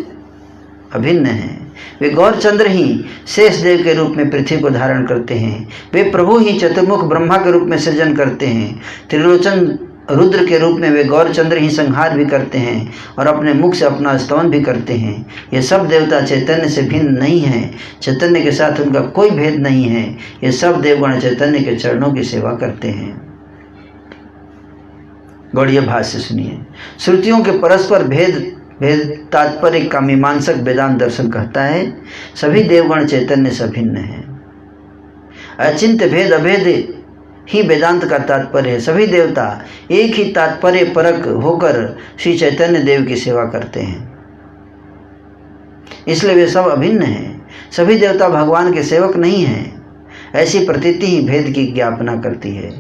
अभिन्न हैं। वे गौरचंद्र ही शेष देव के रूप में पृथ्वी को धारण करते हैं। वे प्रभु ही चतुर्मुख ब्रह्मा के रूप में सृजन करते हैं। त्रिलोचन रुद्र के रूप में वे गौरचंद्र ही संहार भी करते हैं और अपने मुख से अपना स्तवन भी करते हैं। ये सब देवता चैतन्य से भिन्न नहीं हैं। चैतन्य के साथ उनका कोई भेद नहीं है। ये सब देवगण चैतन्य के चरणों की सेवा करते हैं। गौड़ीय भाष्य सुनिए। श्रुतियों के परस्पर भेद तात्पर्य का मीमांसक वेदांत दर्शन कहता है, सभी देवगण चैतन्य से भिन्न हैं। अचिंत्य भेद अभेद ही वेदांत का तात्पर्य है। सभी देवता एक ही तात्पर्य परक होकर श्री चैतन्य देव की सेवा करते हैं, इसलिए वे सब अभिन्न हैं। सभी देवता भगवान के सेवक नहीं हैं। ऐसी प्रतीति ही भेद की ज्ञापना करती है।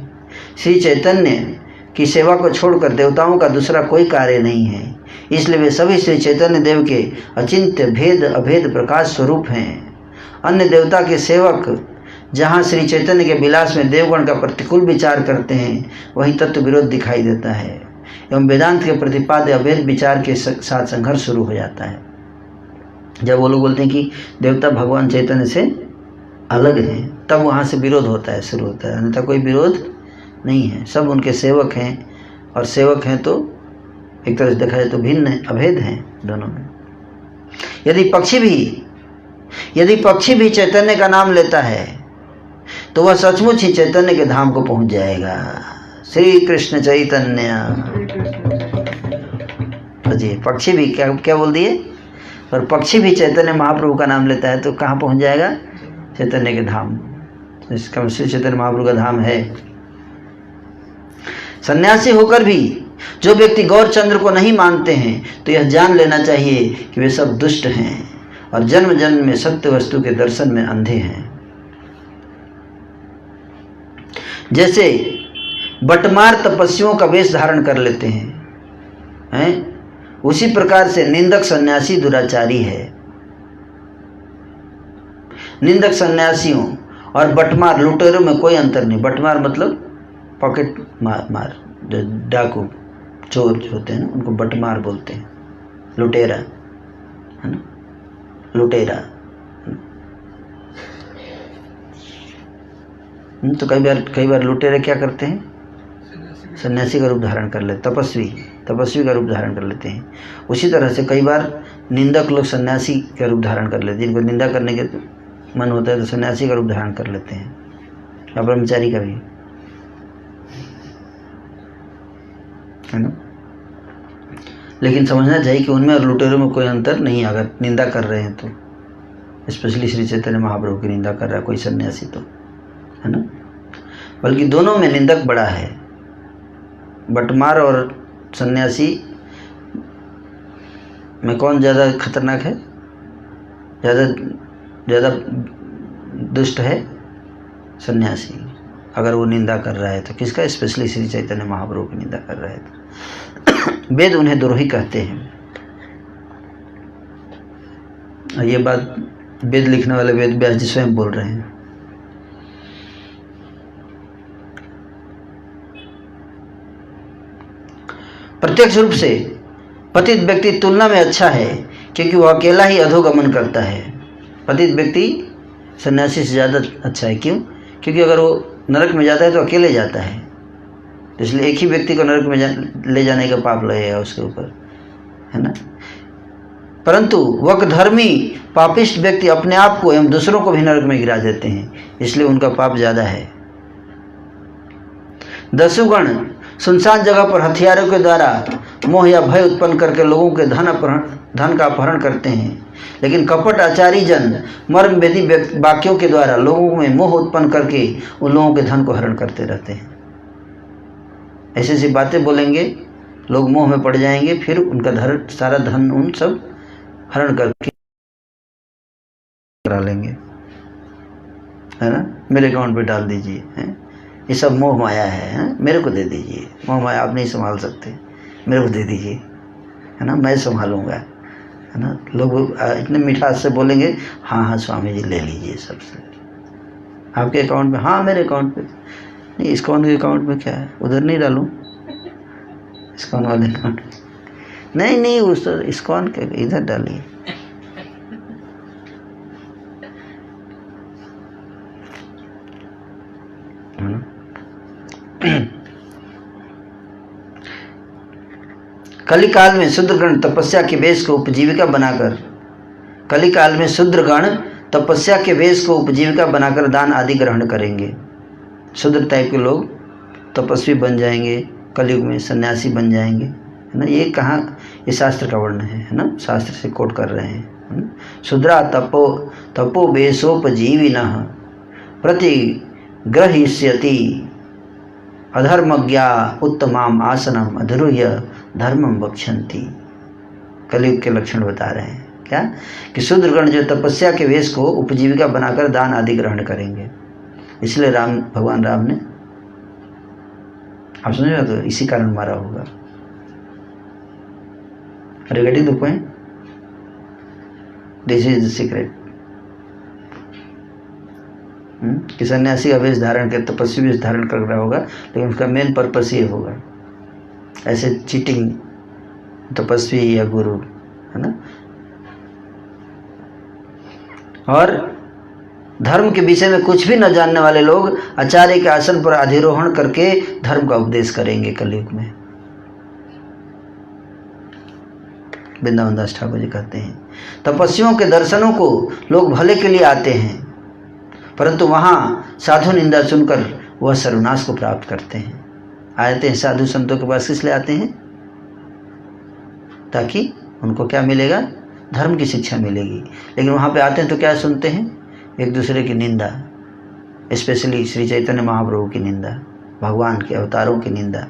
श्री चैतन्य की सेवा को छोड़कर देवताओं का दूसरा कोई कार्य नहीं है, इसलिए वे सभी श्री चैतन्य देव के अचिंत्य भेद अभेद प्रकाश स्वरूप हैं। अन्य देवता के सेवक जहाँ श्री चैतन्य के विलास में देवगण का प्रतिकूल विचार करते हैं, वहीं तत्व विरोध दिखाई देता है एवं वेदांत के प्रतिपाद्य अभेद विचार के साथ संघर्ष शुरू हो जाता है। जब वो लोग बोलते हैं कि देवता भगवान चैतन्य से अलग हैं, तब वहाँ से विरोध होता है, शुरू होता है। अन्यथा कोई विरोध नहीं है, सब उनके सेवक हैं, और सेवक हैं तो एक तरह से देखा जाए तो भिन्न अभेद हैं दोनों में। यदि पक्षी भी चैतन्य का नाम लेता है तो वह सचमुच ही चैतन्य के धाम को पहुंच जाएगा। श्री कृष्ण चैतन्य। जी, पक्षी भी क्या बोल दिए, और पक्षी भी चैतन्य महाप्रभु का नाम लेता है तो कहाँ पहुंच जाएगा, चैतन्य के धाम। इसका श्री चैतन्य महाप्रभु का धाम है। सन्यासी होकर भी जो व्यक्ति गौरचंद्र को नहीं मानते हैं, तो यह जान लेना चाहिए कि वे सब दुष्ट हैं और जन्म जन्म में सत्य वस्तु के दर्शन में अंधे हैं। जैसे बटमार तपस्वियों का वेश धारण कर लेते हैं, उसी प्रकार से निंदक सन्यासी दुराचारी है। निंदक सन्यासियों और बटमार लुटेरों में कोई अंतर नहीं। बटमार मतलब पॉकेट मार जो डाकू चोर जो होते हैं ना, उनको बटमार बोलते हैं। लुटेरा है ना, लुटेरा। तो कई बार लुटेरे क्या करते हैं, सन्यासी का रूप धारण कर लेते, तपस्वी का रूप धारण कर लेते हैं। उसी तरह से कई बार निंदक लोग सन्यासी का रूप धारण कर लेते हैं। जिनको निंदा करने के मन होता है तो सन्यासी का रूप धारण कर लेते हैं, या ब्रह्मचारी का भी, है ना। लेकिन समझना चाहिए कि उनमें और लुटेरों में कोई अंतर नहीं। अगर निंदा कर रहे हैं तो, स्पेशली श्री चैतन्य महाप्रभु की निंदा कर रहा है कोई सन्यासी तो, है ना, बल्कि दोनों में निंदक बड़ा है। बटमार और सन्यासी में कौन ज़्यादा खतरनाक है, ज़्यादा दुष्ट है सन्यासी। अगर वो निंदा कर रहा है तो किसका, स्पेशली श्री चैतन्य महाप्रभु की निंदा कर रहा है तो वेद उन्हें द्रोही कहते हैं। और ये बात वेद लिखने वाले वेद व्यास जी स्वयं बोल रहे हैं। प्रत्यक्ष रूप से पतित व्यक्ति तुलना में अच्छा है, क्योंकि वह अकेला ही अधोगमन करता है। पतित व्यक्ति सन्यासी से ज़्यादा अच्छा है। क्यों? क्योंकि अगर वो नरक में जाता है तो अकेले जाता है, इसलिए एक ही व्यक्ति को नरक में ले जाने का पाप लगेगा उसके ऊपर, है ना। परंतु वक्रधर्मी पापिष्ट व्यक्ति अपने आप को एवं दूसरों को भी नरक में गिरा देते हैं, इसलिए उनका पाप ज़्यादा है। दस्युगण सुनसान जगह पर हथियारों के द्वारा मोह या भय उत्पन्न करके लोगों के धन का अपहरण करते हैं, लेकिन कपट आचारी जन मर्म वेदी वाक्यों के द्वारा लोगों में मोह उत्पन्न करके उन लोगों के धन को हरण करते रहते हैं। ऐसी ऐसी बातें बोलेंगे, लोग मोह में पड़ जाएंगे, फिर उनका सारा धन उन सब हरण करके करा लेंगे, है ना। मेरे अकाउंट पे डाल दीजिए, हैं, ये सब मोह माया है, मेरे को दे दीजिए, मोह माया आप नहीं संभाल सकते, मेरे को दे दीजिए, है ना, मैं संभालूंगा, है ना। लोग इतने मिठास से बोलेंगे, हाँ हाँ स्वामी जी ले लीजिए सबसे, आपके अकाउंट में, हाँ मेरे अकाउंट पे नहीं, इस कौन के अकाउंट में क्या है, उधर नहीं डालूं, इस्कॉन वाले अकाउंट नहीं नहीं, उस इस्कॉन के इधर डालिए। कलिकाल में शूद्रगण तपस्या के वेश को उपजीविका बनाकर दान आदि ग्रहण करेंगे। शूद्र टाइप के लोग तपस्वी बन जाएंगे, कलयुग में सन्यासी बन जाएंगे, है ना। ये कहाँ, ये शास्त्र का वर्ण है ना, शास्त्र से कोट कर रहे हैं, है ना। शूद्रा तपो वेशोपजीविनः प्रतिग्रहीष्यति अधर्मज्ञा उत्तमाम आसनम अधरुह्य धर्मम बक्षन्ति। कलयुग के लक्षण बता रहे हैं क्या, कि शूद्रगण जो तपस्या के वेश को उपजीविका बनाकर दान आदि ग्रहण करेंगे, इसलिए भगवान राम ने, आप समझे, तो इसी कारण मारा होगा। Regarding the point, this is the secret, कि सन्यासी का वेश धारण कर, तपस्वी वेश धारण कर रहा होगा, लेकिन उसका मेन पर्पस ये होगा, ऐसे चीटिंग तपस्वी या गुरु, है ना। और धर्म के विषय में कुछ भी न जानने वाले लोग आचार्य के आसन पर अधिरोहण करके धर्म का उपदेश करेंगे कलयुग में। वृंदावन दास ठाकुर जी कहते हैं, तपस्वियों के दर्शनों को लोग भले के लिए आते हैं, परंतु वहां साधु निंदा सुनकर वह सर्वनाश को प्राप्त करते हैं। आते हैं साधु संतों के पास इसलिए आते हैं ताकि उनको क्या मिलेगा, धर्म की शिक्षा मिलेगी, लेकिन वहां पे आते हैं तो क्या सुनते हैं, एक दूसरे की निंदा, स्पेशली श्री चैतन्य महाप्रभु की निंदा, भगवान के अवतारों की निंदा।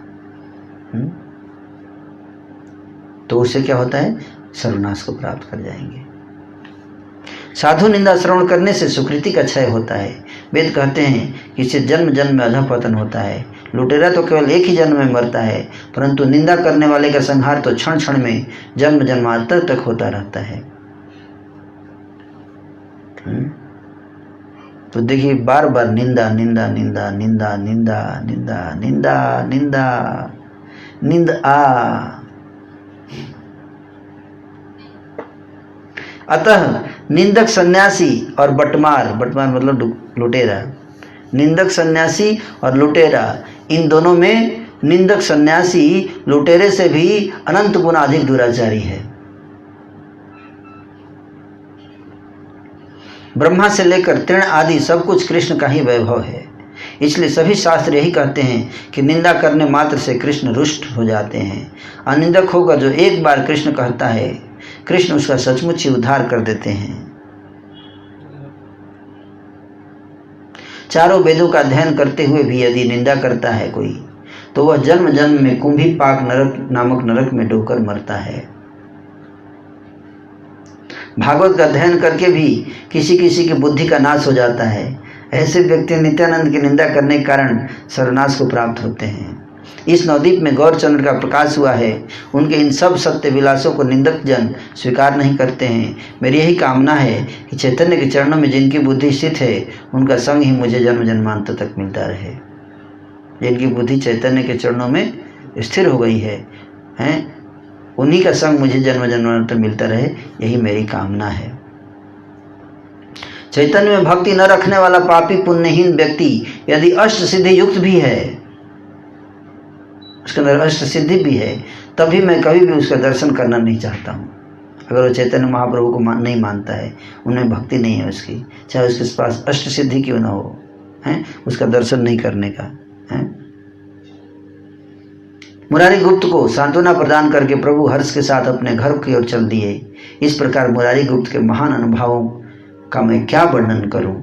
तो उससे क्या होता है, सर्वनाश को प्राप्त कर जाएंगे। साधु निंदा श्रवण करने से सुकृति का क्षय होता है। वेद कहते हैं कि इससे जन्म जन्म में अधःपतन होता है। लुटेरा तो केवल एक ही जन्म में मरता है, परंतु निंदा करने वाले का संहार तो क्षण क्षण में जन्म जन्मांतर तक होता रहता है। तो देखिए, बार बार निंदा निंदा निंदा निंदा निंदा निंदा निंदा निंदा निंदा। अतः निंदक सन्यासी और बटमार मतलब लुटेरा, निंदक सन्यासी और लुटेरा, इन दोनों में निंदक सन्यासी लुटेरे से भी अनंत गुना अधिक दुराचारी है। ब्रह्मा से लेकर तृण आदि सब कुछ कृष्ण का ही वैभव है। इसलिए सभी शास्त्र यही कहते हैं कि निंदा करने मात्र से कृष्ण रुष्ट हो जाते हैं। अनिंदक होकर जो एक बार कृष्ण कहता है, कृष्ण उसका सचमुच ही उद्धार कर देते हैं। चारों वेदों का अध्ययन करते हुए भी यदि निंदा करता है कोई, तो वह जन्म जन्म में कुंभी पाक नरक नामक नरक में डूबकर मरता है। भागवत का अध्ययन करके भी किसी किसी की बुद्धि का नाश हो जाता है। ऐसे व्यक्ति नित्यानंद की निंदा करने के कारण सर्वनाश को प्राप्त होते हैं। इस नवद्वीप में गौरचंद्र का प्रकाश हुआ है। उनके इन सब सत्य विलासों को निंदक जन स्वीकार नहीं करते हैं। मेरी यही कामना है कि चैतन्य के चरणों में जिनकी बुद्धि स्थित है, उनका संग ही मुझे जन्म जन्मांतर तक मिलता रहे। जिनकी बुद्धि चैतन्य के चरणों में स्थिर हो गई है, उन्हीं का संग मुझे जन्म जन्मांतर मिलता रहे, यही मेरी कामना है। चैतन्य में भक्ति न रखने वाला पापी पुण्यहीन व्यक्ति यदि अष्ट सिद्धि युक्त भी है, उसके अंदर अष्ट सिद्धि भी है, तभी मैं कभी भी उसका दर्शन करना नहीं चाहता हूँ। अगर वो चैतन्य महाप्रभु को नहीं मानता है, उनमें भक्ति नहीं है उसकी, चाहे उसके पास अष्ट सिद्धि क्यों ना हो, उसका दर्शन नहीं करने का है। मुरारी गुप्त को सांत्वना प्रदान करके प्रभु हर्ष के साथ अपने घर की ओर चल दिए। इस प्रकार मुरारी गुप्त के महान अनुभवों का मैं क्या वर्णन करूं।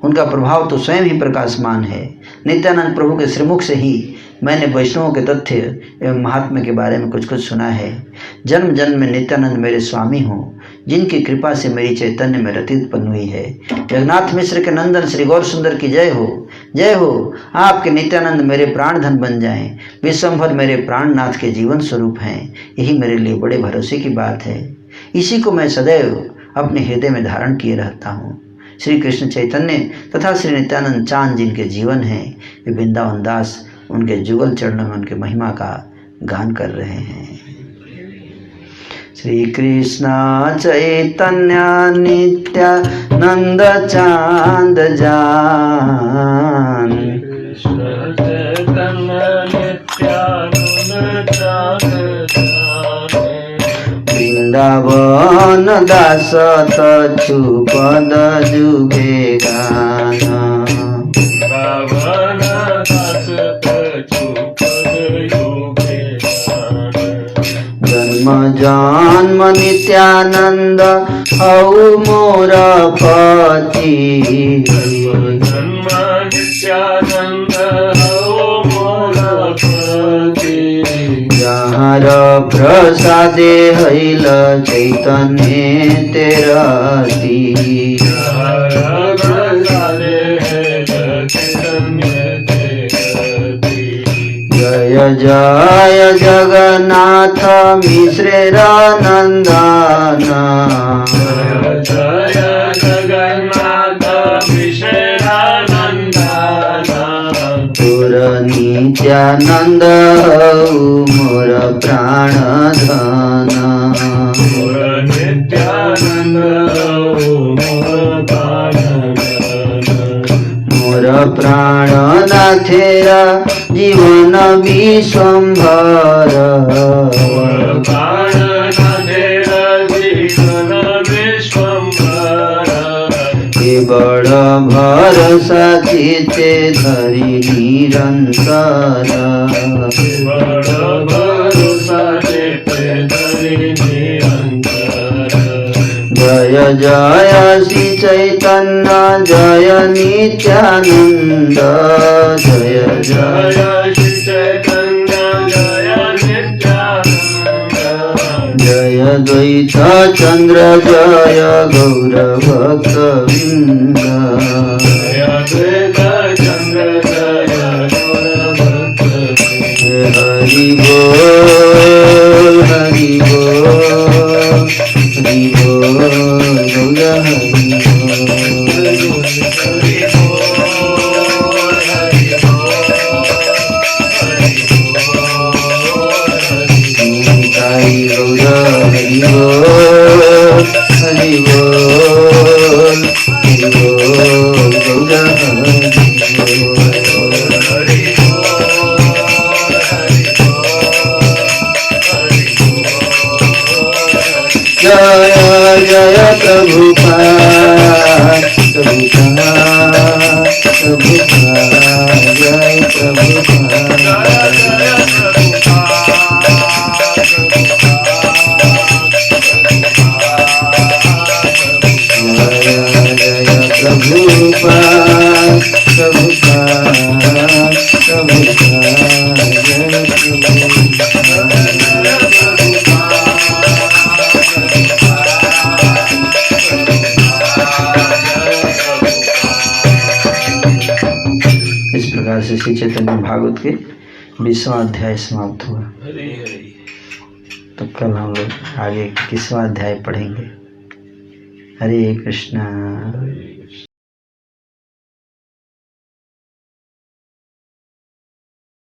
उनका प्रभाव तो स्वयं ही प्रकाशमान है। नित्यानंद प्रभु के श्रीमुख से ही मैंने वैष्णवों के तथ्य एवं महात्म्य के बारे में कुछ सुना है। जन्म जन्म में नित्यानंद मेरे स्वामी हों, जिनकी कृपा से मेरी चैतन्य में रति उत्पन्न हुई है। जगन्नाथ मिश्र के नंदन श्री गौर सुंदर की जय हो, जय हो। आपके नित्यानंद मेरे प्राण धन बन जाएं, विश्वभर मेरे प्राणनाथ के जीवन स्वरूप हैं। यही मेरे लिए बड़े भरोसे की बात है। इसी को मैं सदैव अपने हृदय में धारण किए रहता हूँ। श्री कृष्ण चैतन्य तथा श्री नित्यानंद चांद जिनके जीवन हैं, वे वृंदावन दास उनके जुगल चरणों में उनके महिमा का गान कर रहे हैं। श्री कृष्ण चैतन्य नित्यानंद चांद जान, कृष्ण चैतन्य नित्यानंद चांद जान, वृंदावन दास तछु पद जुगे गाना, वृंदावन दास तछु पद जुगे गाना, जन्म जन्म नित्यानंद हऊ मोर पति, जन्म नित्यानंद हो मोर पति, जहाँ प्रसादे हैल चैतन्य तेरती, जय जय जगन्नाथ मिश्रेरानंदन, जय जगन्नाथ मिश्रेरानंदन, तुर नित्यानंद मोर प्राण धन, मोर नित्यानंद मोर प्राण मोर प्राण नाथेरा जीवन विश्वम्भर, मोर प्राण नाथेरा जीवन विश्वम्भर, बड़ भरोसा चित्ते धरि निरंतर, बड़ भरोसा चित्ते धरि निरंतर, जय जय श्री चैतन्य जय नित्यानंद, जय जय जय श्री चैतन्य जय नित्यानंद, जय द्वैत चंद्र जय गौर भक्तवृंद, जय द्वैत चंद्र जय गौर भक्तवृंद, हरि बोल हरि बोल हरि बोल गौर हरि जय जय प्रभुपाद प्रभुपाद प्रभुपाद जय प्रभुपाद प्रभुपाद प्रभुपाद प्रभुपाद इस प्रकार से श्री चैतन्य भागवत के 20वां अध्याय समाप्त हुआ। तो कल हम लोग आगे 21वां अध्याय पढ़ेंगे। हरे कृष्णा।